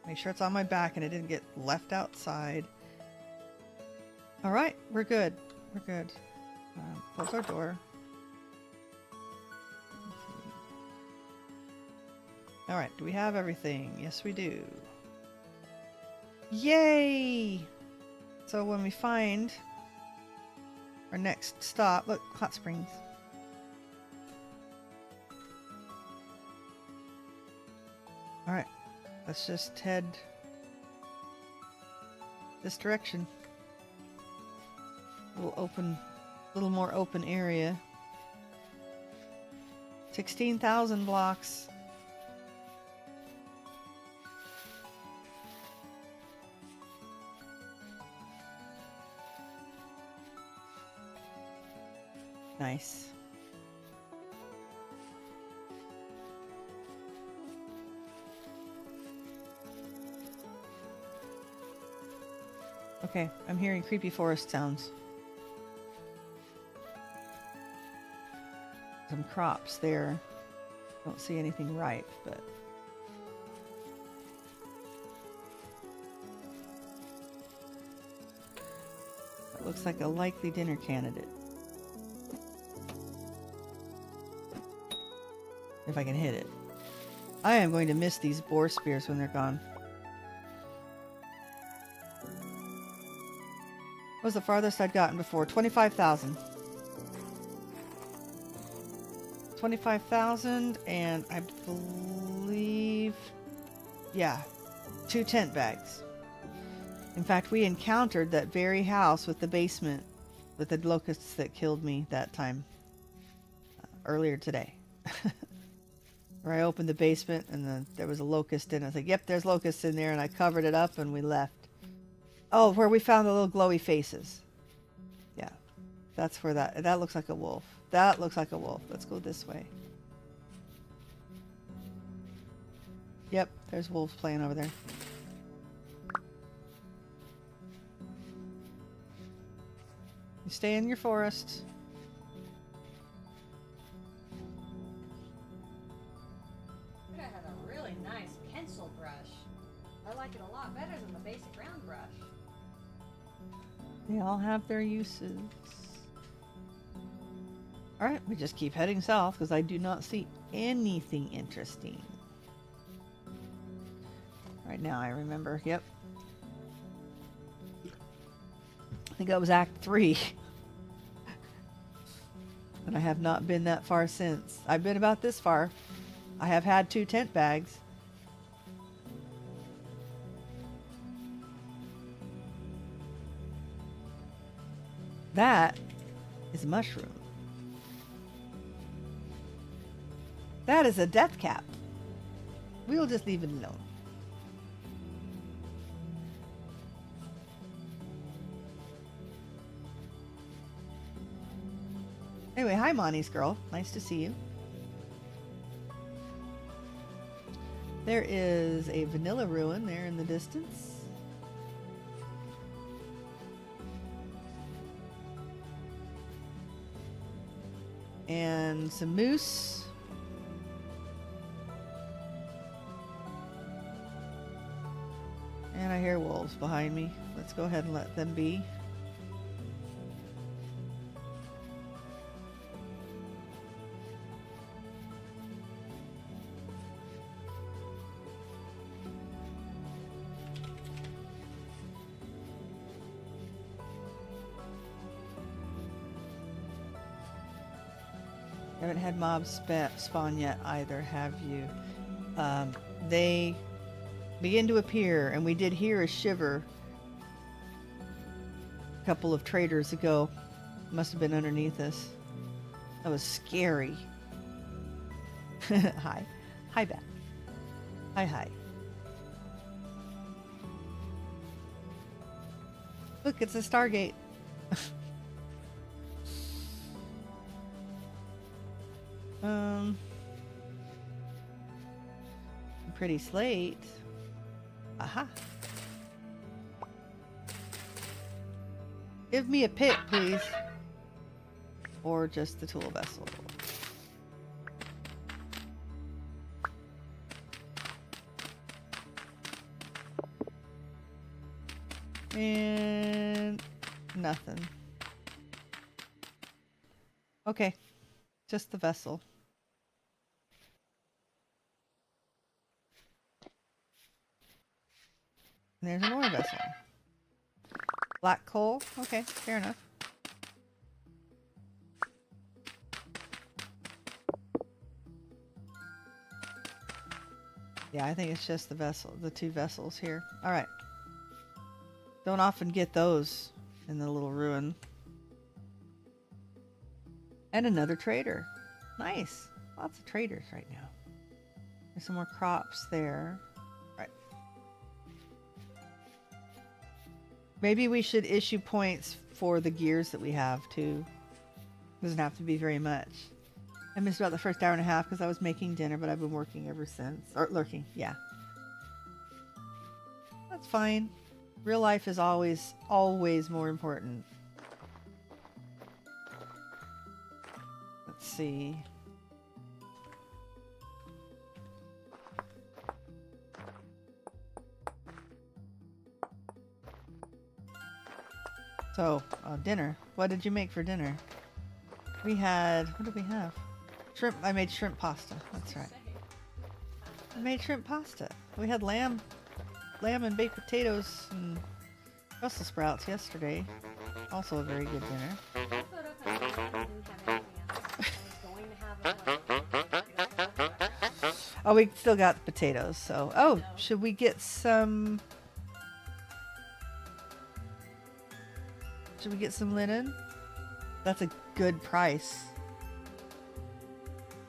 Make sure it's on my back and it didn't get left outside. All right, we're good. We're good. Close our door. All right, do we have everything? Yes, we do. Yay! So when we find our next stop, look, hot springs. All right, let's just head this direction. Little more open area. 16,000 blocks. Nice. Okay, I'm hearing creepy forest sounds. Some crops there. Don't see anything ripe, but... It looks like a likely dinner candidate. If I can hit it. I am going to miss these boar spears when they're gone. What was the farthest I'd gotten before? 25,000. 25,000, and I believe... Yeah, 2 tent bags. In fact, we encountered that very house with the basement with the locusts that killed me that time. Earlier today. Where I opened the basement and there was a locust in it. I was like, yep, there's locusts in there, and I covered it up and we left. Oh, where we found the little glowy faces. Yeah, that's where that looks like a wolf. That looks like a wolf. Let's go this way. Yep, there's wolves playing over there. You stay in your forest. I have a really nice pencil brush. I like it a lot better than the basic round brush. They all have their uses. Alright, we just keep heading south because I do not see anything interesting. Right now I remember, yep. I think that was Act 3. And I have not been that far since. I've been about this far. I have had 2 tent bags. That is a mushroom. That is a death cap. We'll just leave it alone. Anyway, hi Monty's girl. Nice to see you. There is a vanilla ruin there in the distance. And some moose. And I hear wolves behind me. Let's go ahead and let them be. Haven't had mobs spawn yet either, have you? They begin to appear, and we did hear a shiver a couple of traders ago. Must have been underneath us. That was scary. Hi. Hi, Beth. Hi, hi. Look, it's a Stargate. Pretty slate. Aha. Give me a pick, please. Or just the tool vessel. And nothing. Okay. Just the vessel. There's an ore vessel. Black coal. Okay, fair enough. Yeah, I think it's just the vessel, the two vessels here. All right. Don't often get those in the little ruin. And another trader. Nice. Lots of traders right now. There's some more crops there. Right. Maybe we should issue points for the gears that we have too. Doesn't have to be very much. I missed about the first hour and a half because I was making dinner, but I've been working ever since. Or lurking, yeah. That's fine. Real life is always more important. Let's see. So, dinner. What did you make for dinner? We had, what did we have? Shrimp. I made shrimp pasta. That's right. I made shrimp pasta. We had lamb and baked potatoes and Brussels sprouts yesterday. Also a very good dinner. Oh, we still got the potatoes, so. Oh, should we get some... Should we get some linen? That's a good price.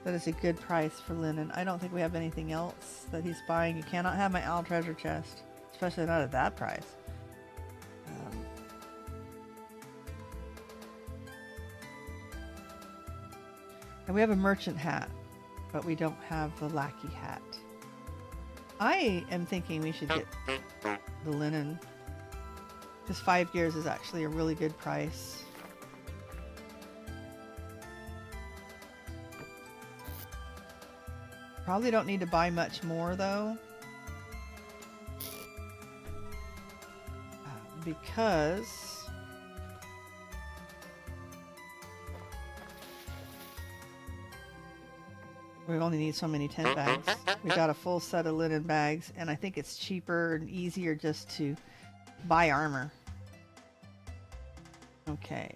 That is a good price for linen. I don't think we have anything else that he's buying. You cannot have my owl treasure chest. Especially not at that price. And we have a merchant hat. But we don't have the lackey hat. I am thinking we should get the linen. This 5 gears is actually a really good price. Probably don't need to buy much more though. Because we only need so many tent bags. We got a full set of linen bags, and I think it's cheaper and easier just to buy armor. Okay.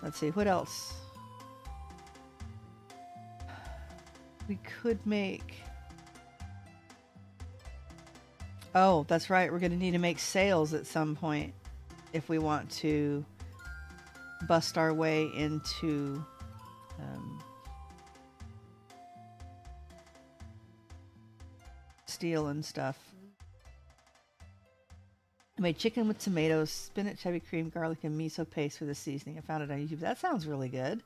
Let's see, what else? We could make... Oh, that's right. We're going to need to make sales at some point if we want to bust our way into steel and stuff. I made chicken with tomatoes, spinach, heavy cream, garlic, and miso paste for the seasoning. I found it on YouTube. That sounds really good.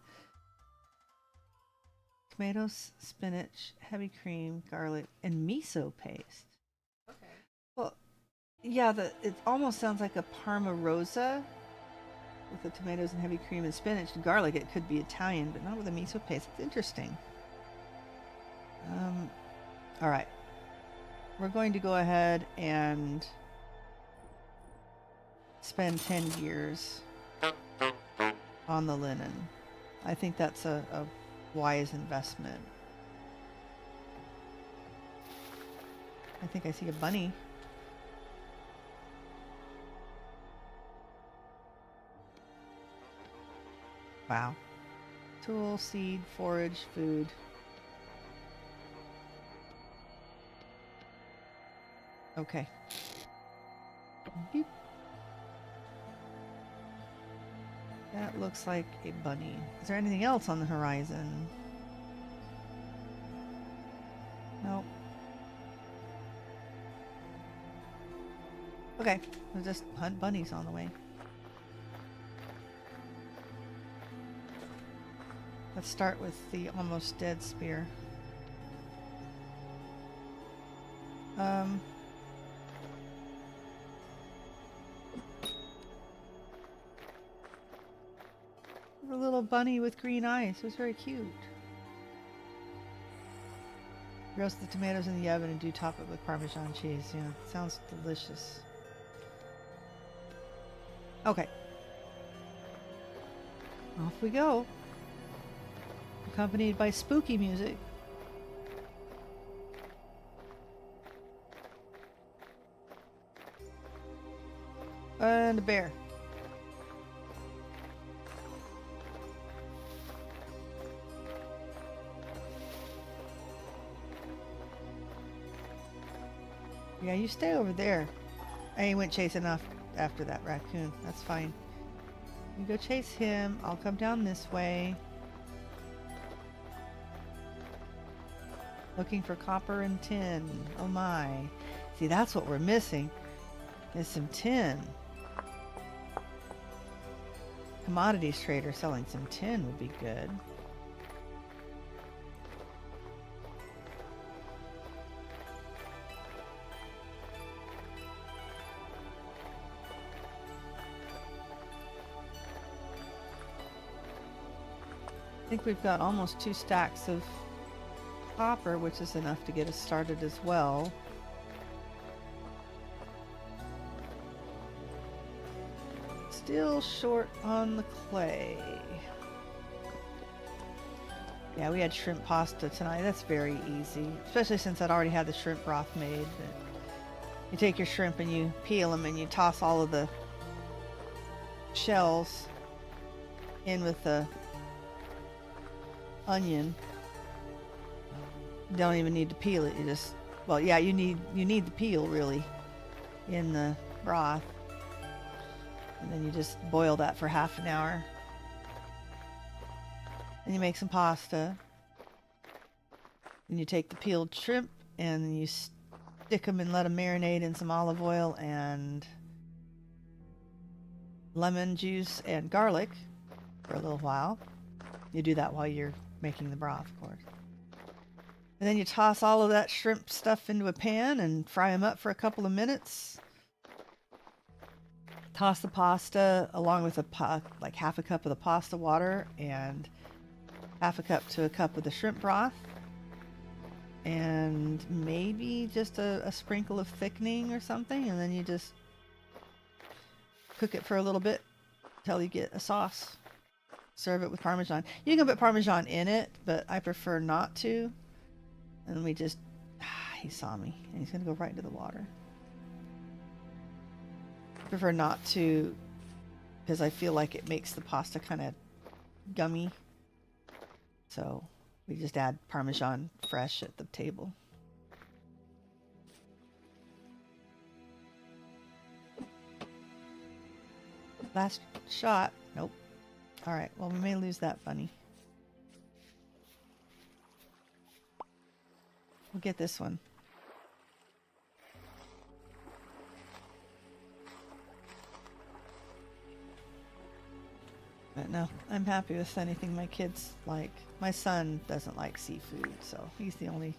Tomatoes, spinach, heavy cream, garlic, and miso paste. Okay. Well, yeah, it almost sounds like a Parma Rosa with the tomatoes and heavy cream and spinach and garlic. It could be Italian, but not with a miso paste. It's interesting. All right. We're going to go ahead and spend 10 years on the linen. I think that's a wise investment. I think I see a bunny. Wow. Tool, seed, forage, food. Okay. Beep. That looks like a bunny. Is there anything else on the horizon? Nope. Okay, we'll just hunt bunnies on the way. Let's start with the almost dead spear. A little bunny with green eyes. It was very cute. Roast the tomatoes in the oven and do top it with Parmesan cheese. Yeah, sounds delicious. Okay. Off we go. Accompanied by spooky music. And a bear. Yeah, you stay over there. I went chasing off after that raccoon. That's fine. You go chase him. I'll come down this way. Looking for copper and tin. Oh my. See, that's what we're missing. Is some tin. Commodities trader selling some tin would be good. I think we've got almost 2 stacks of copper, which is enough to get us started as well. Still short on the clay. Yeah, we had shrimp pasta tonight. That's very easy, especially since I'd already had the shrimp broth made. You take your shrimp and you peel them and you toss all of the shells in with the onion. You don't even need to peel it. You just, well, yeah, you need the peel really in the broth. And then you just boil that for half an hour. Then you make some pasta. Then you take the peeled shrimp and you stick them and let them marinate in some olive oil and lemon juice and garlic for a little while. You do that while you're making the broth, of course. And then you toss all of that shrimp stuff into a pan and fry them up for a couple of minutes. Toss the pasta along with like half a cup of the pasta water and half a cup to a cup of the shrimp broth. And maybe just a sprinkle of thickening or something. And then you just cook it for a little bit until you get a sauce. Serve it with Parmesan. You can put Parmesan in it, but I prefer not to. And we just, he saw me and he's going to go right into the water. I prefer not to because I feel like it makes the pasta kind of gummy. So we just add Parmesan fresh at the table. Last shot. Nope. Alright, well, we may lose that bunny. We'll get this one. But no, I'm happy with anything my kids like. My son doesn't like seafood, so he's the only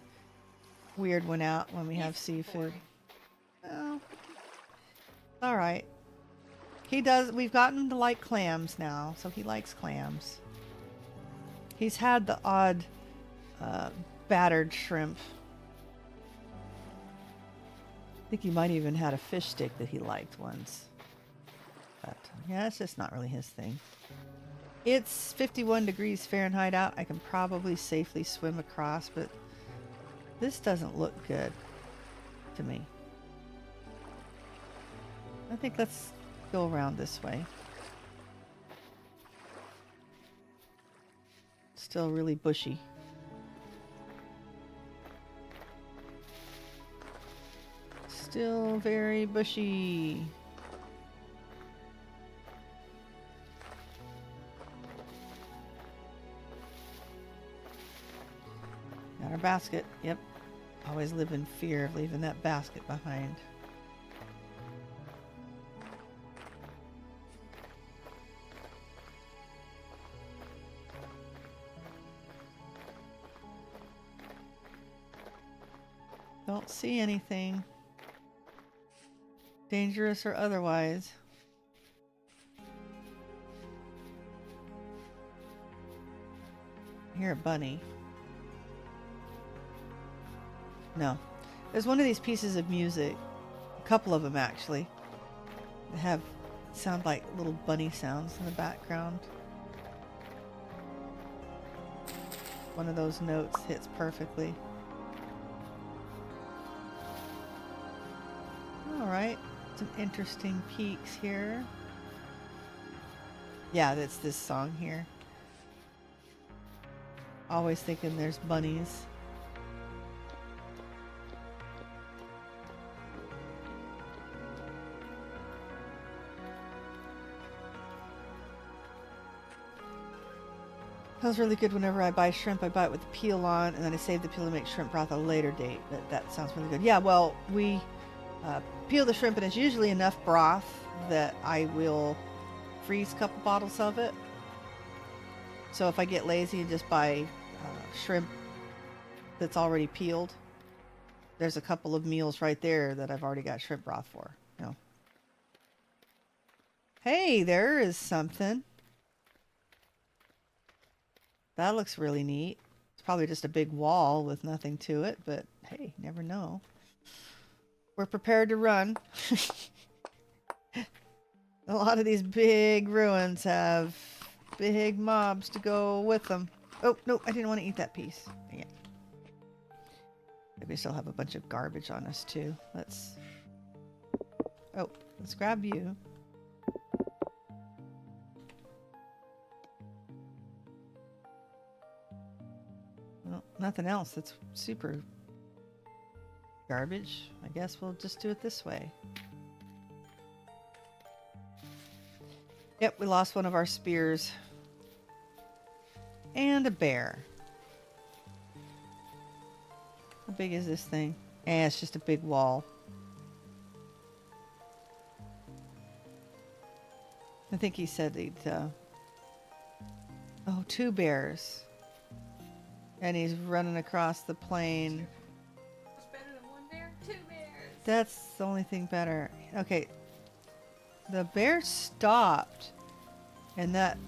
weird one out when we have seafood. Well, alright. He does, we've gotten him to like clams now, so he likes clams. He's had the odd battered shrimp. I think he might even had a fish stick that he liked once. But yeah, it's just not really his thing. It's 51 degrees Fahrenheit out. I can probably safely swim across, but this doesn't look good to me. I think let's go around this way. Still really bushy. Still very bushy. Got our basket. Yep. Always live in fear of leaving that basket behind. Don't see anything. Dangerous or otherwise. I hear a bunny. No. There's one of these pieces of music. A couple of them actually. They have sound like little bunny sounds in the background. One of those notes hits perfectly. Alright. Some interesting peaks here. Yeah, that's this song here. Always thinking there's bunnies. Sounds really good. Whenever I buy shrimp, I buy it with the peel on, and then I save the peel to make shrimp broth at a later date. But that sounds really good. Yeah, well, we peel the shrimp, and it's usually enough broth that I will freeze a couple bottles of it. So if I get lazy and just buy shrimp that's already peeled, there's a couple of meals right there that I've already got shrimp broth for. No. Hey, there is something. That looks really neat. It's probably just a big wall with nothing to it, but hey, never know. We're prepared to run. A lot of these big ruins have big mobs to go with them. Oh, no, I didn't want to eat that piece. Yeah. Maybe we still have a bunch of garbage on us too. Let's grab you. Well, nothing else that's super garbage. I guess we'll just do it this way. Yep, we lost one of our spears. And a bear. How big is this thing? Eh, it's just a big wall. I think he said he'd, oh, 2 bears. And he's running across the plain. What's better than 1 bear? 2 bears. That's the only thing better. Okay. The bear stopped. And that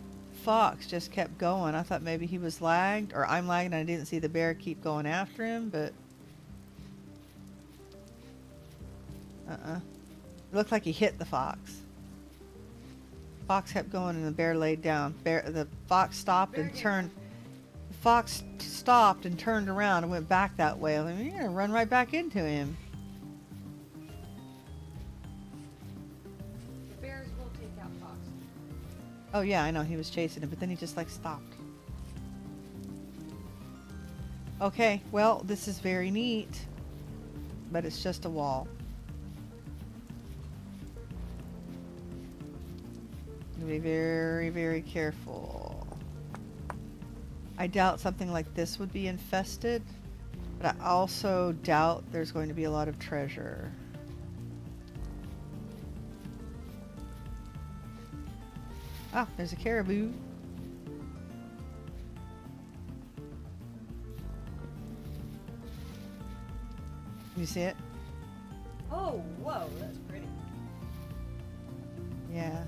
fox just kept going. I thought maybe he was lagged. Or I'm lagged and I didn't see the bear keep going after him. But it looked like he hit the fox. Fox kept going and the bear laid down. The fox stopped and turned. The fox stopped and turned around and went back that way. I mean, you're gonna run right back into him. The bears will take out foxes. Oh yeah, I know, he was chasing him, but then he just like stopped. Okay, well, this is very neat, but it's just a wall. be very, very careful. I doubt something like this would be infested, but I also doubt there's going to be a lot of treasure. Ah, there's a caribou. You see it? Oh, whoa, that's pretty. Yeah.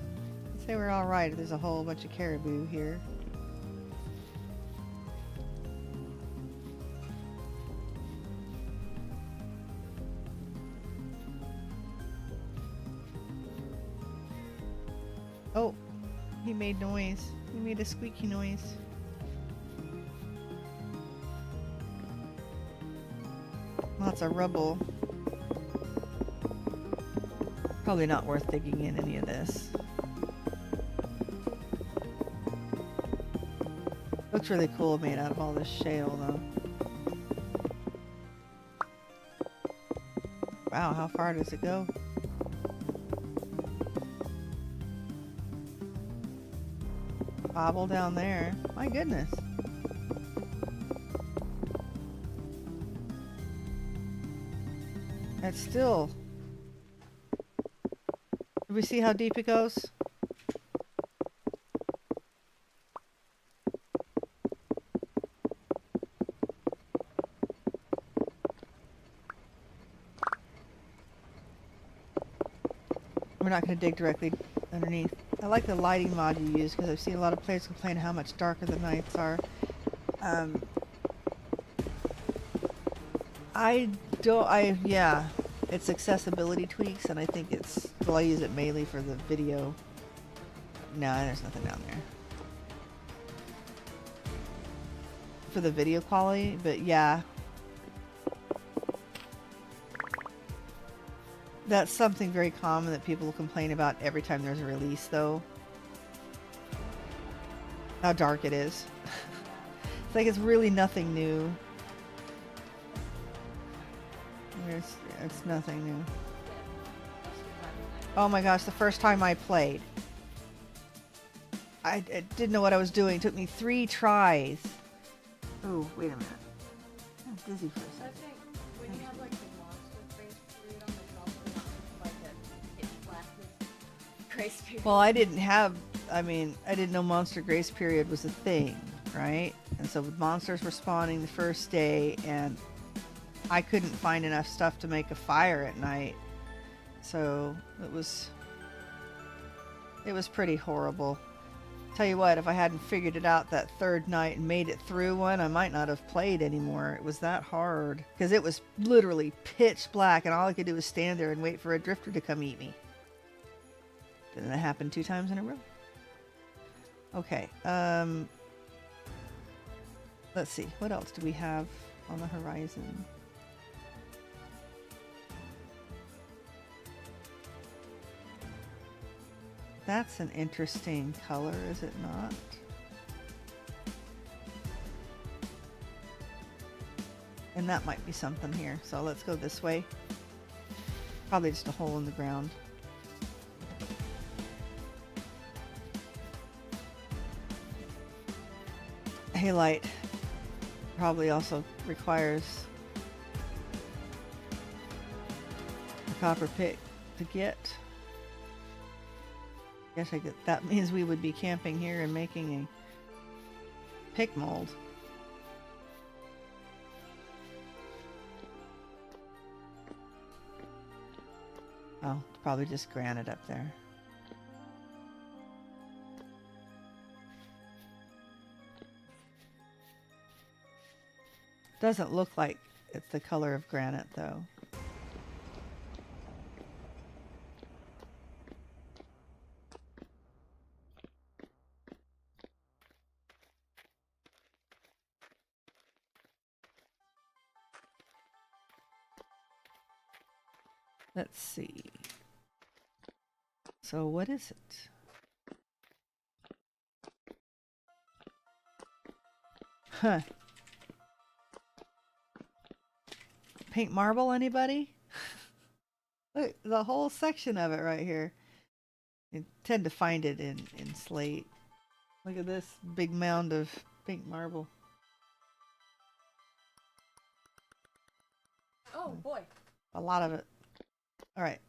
I'd say we're all right. There's a whole bunch of caribou here. Oh, he made noise. He made a squeaky noise. Lots of rubble. Probably not worth digging in any of this. Looks really cool made out of all this shale though. Wow, how far does it go? Bobble down there. My goodness. It's still... Do we see how deep it goes? We're not going to dig directly underneath. I like the lighting mod you use because I've seen a lot of players complain how much darker the nights are. Yeah, it's accessibility tweaks, and I think it's, well, I use it mainly for the video. No, there's nothing down there. For the video quality, but yeah. That's something very common that people complain about every time there's a release, though. How dark it is. It's like it's really nothing new. It's nothing new. Oh my gosh, the first time I played, I didn't know what I was doing. It took me 3 tries. Oh, wait a minute. I'm dizzy for a I second. think when you have like the monster grace period on the also not like a pitch blackness grace period. Well, I didn't know Monster Grace Period was a thing, right? And so monsters were spawning the first day, and I couldn't find enough stuff to make a fire at night. So it was pretty horrible. Tell you what, if I hadn't figured it out that third night and made it through one, I might not have played anymore. It was that hard. Because it was literally pitch black, and all I could do was stand there and wait for a drifter to come eat me. And that happened 2 times in a row. Okay, let's see. What else do we have on the horizon? That's an interesting color, is it not? And that might be something here. So let's go this way. Probably just a hole in the ground. Halite probably also requires a copper pick to get. Guess that means we would be camping here and making a pick mold. Oh, it's probably just granite up there. Doesn't look like it's the color of granite though. Let's see. So what is it? Huh. Paint marble, anybody? Look, the whole section of it right here. You tend to find it in slate. Look at this big mound of pink marble. Oh boy. A lot of it. All right.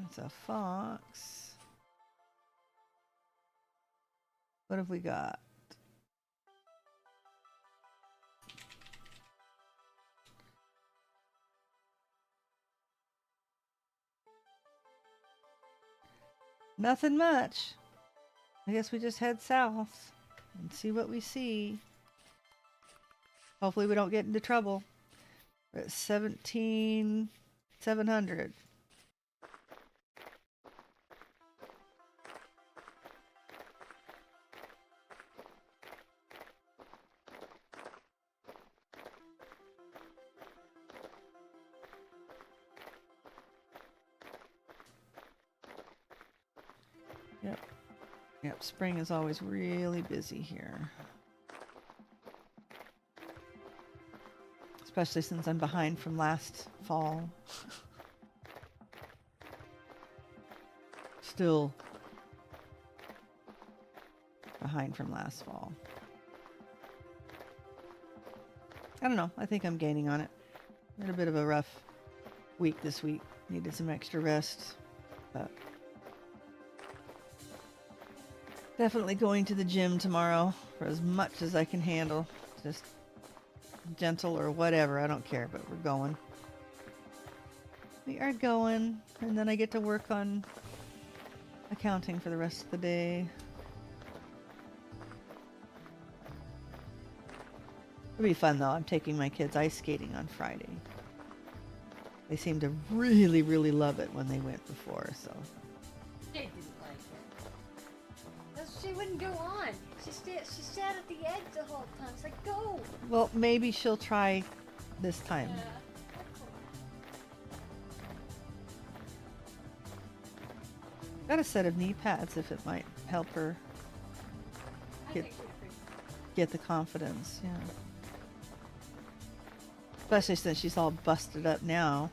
It's a fox. What have we got? Nothing much. I guess we just head south and see what we see. Hopefully we don't get into trouble. We're at 17,700. Yep, spring is always really busy here. Especially since I'm behind from last fall. Still behind from last fall. I don't know. I think I'm gaining on it. I had a bit of a rough week this week. Needed some extra rest. But definitely going to the gym tomorrow for as much as I can handle. Just gentle or whatever. I don't care, but we're going. We are going. And then I get to work on accounting for the rest of the day. It'll be fun though. I'm taking my kids ice skating on Friday. They seem to really, really love it when they went before, so. She didn't like it. She wouldn't go on. She sat at the edge the whole time. It's like, go! Well, maybe she'll try this time. Yeah. Got a set of knee pads if it might help her I Get- think she's pretty. get the confidence, yeah. Especially since she's all busted up now.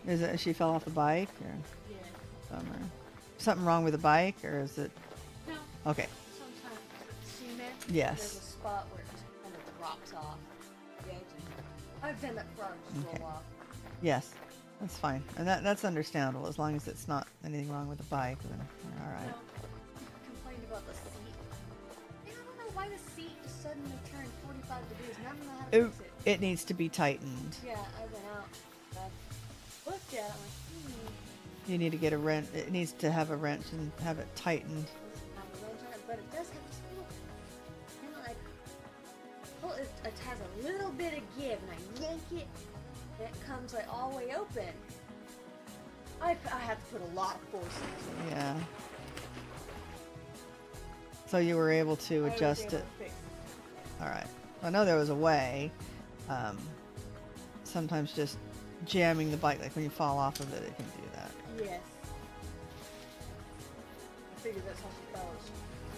Is it she fell off the bike or Yeah. bummer? Something wrong with the bike or is it No. okay? Sometimes cement. Yes. There's a spot where it kind of drops off the edge. I've done that before. Just Okay. roll off. Yes. That's fine. And that's understandable as long as it's not anything wrong with the bike, then you're all right. No. Complained about the seat. I don't know why the seat just suddenly turned 45 degrees. And I don't know how to It, fix it. it needs to be tightened. Yeah, I went out. I looked at it. I'm like, You need to get a wrench. It needs to have a wrench and have it tightened. have a wrench on it, but it does have this little, like, well, it has a little bit of give, and I yank it, and it comes like all the way open. I have to put a lot of force into it. Yeah. So you were able to I was adjust able it. to fix All right. I know there was a way. Sometimes just jamming the bike, like when you fall off of it, it can do that. Yes. I figured that's how she fell.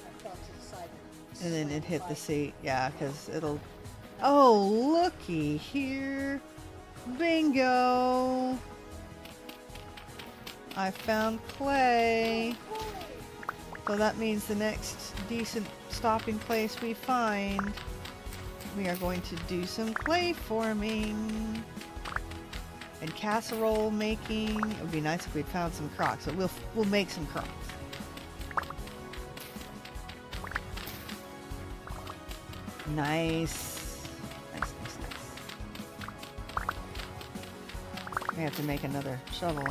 I fell to the side. And then slammed it hit the bike. seat. Yeah, because it'll. Oh, looky here. Bingo. I found clay. So that means the next decent stopping place we find, we are going to do some clay forming and casserole making. It would be nice if we'd found some crocks, but we'll make some crocks. Nice. Nice. We have to make another shovel.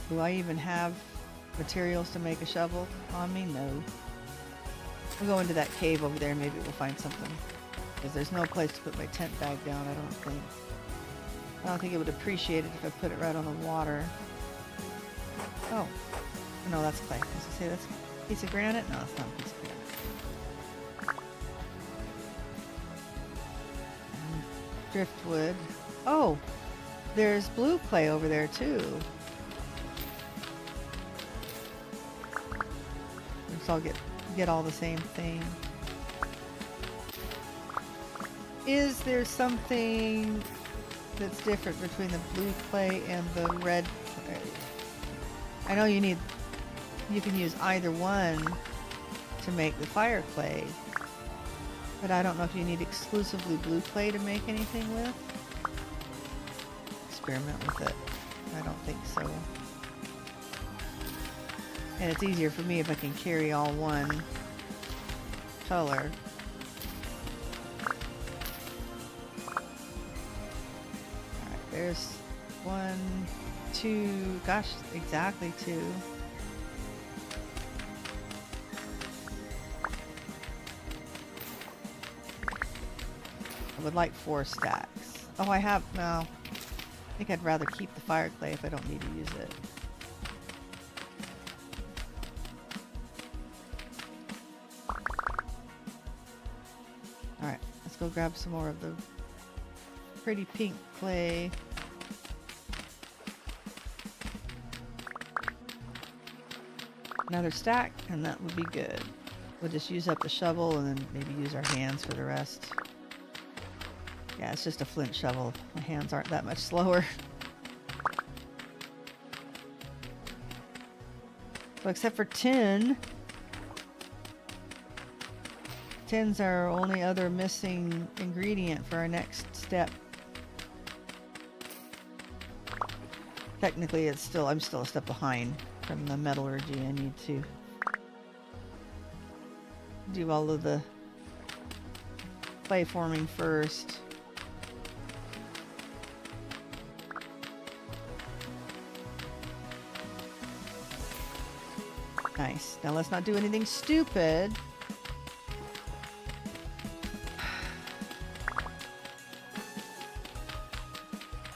Do I even have materials to make a shovel on me? No. We'll go into that cave over there. Maybe we'll find something. Because there's no place to put my tent bag down, I don't think. I don't think it would appreciate it if I put it right on the water. Oh. No, that's clay. I was gonna say that's a piece of granite? No, it's not a piece of granite. Driftwood. Oh! There's blue clay over there, too. So I'll get all the same thing. Is there something that's different between the blue clay and the red clay? I know you can use either one to make the fire clay, but I don't know if you need exclusively blue clay to make anything with. Experiment with it. I don't think so. And it's easier for me if I can carry all one color. Alright, there's 1, 2, gosh, exactly 2. I would like 4 stacks. Oh, I have, no. I think I'd rather keep the fire clay if I don't need to use it. Alright, let's go grab some more of the pretty pink clay. Another stack, and that would be good. We'll just use up the shovel and then maybe use our hands for the rest. Yeah, it's just a flint shovel. My hands aren't that much slower. So except for tin. Tin's our only other missing ingredient for our next step. Technically, I'm still a step behind from the metallurgy. I need to do all of the clay forming first. Nice. Now let's not do anything stupid.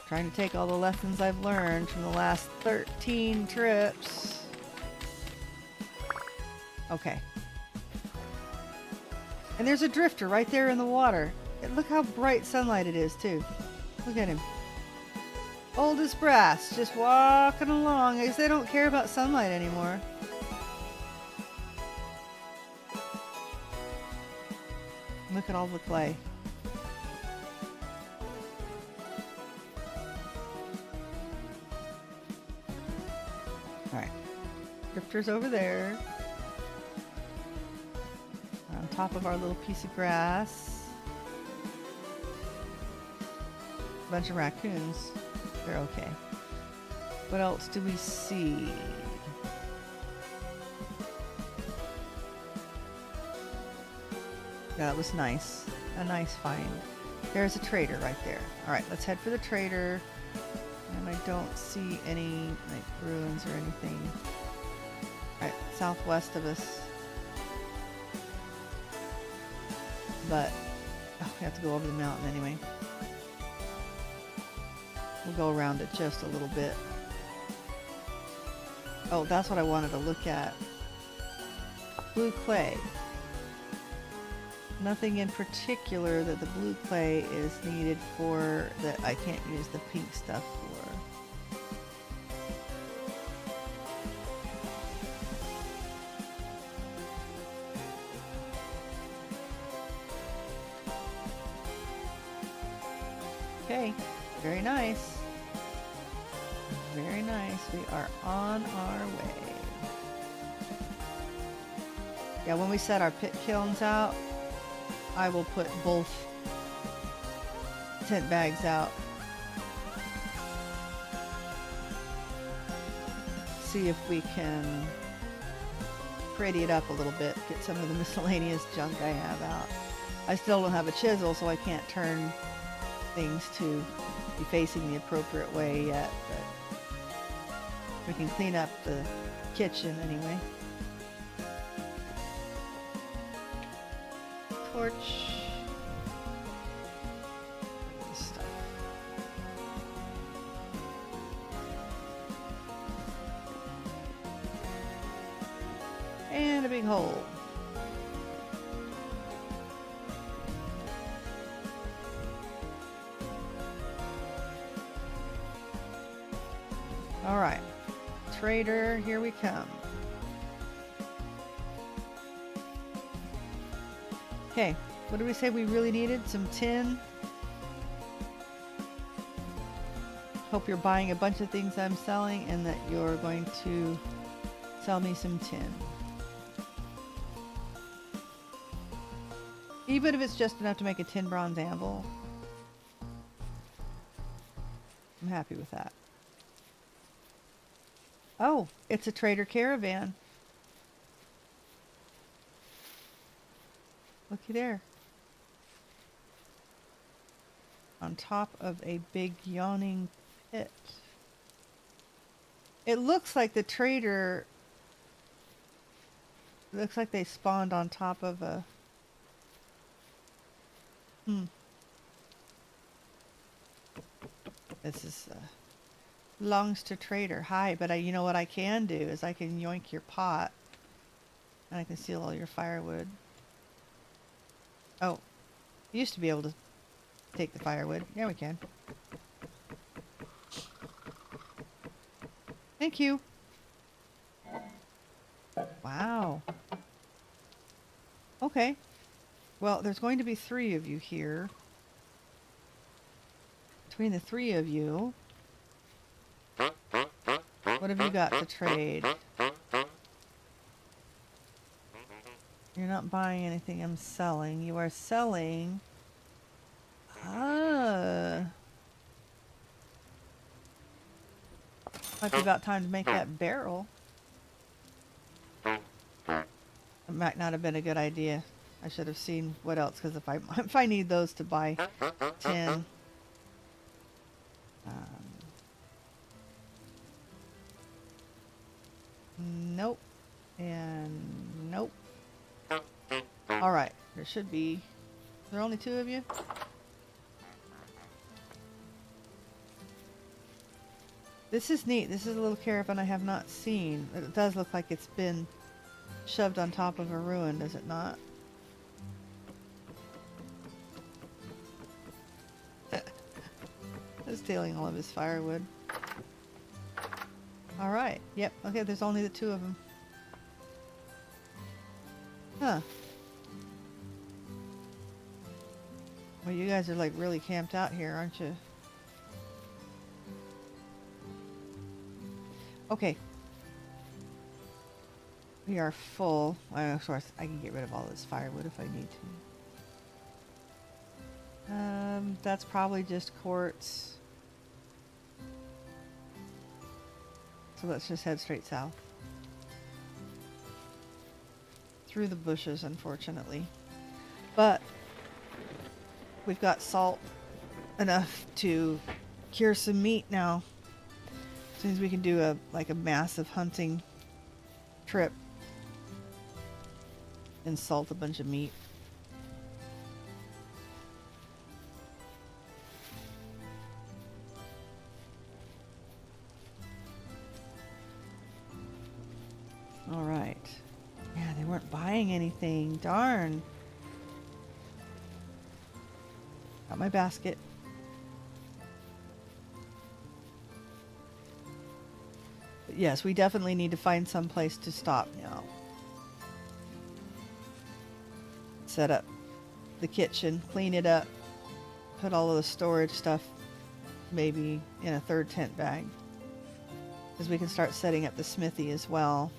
Trying to take all the lessons I've learned from the last 13 trips. Okay. And there's a drifter right there in the water. And look how bright sunlight it is, too. Look at him. Old as brass, just walking along. I guess they don't care about sunlight anymore. Look at all the clay. Alright. Drifter's over there. On top of our little piece of grass. A bunch of raccoons. They're okay. What else do we see? That was nice. A nice find. There's a trader right there. Alright, let's head for the trader. And I don't see any like ruins or anything. Alright, southwest of us. But we have to go over the mountain anyway. We'll go around it just a little bit. Oh, that's what I wanted to look at. Blue clay. Nothing in particular that the blue clay is needed for that I can't use the pink stuff for. Okay, very nice. Very nice. We are on our way. Yeah, when we set our pit kilns out, I will put both tent bags out. See if we can pretty it up a little bit, get some of the miscellaneous junk I have out. I still don't have a chisel, so I can't turn things to be facing the appropriate way yet, but we can clean up the kitchen anyway. Torch. This stuff. And a big hole. All right, trader, here we come. Okay, what did we say we really needed? Some tin. Hope you're buying a bunch of things I'm selling and that you're going to sell me some tin. Even if it's just enough to make a tin bronze anvil, I'm happy with that. Oh, it's a trader caravan. Looky there. On top of a big yawning pit. It looks like the trader... It looks like they spawned on top of a... This is... belongs to trader. Hi, but you know what I can do is I can yoink your pot. And I can steal all your firewood. Oh. Used to be able to take the firewood. Yeah, we can. Thank you. Wow. Okay. Well, there's going to be 3 of you here. Between the 3 of you, what have you got to trade? You're not buying anything I'm selling. You are selling... Might be about time to make that barrel. It might not have been a good idea. I should have seen what else, because if I need those to buy tin. Nope. And nope. Alright, there should be... Are there only 2 of you? This is neat. This is a little caravan I have not seen. It does look like it's been shoved on top of a ruin, does it not? I'm stealing all of his firewood. Alright. Yep. Okay, there's only the 2 of them. Huh. Well, you guys are like really camped out here, aren't you? Okay. We are full. Of course, I can get rid of all this firewood if I need to. That's probably just quartz. So let's just head straight south. Through the bushes, unfortunately. But we've got salt enough to cure some meat now. As soon as we can do a massive hunting trip and salt a bunch of meat. All right. Yeah, they weren't buying anything. Darn. Got my basket. Yes, we definitely need to find some place to stop now. Set up the kitchen, clean it up, put all of the storage stuff maybe in a 3rd tent bag. Because we can start setting up the smithy as well.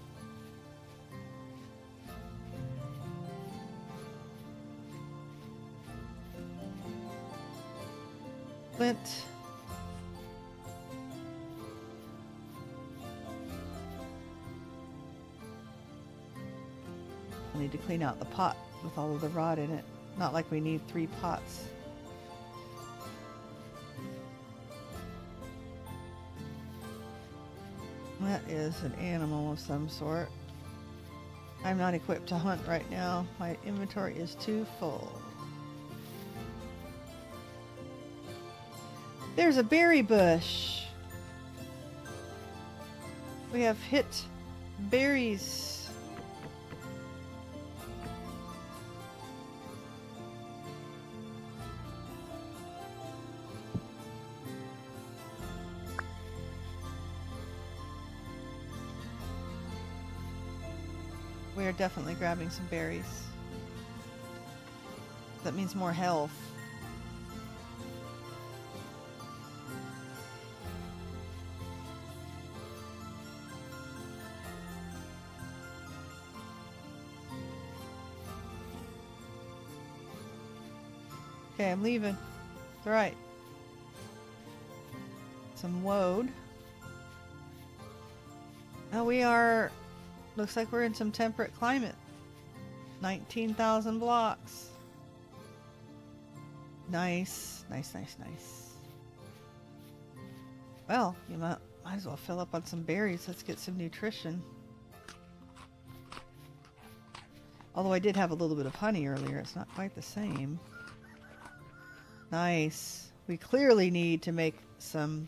Flint. I need to clean out the pot with all of the rot in it. Not like we need 3 pots. That is an animal of some sort. I'm not equipped to hunt right now. My inventory is too full. There's a berry bush. We have hit berries. We are definitely grabbing some berries. That means more health. Okay, I'm leaving. It's alright. Some woad. Oh, we are... Looks like we're in some temperate climate. 19,000 blocks. Nice. Nice, nice, nice. Well, you might as well fill up on some berries. Let's get some nutrition. Although I did have a little bit of honey earlier. It's not quite the same. Nice. We clearly need to make some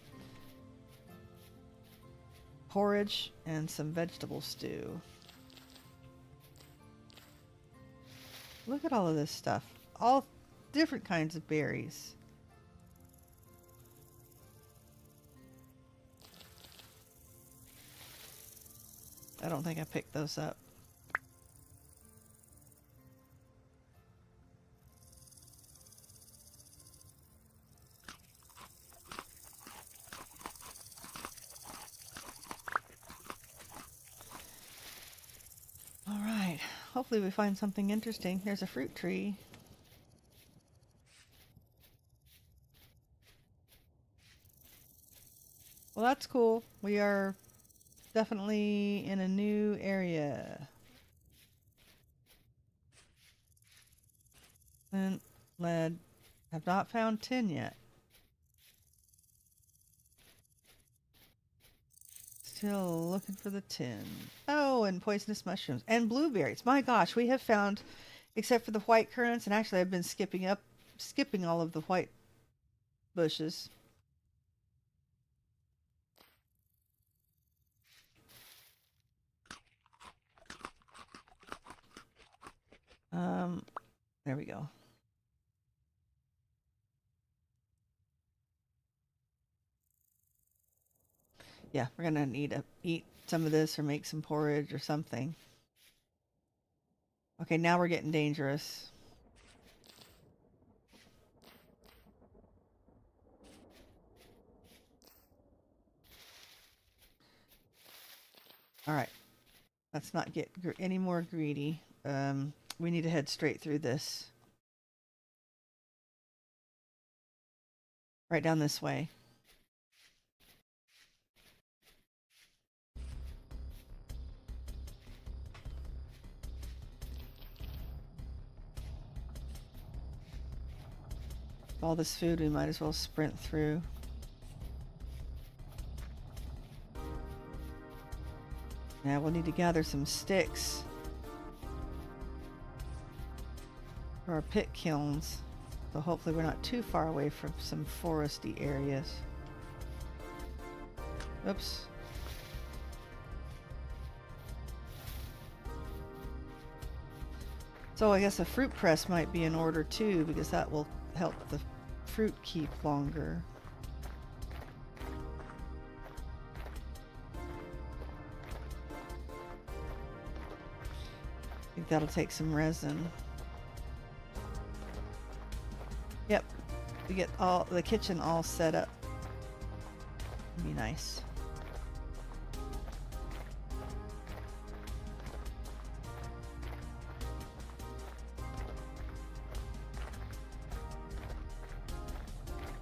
porridge and some vegetable stew. Look at all of this stuff. All different kinds of berries. I don't think I picked those up. Hopefully we find something interesting. Here's a fruit tree. Well, that's cool. We are definitely in a new area. And lead. Have not found tin yet. Still looking for the tin. Oh, and poisonous mushrooms. And blueberries. My gosh, we have found, except for the white currants, and actually I've been skipping all of the white bushes. There we go. Yeah, we're gonna need to eat some of this or make some porridge or something. Okay, now we're getting dangerous. All right, let's not get any more greedy. We need to head straight through this. Right down this way. All this food, we might as well sprint through. Now we'll need to gather some sticks for our pit kilns. So hopefully we're not too far away from some foresty areas. Oops. So I guess a fruit press might be in order too, because that will help the fruit keep longer. I think that'll take some resin. Yep, we get all the kitchen all set up. It'd be nice.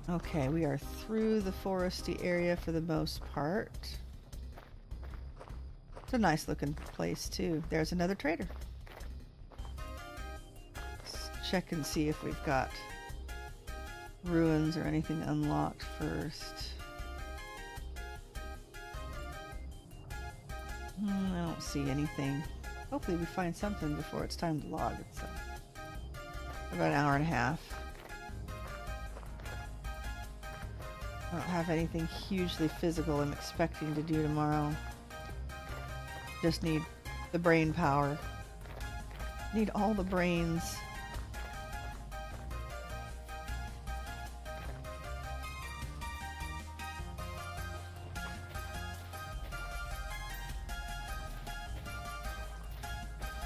Okay, we are through the foresty area for the most part. It's a nice looking place too. There's another trader. Let's check and see if we've got ruins or anything unlocked first. I don't see anything. Hopefully we find something before it's time to log. It's about an hour and a half. I don't have anything hugely physical I'm expecting to do tomorrow. Just need the brain power. Need all the brains.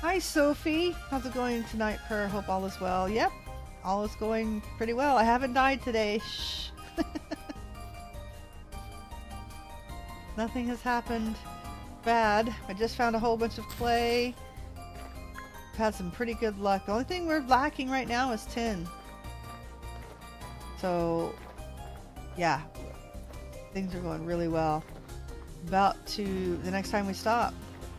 Hi Sophie, how's it going tonight, Pyrrh? Hope all is well. Yep, all is going pretty well. I haven't died today. Shh. Nothing has happened bad. I just found a whole bunch of clay. I've had some pretty good luck. The only thing we're lacking right now is tin. So, yeah, things are going really well. About to, the next time we stop,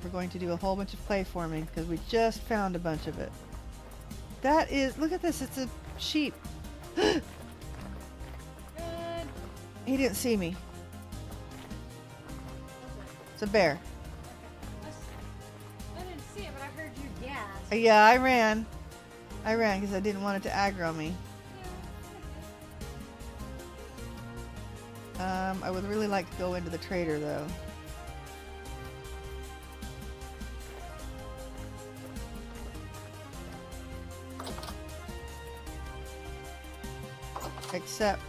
we're going to do a whole bunch of clay forming because we just found a bunch of it. That is, look at this, it's a sheep. Good. He didn't see me. It's a bear. I didn't see it, but I heard you gasp. Yeah, I ran. I ran because I didn't want it to aggro me. I would really like to go into the trader though. Except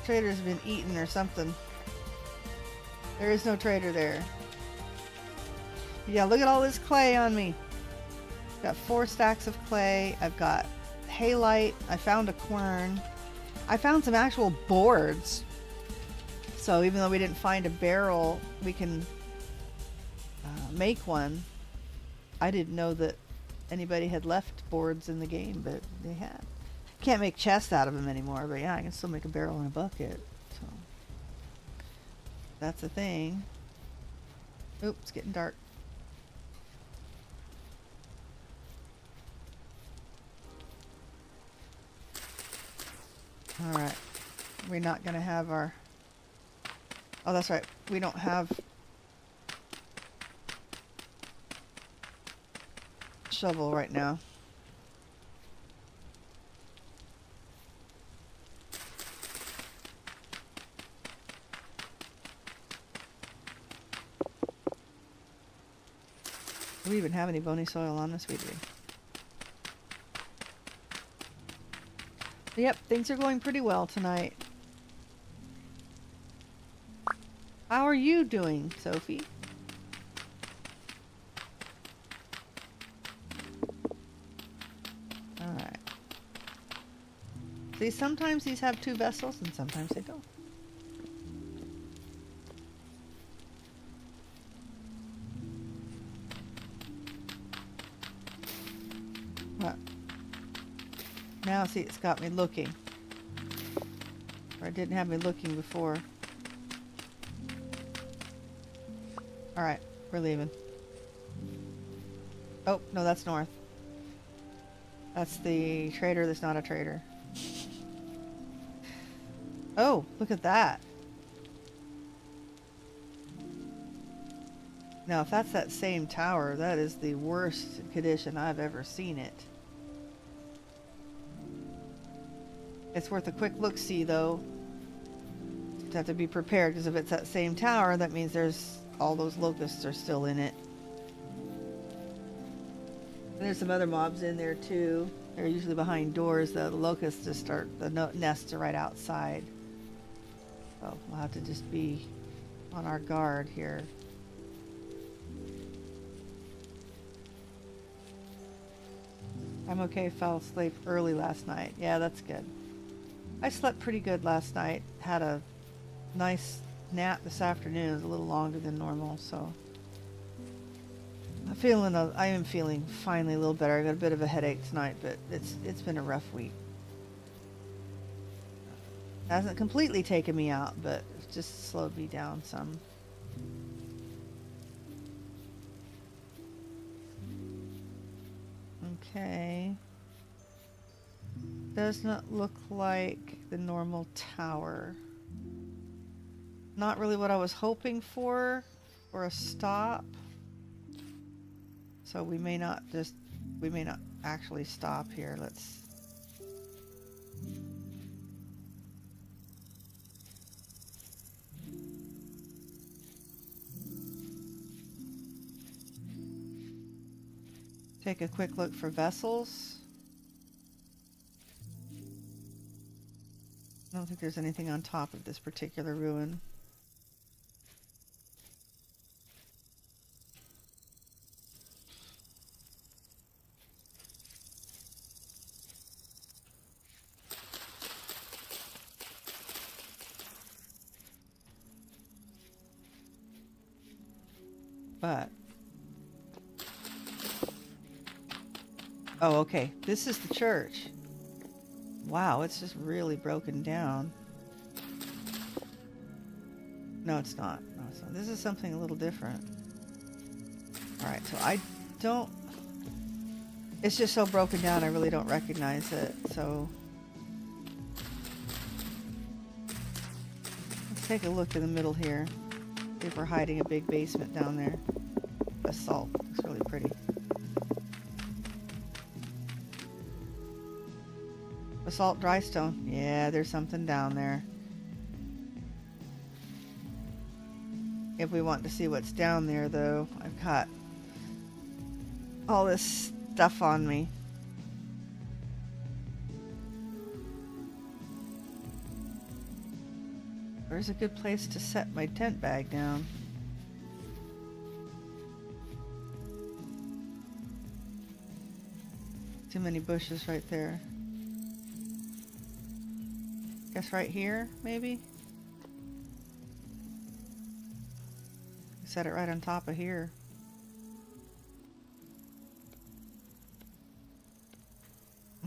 trader's been eaten or something. There is no trader there. Yeah, look at all this clay on me. Got 4 stacks of clay. I've got halite. I found a quern. I found some actual boards. So even though we didn't find a barrel, we can make one. I didn't know that anybody had left boards in the game, but they had. Can't make chests out of them anymore, but yeah, I can still make a barrel and a bucket. So that's a thing. Oops, it's getting dark. Alright. We're not going to have our... Oh, that's right. We don't have... shovel right now. Do we even have any bony soil on this? We do. Yep, things are going pretty well tonight. How are you doing, Sophie? Alright. See, sometimes these have 2 vessels and sometimes they don't. What? Now see, it's got me looking. Or it didn't have me looking before. Alright, we're leaving. Oh, no, that's north. That's the trader that's not a trader. Oh, look at that. Now, if that's that same tower, that is the worst condition I've ever seen it. It's worth a quick look-see, though. You have to be prepared, because if it's that same tower, that means there's all those locusts are still in it. And there's some other mobs in there, too. They're usually behind doors, though. The locusts just start, the nests are right outside. So we'll have to just be on our guard here. I'm okay, fell asleep early last night. Yeah, that's good. I slept pretty good last night. Had a nice nap this afternoon. It was a little longer than normal, so I am feeling finally a little better. I got a bit of a headache tonight, but it's been a rough week. Hasn't completely taken me out, but it's just slowed me down some. Okay. Does not look like the normal tower. Not really what I was hoping for a stop. So we may not actually stop here. Let's take a quick look for vessels. I don't think there's anything on top of this particular ruin. But... Oh, okay. This is the church. Wow, it's just really broken down. No, it's not. No, it's not. This is something a little different. Alright, so I don't... It's just so broken down, I really don't recognize it, so... Let's take a look in the middle here. See if we're hiding a big basement down there. Basalt. Looks really pretty. Basalt dry stone. Yeah, there's something down there. If we want to see what's down there, though, I've got all this stuff on me. Where's a good place to set my tent bag down? Too many bushes right there. Guess right here, maybe? Set it right on top of here.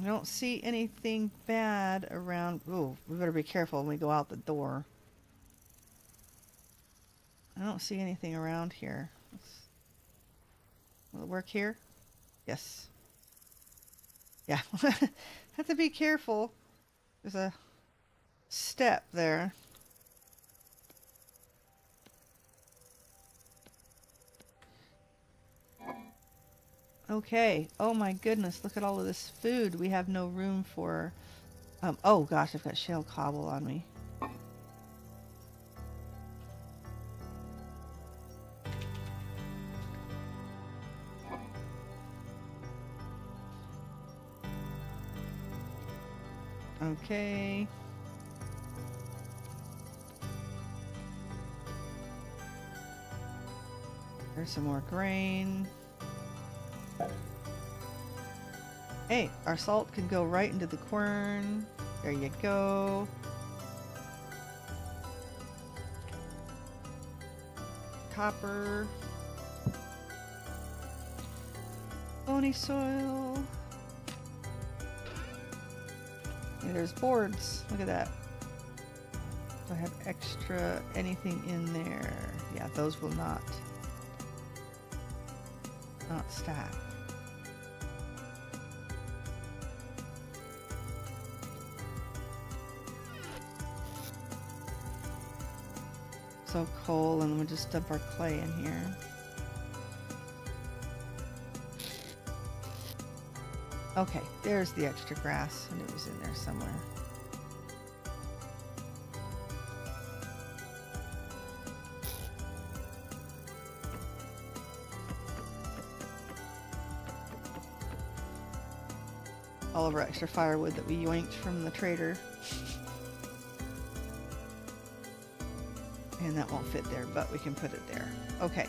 I don't see anything bad around. Ooh, we better be careful when we go out the door. I don't see anything around here. Will it work here? Yes. Yeah. Have to be careful. There's a step there. Okay. Oh my goodness. Look at all of this food. We have no room for... oh gosh, I've got shale cobble on me. Okay. There's some more grain. Hey, our salt can go right into the quern. There you go. Copper. Bony soil. Hey, there's boards. Look at that. Do I have extra anything in there? Yeah, those will not stack. So coal, and we'll just dump our clay in here. Okay, there's the extra grass, and it was in there somewhere. All of our extra firewood that we yoinked from the trader. And that won't fit there, but we can put it there. Okay.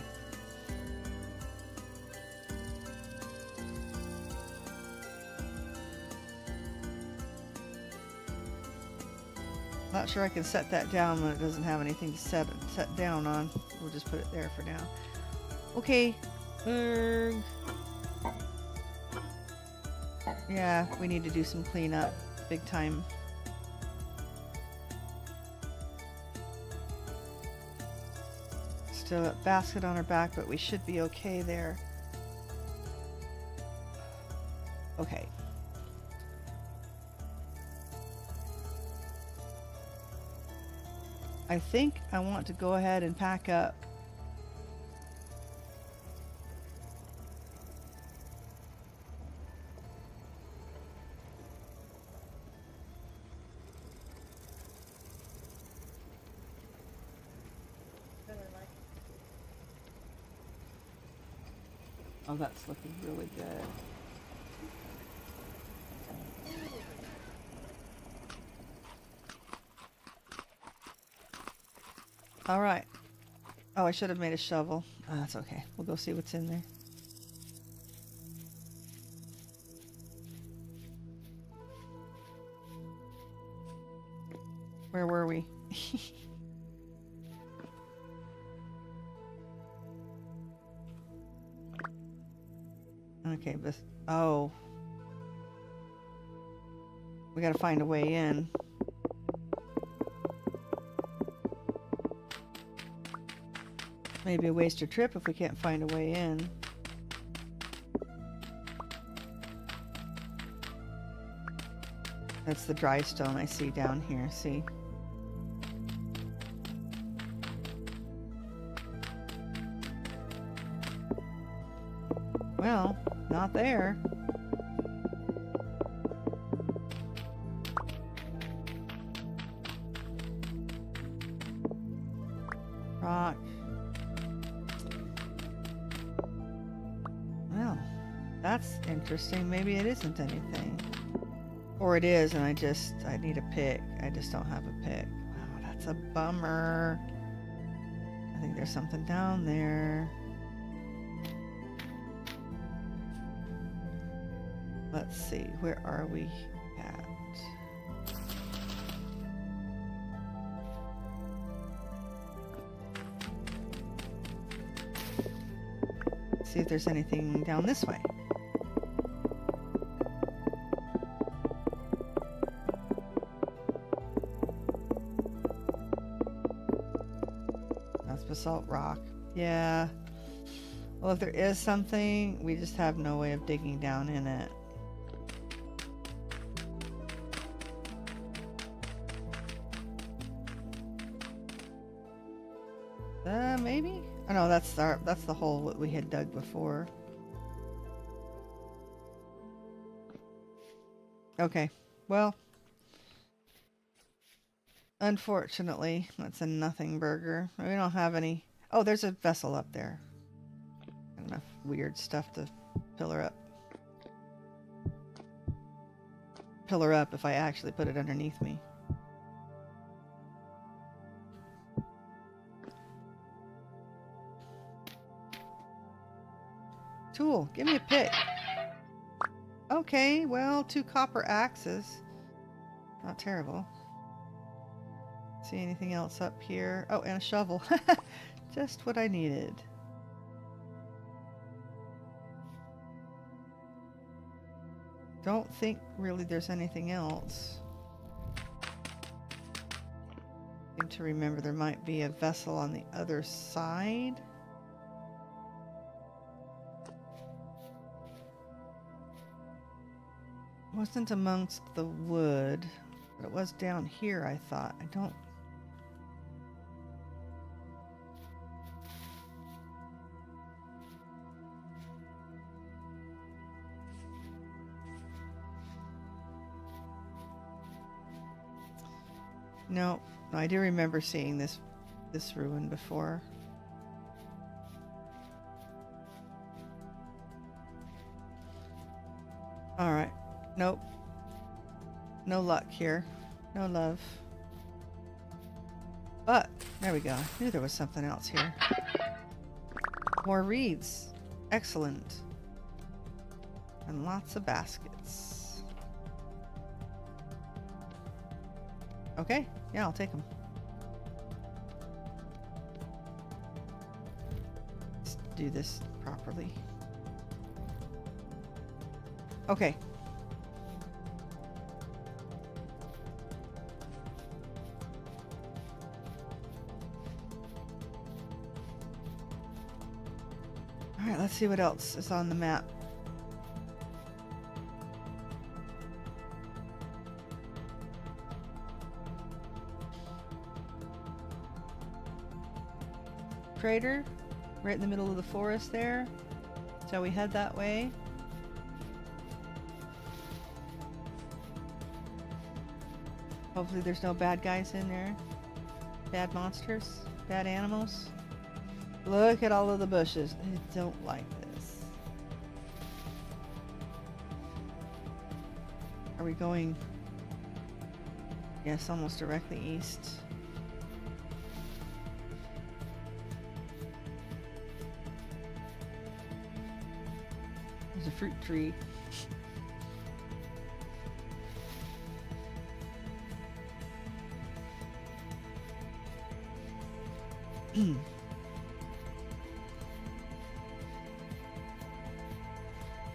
Not sure I can set that down when it doesn't have anything to set down on. We'll just put it there for now. Okay. Yeah, we need to do some cleanup. Big time. Still a basket on our back, but we should be okay there. Okay. I think I want to go ahead and pack up. Oh, that's looking really good. All right. Oh, I should have made a shovel. Oh, that's okay. We'll go see what's in there. Where were we? Okay, but oh, we gotta find a way in. Maybe a waste your trip if we can't find a way in. That's the dry stone I see down here, see? Well, not there. Rock. Well, that's interesting. Maybe it isn't anything. Or it is, and I need a pick. I just don't have a pick. Wow, that's a bummer. I think there's something down there. Let's see, where are we at? See if there's anything down this way. That's basalt rock. Yeah. Well, if there is something, we just have no way of digging down in it. Maybe? Oh no, that's the hole that we had dug before. Okay, well, unfortunately, that's a nothing burger. We don't have any. Oh, there's a vessel up there. Enough weird stuff to pillar up. Pillar up if I actually put it underneath me. Tool, give me a pick. Okay, well, 2 copper axes. Not terrible. See anything else up here? Oh, and a shovel. Just what I needed. Don't think really there's anything else. Seem to remember there might be a vessel on the other side. Wasn't amongst the wood, but it was down here, I thought. I don't... No, I do remember seeing this ruin before. All right. Nope. No luck here. No love. But, there we go. I knew there was something else here. More reeds. Excellent. And lots of baskets. Okay. Yeah, I'll take them. Let's do this properly. Okay. Alright, let's see what else is on the map. Crater, right in the middle of the forest there. Shall we head that way? Hopefully there's no bad guys in there. Bad monsters, bad animals. Look at all of the bushes. I don't like this. Are we going? Yes, almost directly east. There's a fruit tree.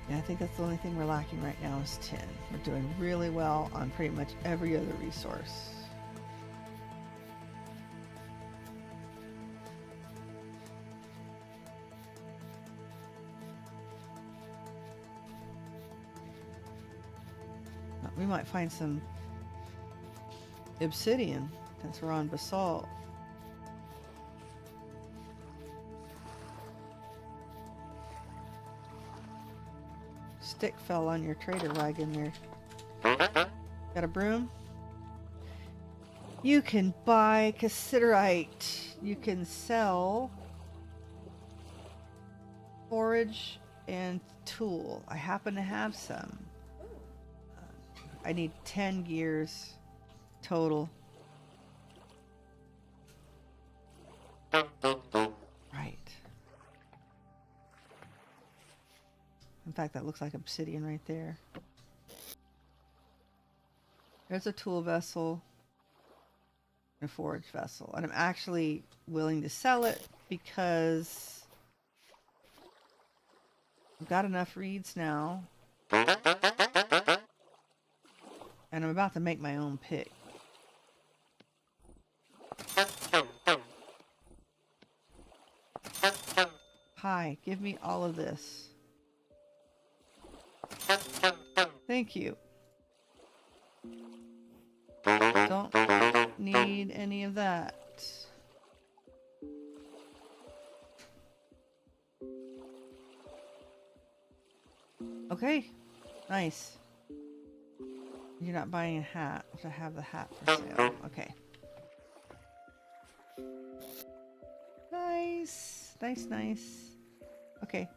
Yeah, I think that's the only thing we're lacking right now is tin. We're doing really well on pretty much every other resource. We might find some obsidian since we're on basalt. Stick fell on your trader wagon there. Got a broom? You can buy cassiterite. You can sell forage and tool. I happen to have some. I need 10 gears total. Right. In fact, that looks like obsidian right there. There's a tool vessel and a forage vessel. And I'm actually willing to sell it because I've got enough reeds now. And I'm about to make my own pick. Hi, give me all of this. Thank you. Don't need any of that. Okay, nice. You're not buying a hat, which I have the hat for sale. Okay. Nice. Nice, nice. Okay.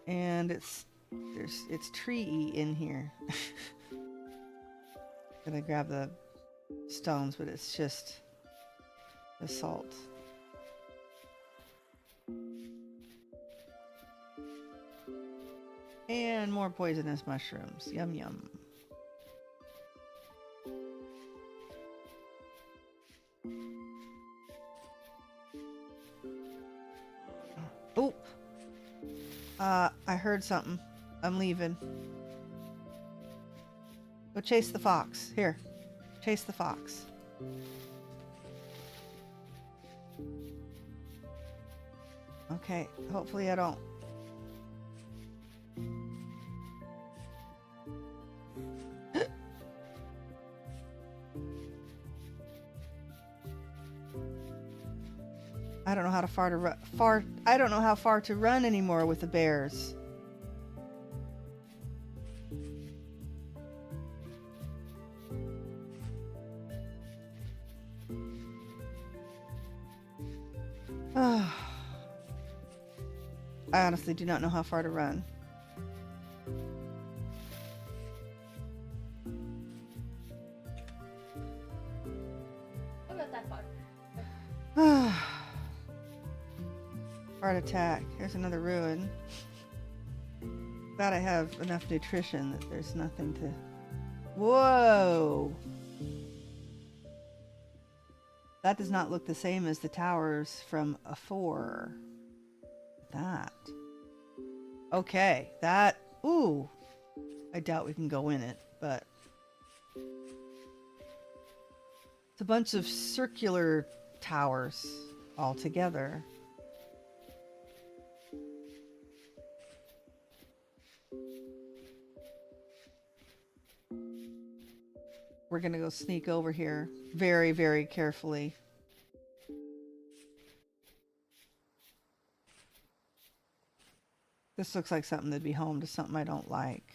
And it's tree in here. Gonna grab the stones, but it's just the salt. And more poisonous mushrooms. Yum yum. Oh! I heard something. I'm leaving. Go chase the fox. Here. Chase the fox. Okay. Hopefully I don't. I don't know how to I don't know how far to run anymore with the bears. I honestly do not know how far to run. What about that far? Heart attack. Here's another ruin. Glad I have enough nutrition that there's nothing to... Whoa! That does not look the same as the towers from afore. That. Okay, that... Ooh! I doubt we can go in it, but... It's a bunch of circular towers all together. We're gonna go sneak over here very, very carefully. This looks like something that'd be home to something I don't like.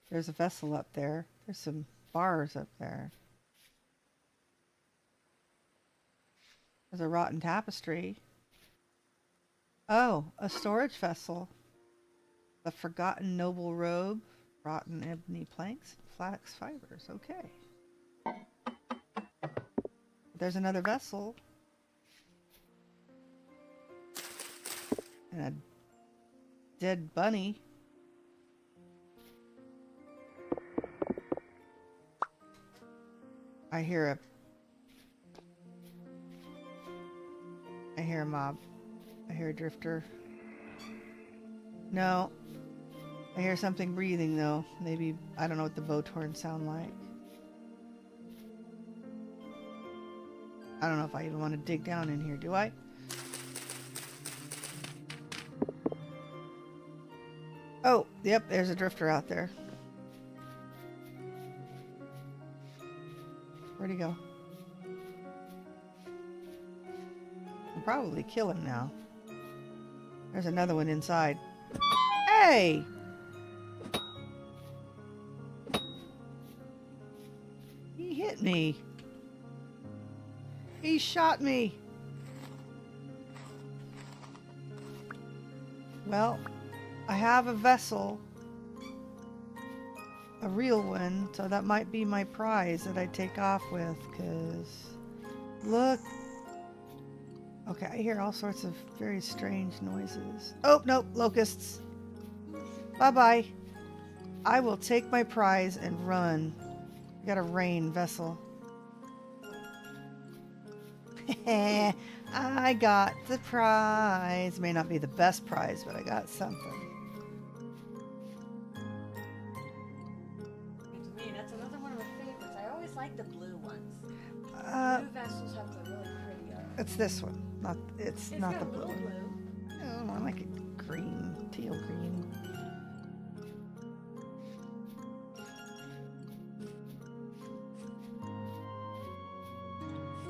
There's a vessel up there. There's some bars up there. There's a rotten tapestry. Oh, a storage vessel. The forgotten noble robe. Rotten ebony planks. Flax fibers. Okay. There's another vessel. And a dead bunny. I hear a mob. I hear a drifter. No. I hear something breathing though. Maybe, I don't know what the boat horns sound like. I don't know if I even want to dig down in here, do I? Oh, yep, there's a drifter out there. Where'd he go? I'll probably kill him now. There's another one inside. Hey! He hit me. He shot me. Well, I have a vessel. A real one, so that might be my prize that I take off with, because look. Okay, I hear all sorts of very strange noises. Oh, nope, locusts. Bye-bye. I will take my prize and run. I got a rain vessel. I got the prize. May not be the best prize, but I got something. To me, that's another one of my favorites. I always like the blue ones. Blue vessels have the really pretty art. It's this one. It's not got the a blue little one. blue. Oh, I like it green, teal green.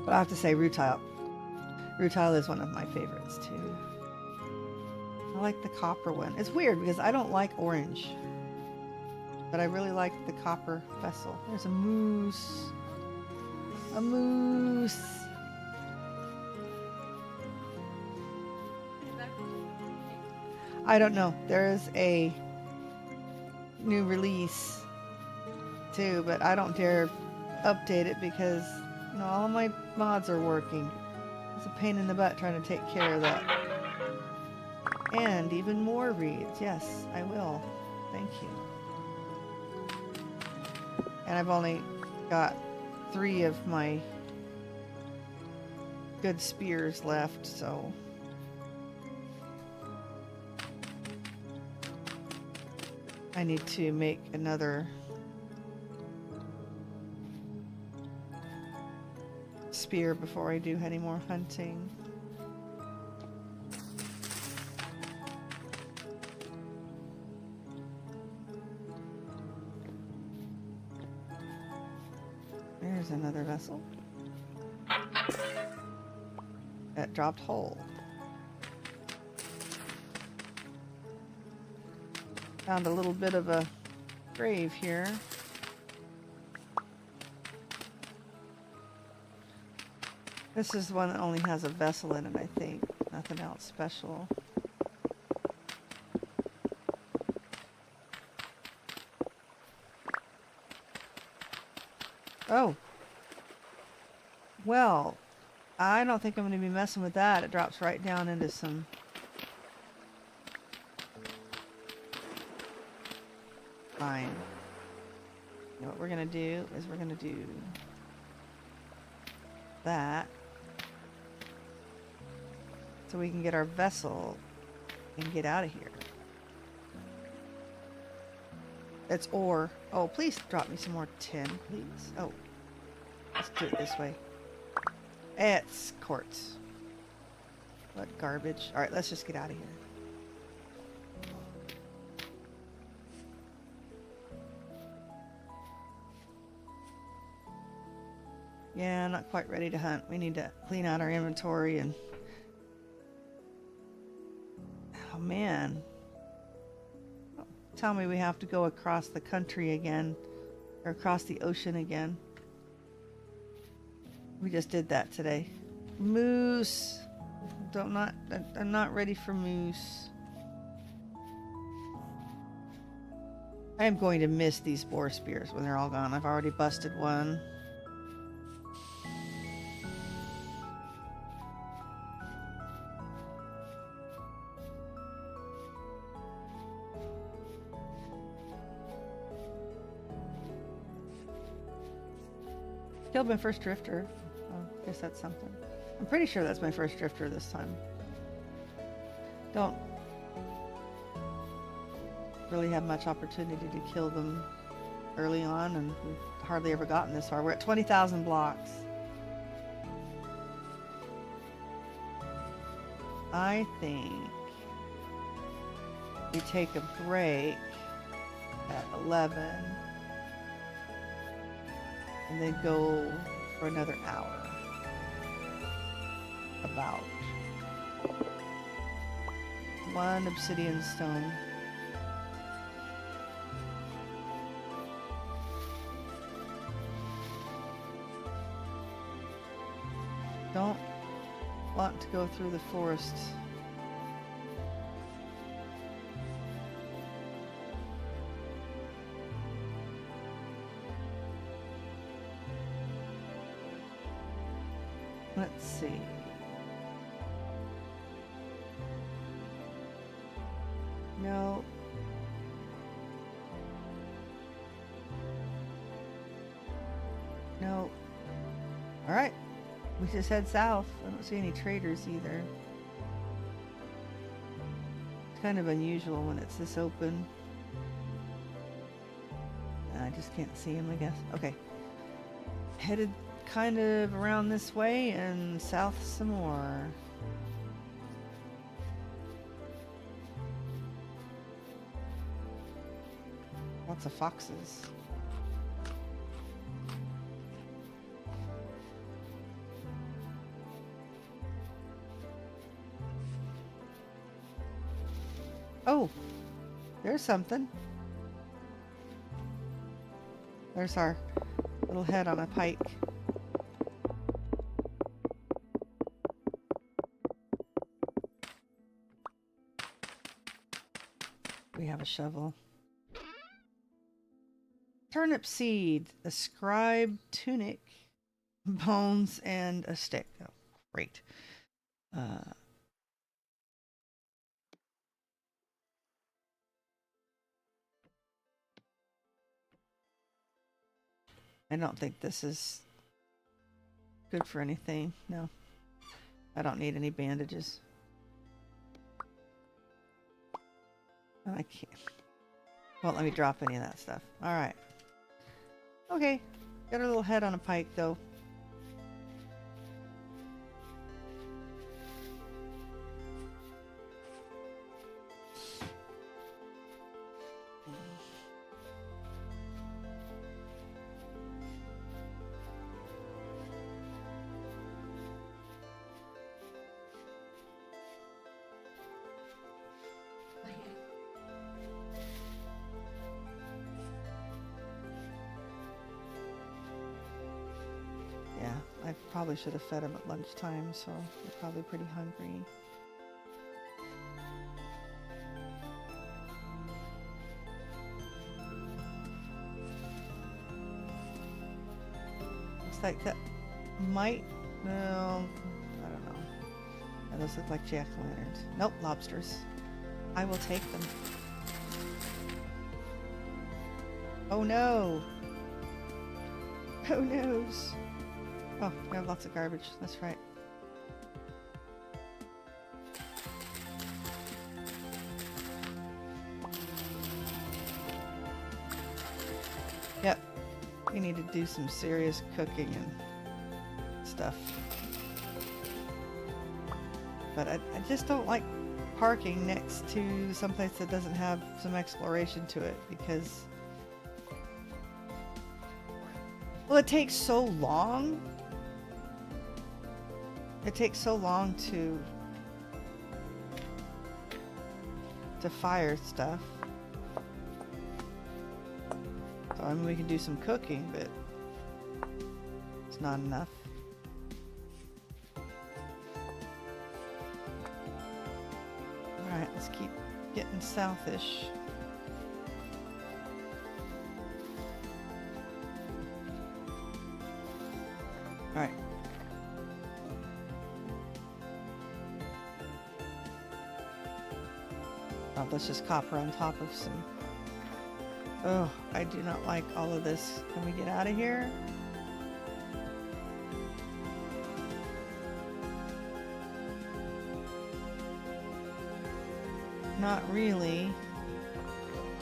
But I have to say, rutile. Rutile is one of my favorites too. I like the copper one. It's weird because I don't like orange, but I really like the copper vessel. There's a moose. A moose. I don't know. There is a new release too, but I don't dare update it because, you know, all of my mods are working. It's a pain in the butt trying to take care of that. And even more reads. Yes, I will. Thank you. And I've only got 3 of my good spears left, so I need to make another spear before I do any more hunting. There's another vessel that dropped whole. Found a little bit of a grave here. This is one that only has a vessel in it, I think. Nothing else special. Oh. Well, I don't think I'm going to be messing with that. It drops right down into some... Fine. You know what we're going to do is we're going to do that. So we can get our vessel and get out of here. It's ore. Oh, please drop me some more tin, please. Oh, let's do it this way. It's quartz. What garbage. Alright, let's just get out of here. Yeah, not quite ready to hunt. We need to clean out our inventory and... Oh, man. Don't tell me we have to go across the country again. Or across the ocean again. We just did that today. Moose. I'm not ready for moose. I am going to miss these boar spears when they're all gone. I've already busted one. killed my first drifter. Oh, I guess that's something. I'm pretty sure that's my first drifter this time. Don't really have much opportunity to kill them early on, and we've hardly ever gotten this far. We're at 20,000 blocks. I think we take a break at 11 and then go for another hour. About 1 obsidian stone. Don't want to go through the forest. Let's see. No. No. All right. We just head south. I don't see any traders either. It's kind of unusual when it's this open. I just can't see him, I guess. Okay. Headed kind of around this way and south some more. Lots of foxes. Oh, there's something. There's our little head on a pike. We have a shovel. Turnip seed, a scribe tunic, bones, and a stick. Oh, great. I don't think this is good for anything. No. I don't need any bandages. I can't. Won't let me drop any of that stuff. Alright. Okay. Got a little head on a pike, though. I probably should have fed him at lunchtime, so they're probably pretty hungry. Looks like that might... No, I don't know. Yeah, those look like jack-o'-lanterns. Nope, lobsters. I will take them. Oh no! Oh noes! Oh, we have lots of garbage. That's right. Yep. We need to do some serious cooking and stuff. But I just don't like parking next to someplace that doesn't have some exploration to it because... Well, it takes so long. It takes so long to fire stuff. So, I mean, we can do some cooking, but it's not enough. Alright, let's keep getting southish. Alright. Oh, let's just copper on top of some... Oh, I do not like all of this. Can we get out of here? Not really.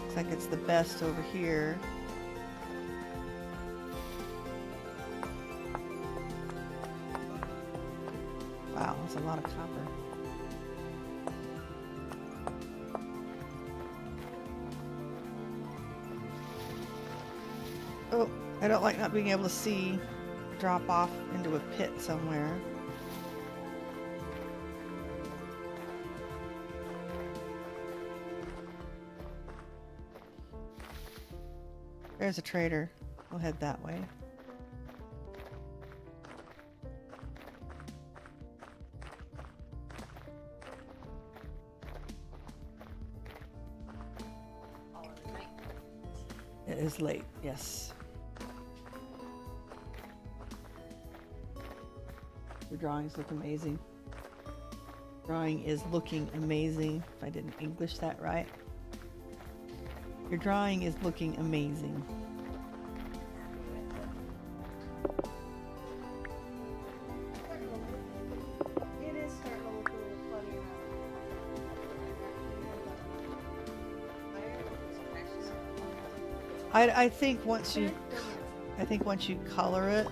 Looks like it's the best over here. Wow, that's a lot of copper. Oh, I don't like not being able to see. Drop off into a pit somewhere. There's a trader. We'll head that way. It is late, yes. Your drawings look amazing. Drawing is looking amazing. If I didn't English that right. Your drawing is looking amazing. It is starting to look a little funny around. I think once you color it,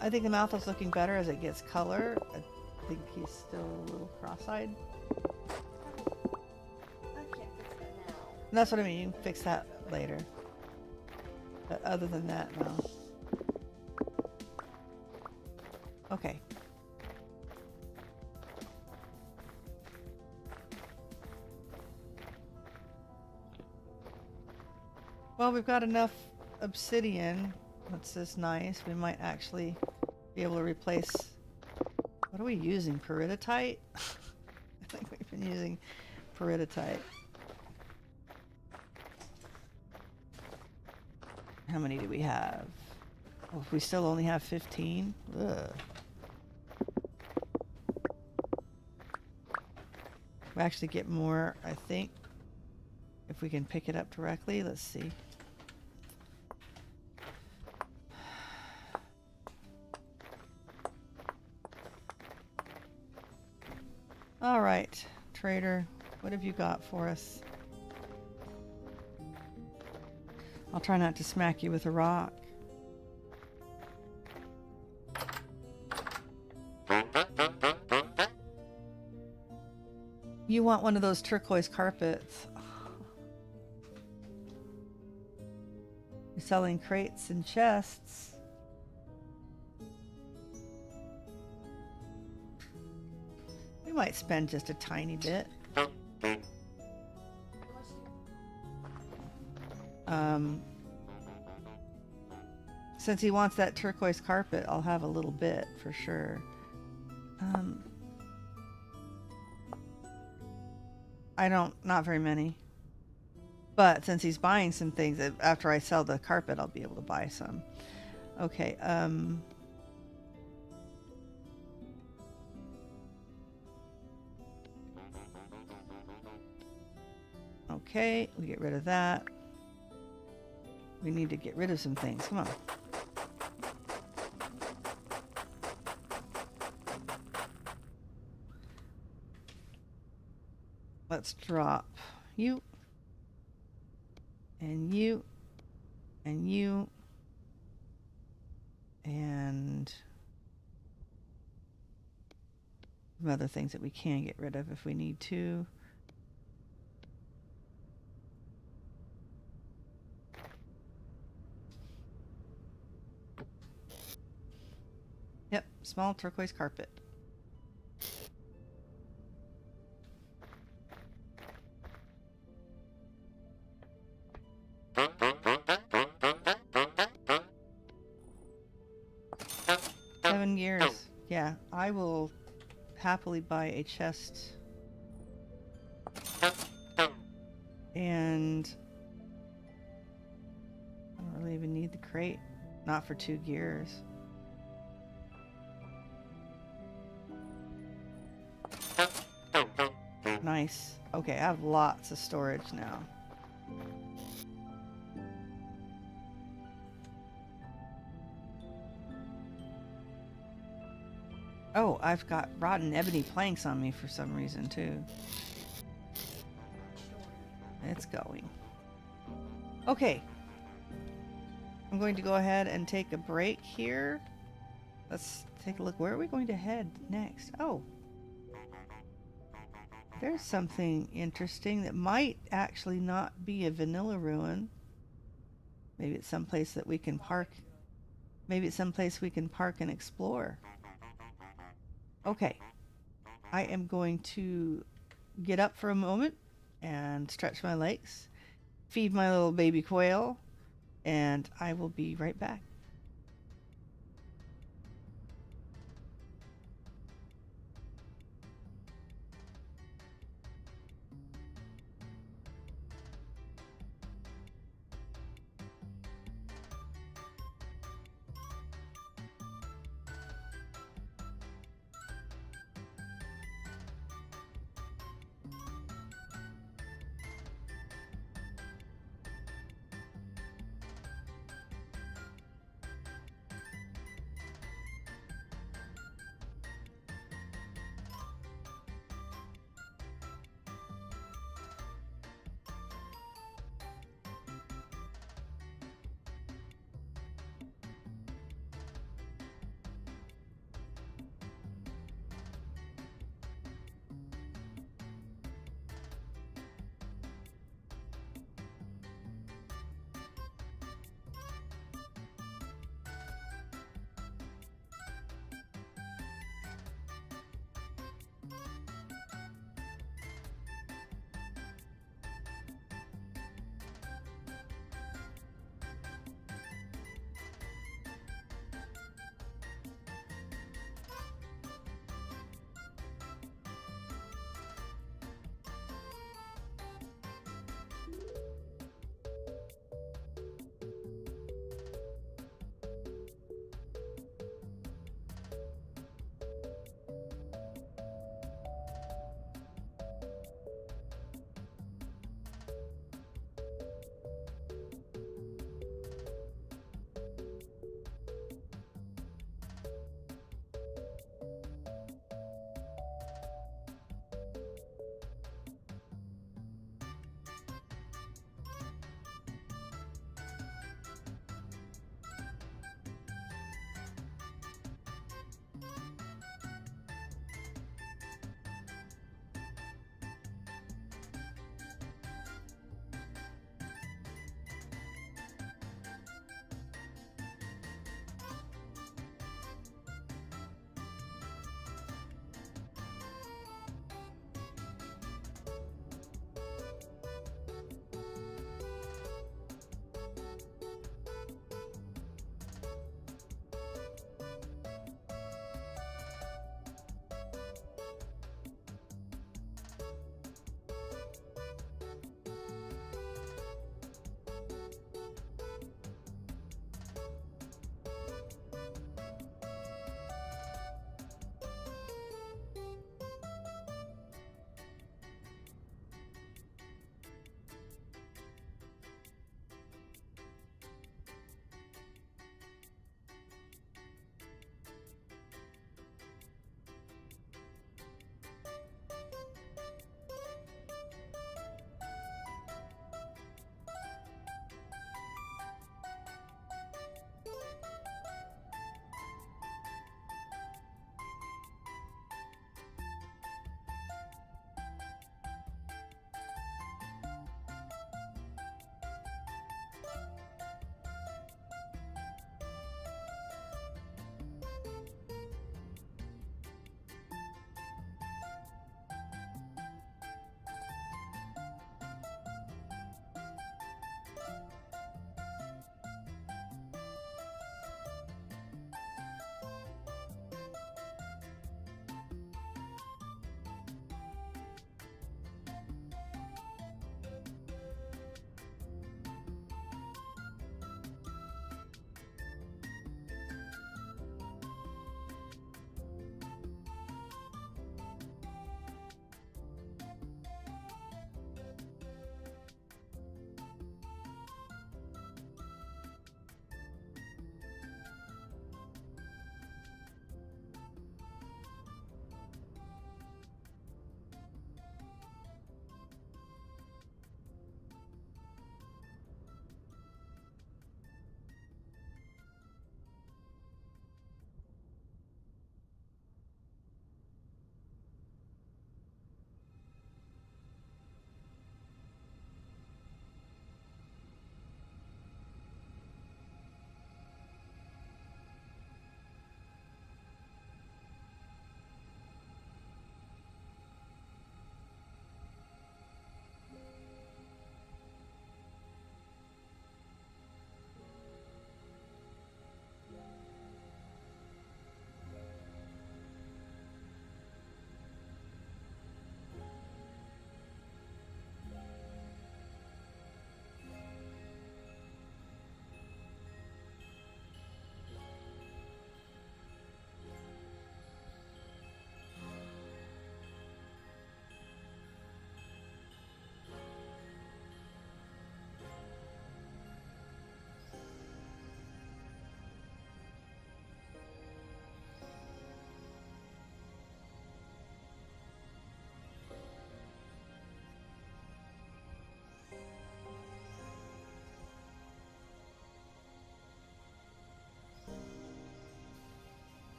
I think the mouth is looking better as it gets color. I think he's still a little cross-eyed. I can't fix that now. And that's what I mean, you can fix that later. But other than that, no. Okay. Well, we've got enough obsidian. That's just nice. We might actually be able to replace... What are we using? Peridotite? I think we've been using peridotite. How many do we have? Oh, we still only have 15? Ugh. We actually get more, I think, if we can pick it up directly. Let's see. All right, trader, what have you got for us? I'll try not to smack you with a rock. You want one of those turquoise carpets. You're selling crates and chests. We might spend just a tiny bit. Since he wants that turquoise carpet, I'll have a little bit for sure. Not very many. But since he's buying some things, after I sell the carpet, I'll be able to buy some. Okay, okay, we get rid of that. We need to get rid of some things. Come on. Let's drop you, and you, and you, and some other things that we can get rid of if we need to. Yep, small turquoise carpet. $7 Yeah, I will happily buy a chest. And I don't really even need the crate. Not for 2 gears. Nice. Okay, I have lots of storage now. Oh, I've got rotten ebony planks on me for some reason too. It's going. Okay. I'm going to go ahead and take a break here. Let's take a look. Where are we going to head next? Oh. There's something interesting that might actually not be a vanilla ruin. Maybe it's someplace that we can park. Maybe it's someplace we can park and explore. Okay. I am going to get up for a moment and stretch my legs, feed my little baby quail, and I will be right back.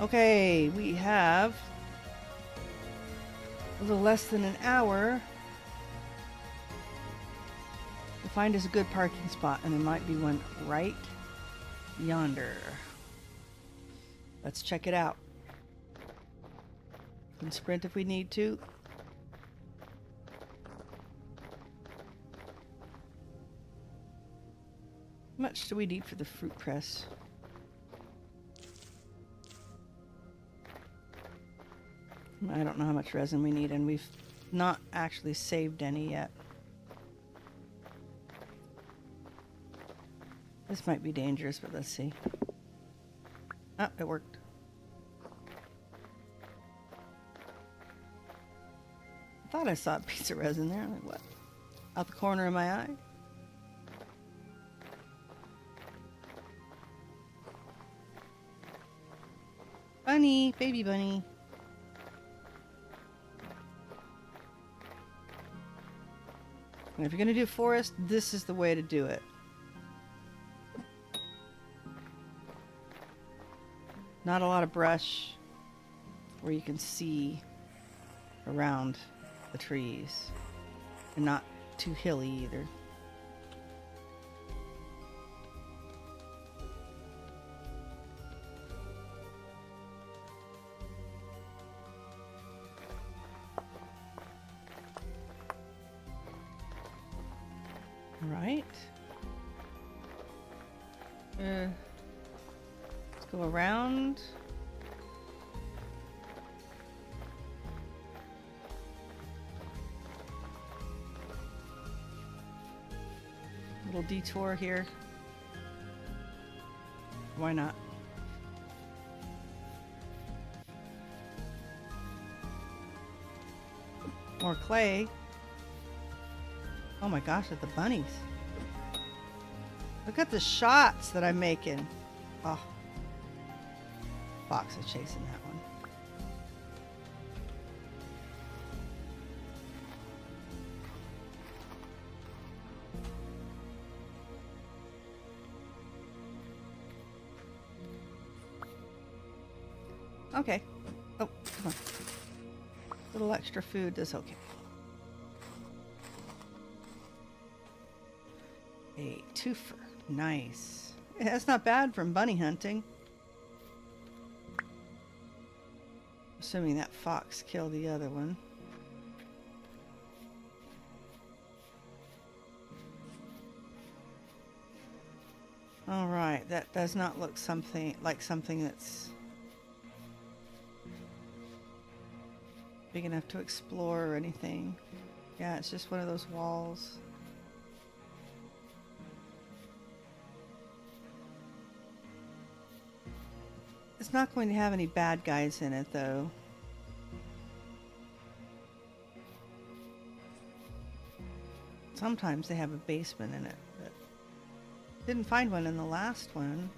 Okay, we have a little less than an hour to find us a good parking spot, and there might be one right yonder. Let's check it out. We can sprint if we need to. How much do we need for the fruit press? I don't know how much resin we need, and we've not actually saved any yet. This might be dangerous, but let's see. Ah, it worked. I thought I saw a piece of resin there. Like, what? Out the corner of my eye? Bunny, baby bunny. And if you're going to do forest, this is the way to do it. Not a lot of brush where you can see around the trees. And not too hilly either. Right. Let's go around. Little detour here. Why not? More clay. Oh my gosh, at the bunnies. Look at the shots that I'm making. Oh. Fox is chasing that one. Okay. Oh, come on. A little extra food is okay. A twofer. Nice. Yeah, that's not bad from bunny hunting. Assuming that fox killed the other one. Alright, that does not look something like something that's big enough to explore or anything. Yeah, it's just one of those walls. It's not going to have any bad guys in it, though. Sometimes they have a basement in it, but didn't find one in the last one.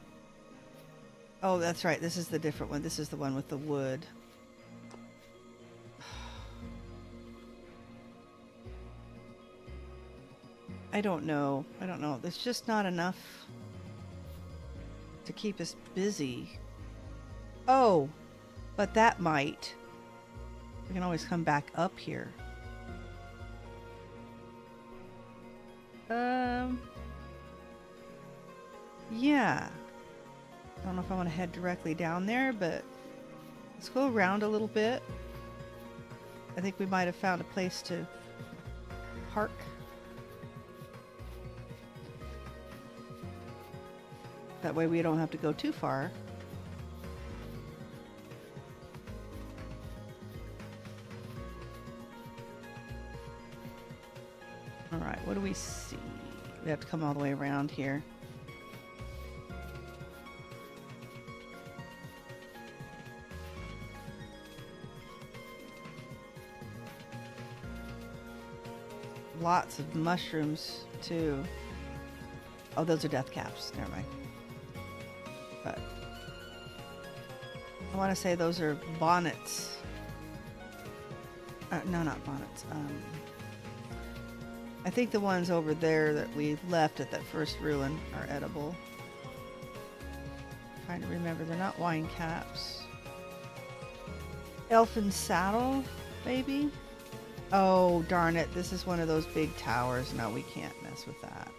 Oh, that's right. This is the different one. This is the one with the wood. I don't know. I don't know. There's just not enough to keep us busy. Oh, but that might. We can always come back up here. Yeah. I don't know if I want to head directly down there, but let's go around a little bit. I think we might have found a place to park. That way we don't have to go too far. Alright, what do we see? We have to come all the way around here. Lots of mushrooms, too. Oh, those are death caps. Never mind. But I want to say those are bonnets. No, not bonnets. I think the ones over there that we left at that first ruin are edible. I'm trying to remember, they're not wine caps. Elfin saddle, maybe? Oh, darn it. This is one of those big towers. No, we can't mess with that.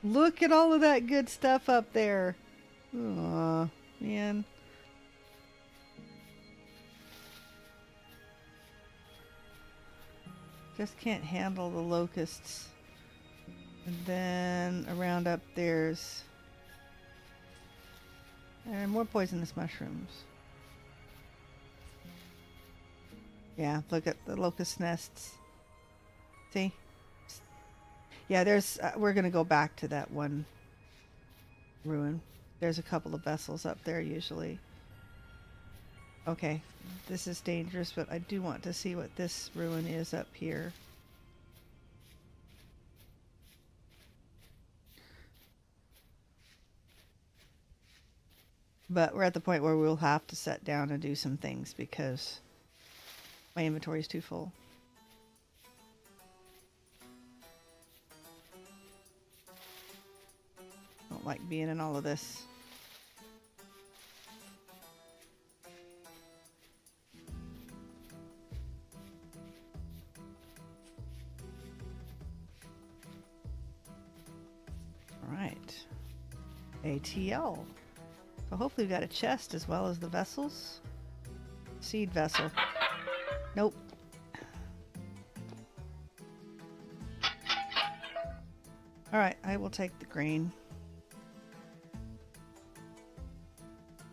Look at all of that good stuff up there. Aw, man. Just can't handle the locusts. And then around up there's... and more poisonous mushrooms. Yeah, look at the locust nests. See? Yeah, there's... we're going to go back to that one ruin. There's a couple of vessels up there usually. Okay, this is dangerous, but I do want to see what this ruin is up here. But we're at the point where we'll have to sit down and do some things because my inventory is too full. Don't like being in all of this. All right. ATL. So hopefully we've got a chest as well as the vessels. Seed vessel. Nope. Alright, I will take the grain.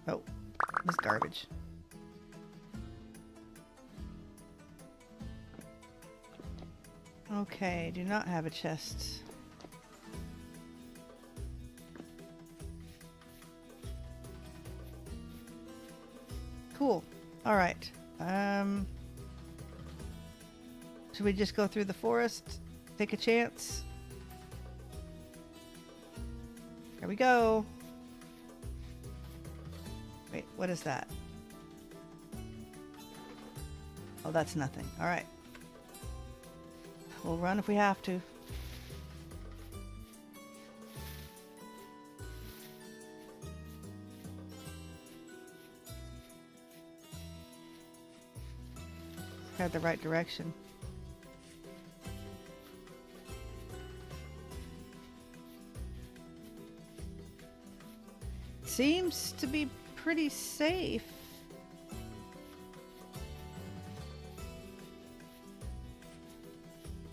Oh, this garbage. Okay, do not have a chest. Cool. All right. Should we just go through the forest? Take a chance? Here we go. Wait, what is that? Oh, that's nothing. All right. We'll run if we have to. Had the right direction. Seems to be pretty safe.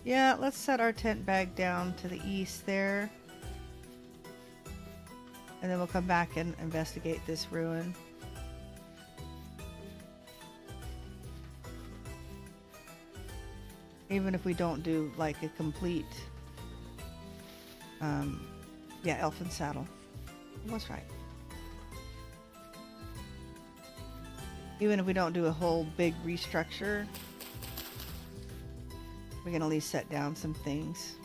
Yeah, let's set our tent bag down to the east there. And then we'll come back and investigate this ruin. Even if we don't do like a complete, yeah, elfin saddle. I was right. Even if we don't do a whole big restructure, we can at least set down some things.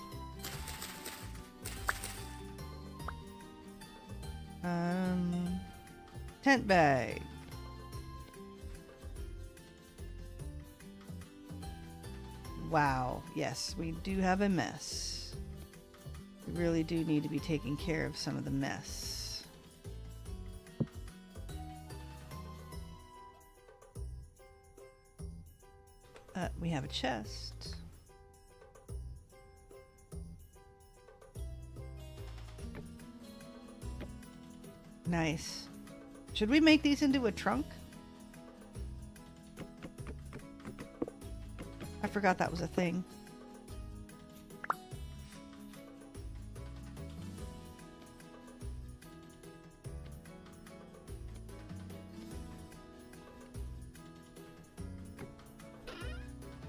Tent bag. Wow, yes, we do have a mess. We really do need to be taking care of some of the mess. We have a chest. Nice. Should we make these into a trunk? I forgot that was a thing.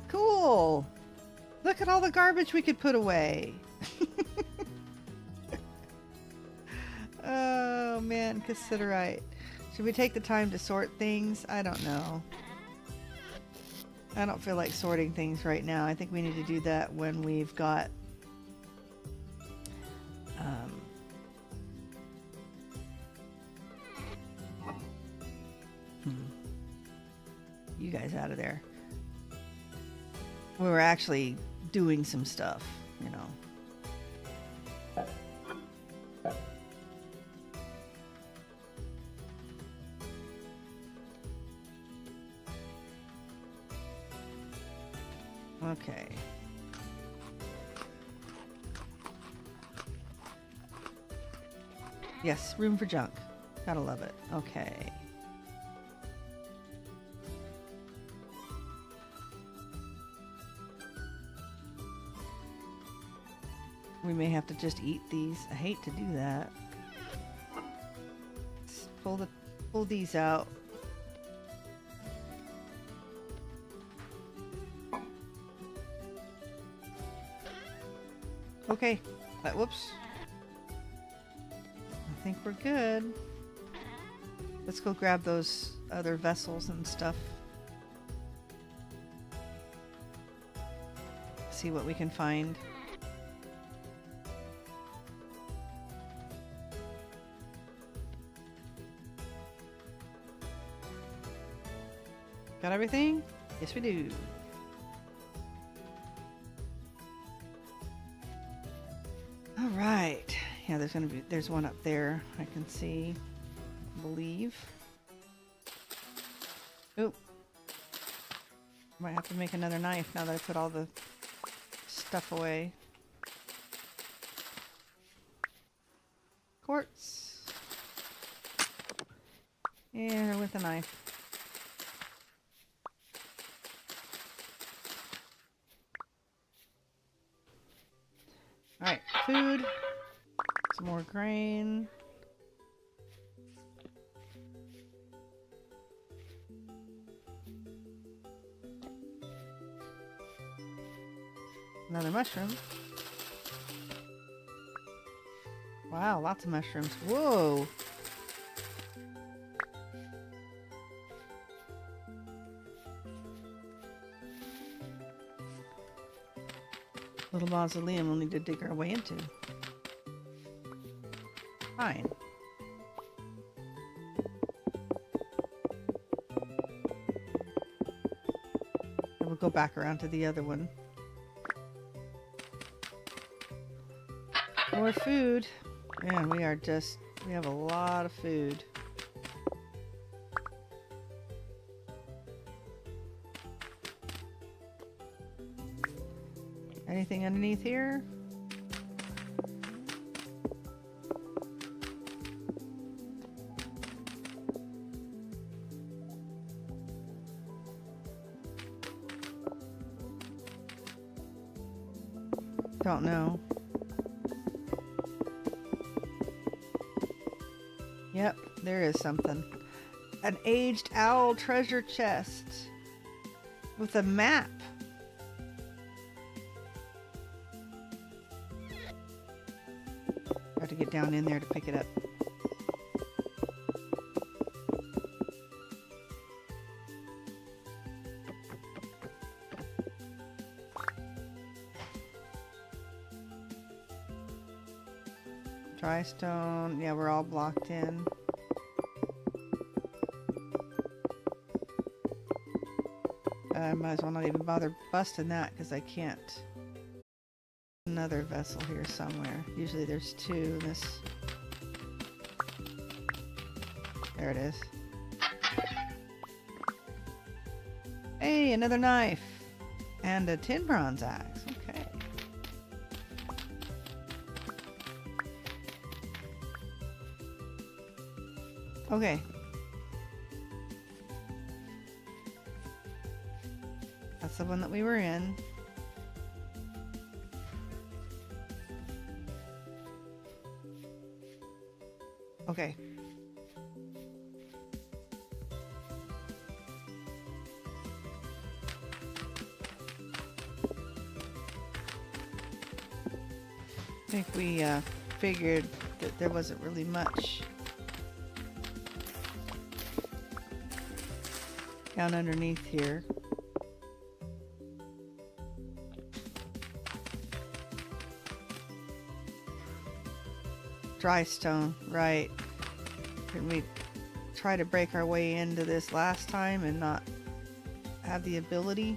Cool. Look at all the garbage we could put away. Oh man, Cassiterite. Should we take the time to sort things? I don't know. I don't feel like sorting things right now. I think we need to do that when we've got you guys out of there. We were actually doing some stuff, you know. Okay. Yes, room for junk. Gotta love it. Okay. We may have to just eat these. I hate to do that. Let's pull these out. Okay. Whoops. I think we're good. Let's go grab those other vessels and stuff. See what we can find. Got everything? Yes, we do. All right. Yeah, there's one up there I can see, I believe. Oop. Might have to make another knife now that I put all the stuff away. Quartz. And with a knife. Alright, food. Some more grain. Another mushroom. Wow, lots of mushrooms. Whoa! Little mausoleum we'll need to dig our way into. Fine. And we'll go back around to the other one. More food. Man, we have a lot of food. Anything underneath here? Don't know. Yep, there is something. An aged owl treasure chest with a map. Got to get down in there to pick it up. Dry stone. Yeah, we're all blocked in. I might as well not even bother busting that because I can't. Another vessel here somewhere. Usually there's two in this. There it is. Hey, another knife. And a tin bronze axe. Okay. Okay. That's the one that we were in. Okay. I think we figured that there wasn't really much down underneath here. Dry stone, right. Didn't we try to break our way into this last time and not have the ability?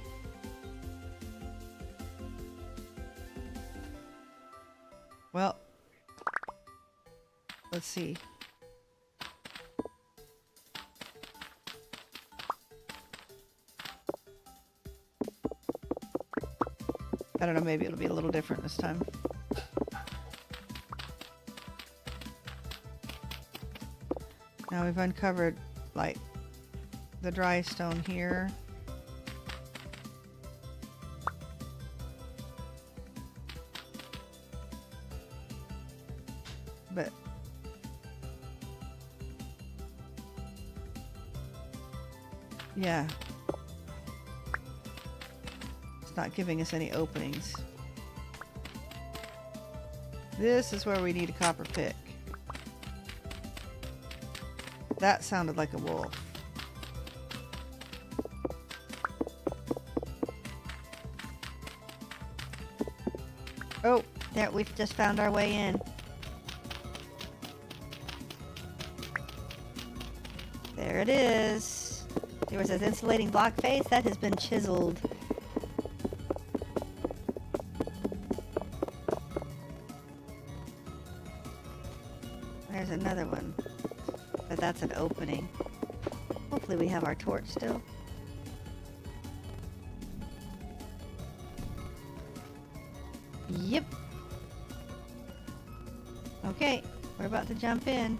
Well, let's see. I don't know, maybe it'll be a little different this time. Now we've uncovered, like, the dry stone here. But yeah, it's not giving us any openings. This is where we need a copper pick. That sounded like a wolf. Oh, there, we've just found our way in. There it is. There was an insulating block face that has been chiseled. There's another one, but that's an opening. Hopefully we have our torch still. Yep. Okay, we're about to jump in.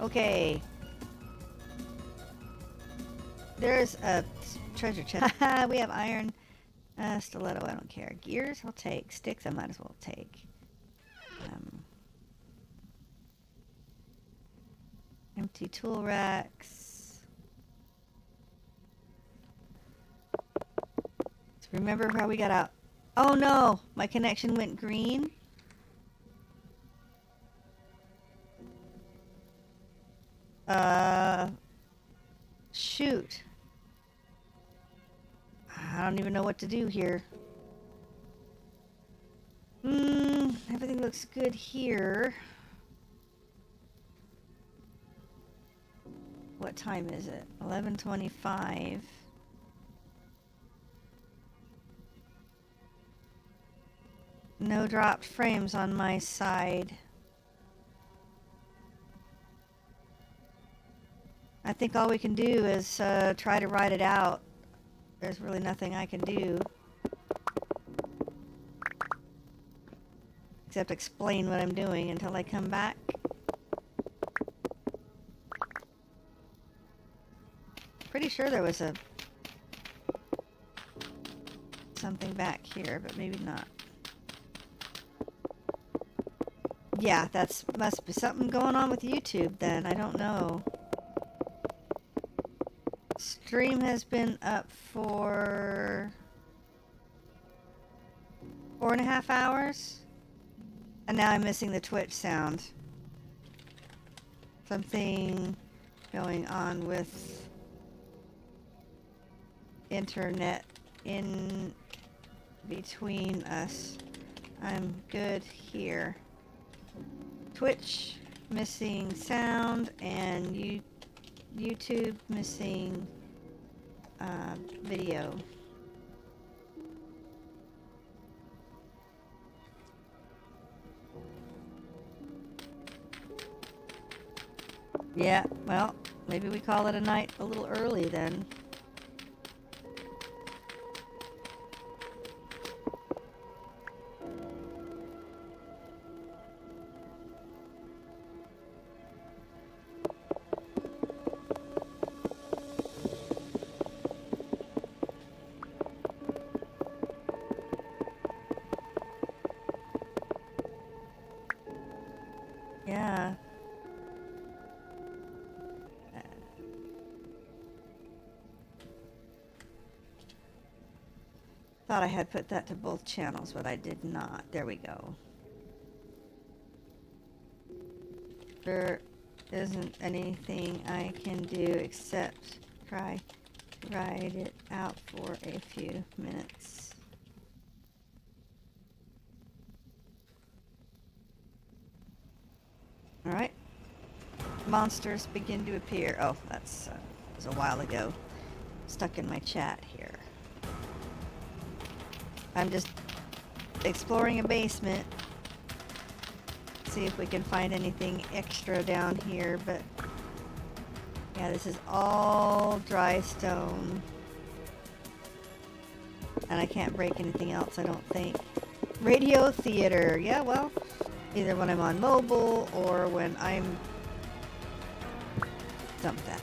Okay. There's a treasure chest. We have iron. Stiletto, I don't care. Gears, I'll take. Sticks, I might as well take. Empty tool racks. So remember how we got out. Oh no! My connection went green. Shoot. I don't even know what to do here. Everything looks good here. What time is it? 11:25. No dropped frames on my side. I think all we can do is try to ride it out. There's really nothing I can do. Except explain what I'm doing until I come back. Pretty sure there was something back here, but maybe not. Yeah, must be something going on with YouTube then. I don't know. Stream has been up for 4.5 hours. And now I'm missing the Twitch sound. Something going on with internet in between us. I'm good here. Twitch missing sound and YouTube missing video. Yeah, well, maybe we call it a night a little early then. Yeah. Thought I had put that to both channels, but I did not. There we go. There isn't anything I can do except try to ride it out for a few minutes. Alright. Monsters begin to appear. Oh, that's was a while ago. Stuck in my chat here. I'm just exploring a basement. See if we can find anything extra down here, but Yeah, this is all dry stone. And I can't break anything else, I don't think. Radio theater. Yeah, well, either when I'm on mobile or when I'm... Dump that.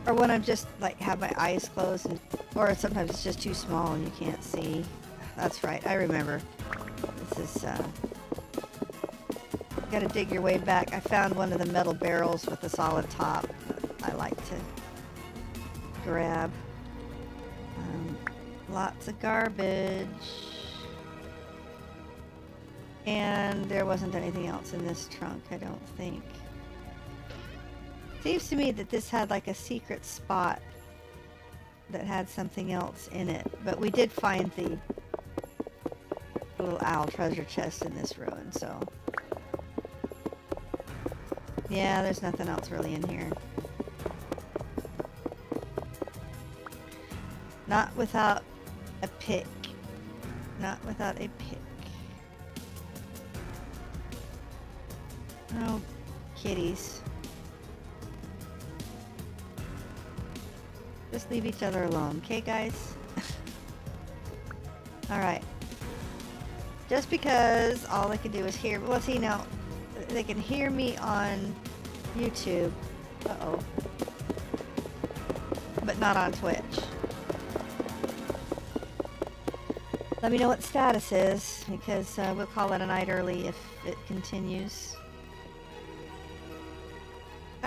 Or when I'm just, like, have my eyes closed. Or sometimes it's just too small and you can't see. That's right, I remember. This is, gotta dig your way back. I found one of the metal barrels with a solid top I like to grab. Lots of garbage. And there wasn't anything else in this trunk, I don't think. Seems to me that this had like a secret spot that had something else in it. But we did find the little owl treasure chest in this ruin, so... Yeah, there's nothing else really in here. Not without a pick. Not without a pick. Oh, kitties. Just leave each other alone, okay, guys? Alright. Just because all they can do is hear... Well, see, now, they can hear me on YouTube. Uh-oh. But not on Twitch. Let me know what the status is, because we'll call it a night early if it continues.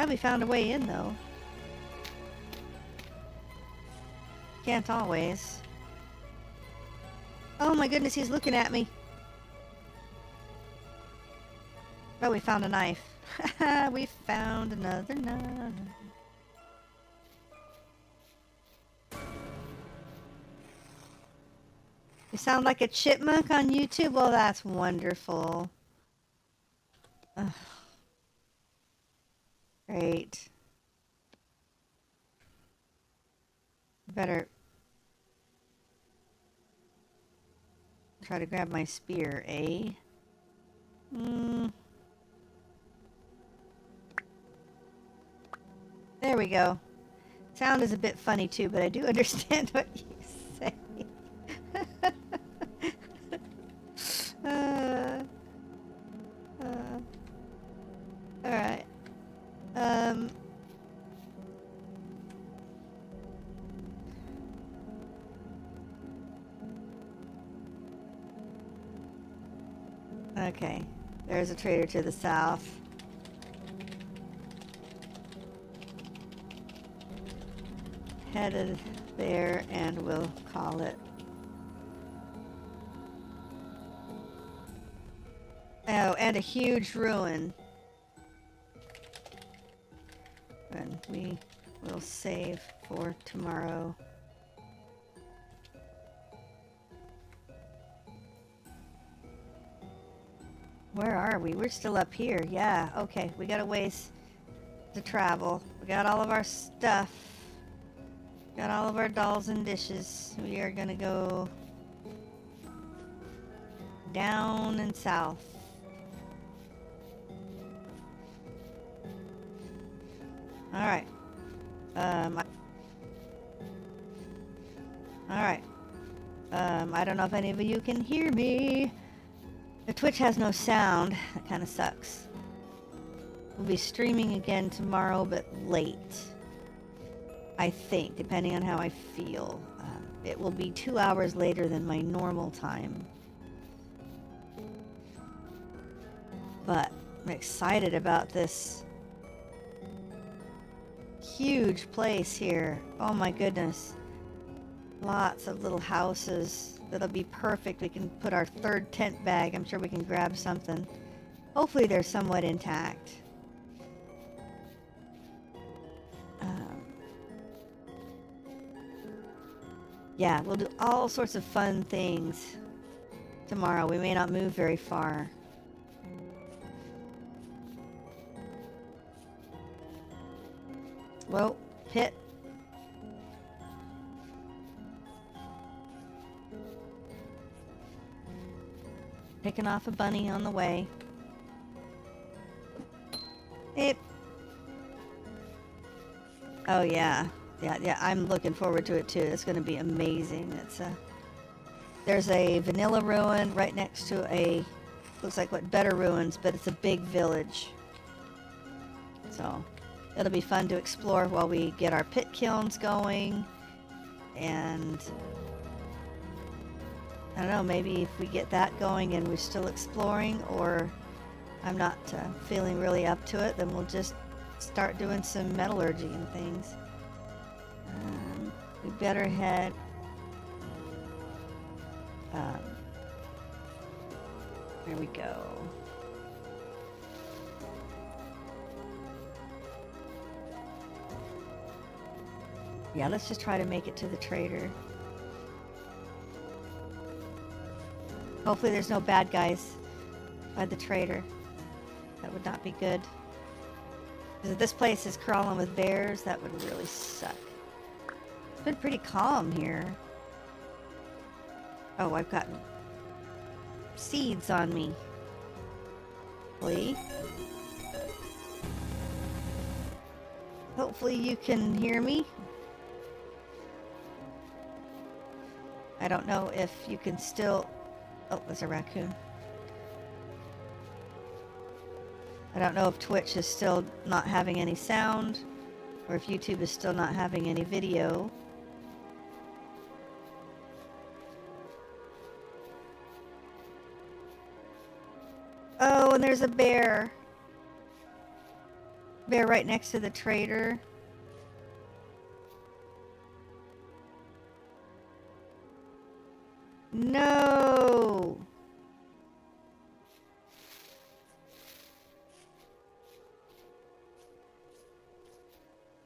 We found a way in, though. Can't always. Oh my goodness, he's looking at me. Oh, we found a knife. We found another knife. You sound like a chipmunk on YouTube? Well, that's wonderful. Ugh. Great. Better try to grab my spear, eh? There we go. Sound is a bit funny too, but I do understand what you say. Alright. Okay. There's a trader to the south. Headed there, and we'll call it. Oh, and a huge ruin. And we will save for tomorrow. Where are we? We're still up here. Yeah, okay. We got a ways to travel. We got all of our stuff. Got all of our dolls and dishes. We are gonna go down and south. Alright. Alright. I don't know if any of you can hear me. The Twitch has no sound. That kind of sucks. We'll be streaming again tomorrow, but late. I think, depending on how I feel. It will be 2 hours later than my normal time. But I'm excited about this huge place here. Oh my goodness. Lots of little houses. That'll be perfect. We can put our third tent bag. I'm sure we can grab something. Hopefully they're somewhat intact. Yeah, we'll do all sorts of fun things tomorrow. We may not move very far. Whoa, pit. Picking off a bunny on the way. It. Oh yeah, yeah. I'm looking forward to it too. It's going to be amazing. There's a vanilla ruin right next to a, looks like what better ruins, but it's a big village. So it'll be fun to explore while we get our pit kilns going. And I don't know, maybe if we get that going and we're still exploring, or I'm not feeling really up to it, then we'll just start doing some metallurgy and things. We better head there we go. Yeah, let's just try to make it to the trader. Hopefully there's no bad guys by the trader. That would not be good. Because if this place is crawling with bears, that would really suck. It's been pretty calm here. Oh, I've got seeds on me. Hopefully you can hear me. I don't know if you can still... Oh, there's a raccoon. I don't know if Twitch is still not having any sound, or if YouTube is still not having any video. Oh, and there's a bear. Bear right next to the trader. No!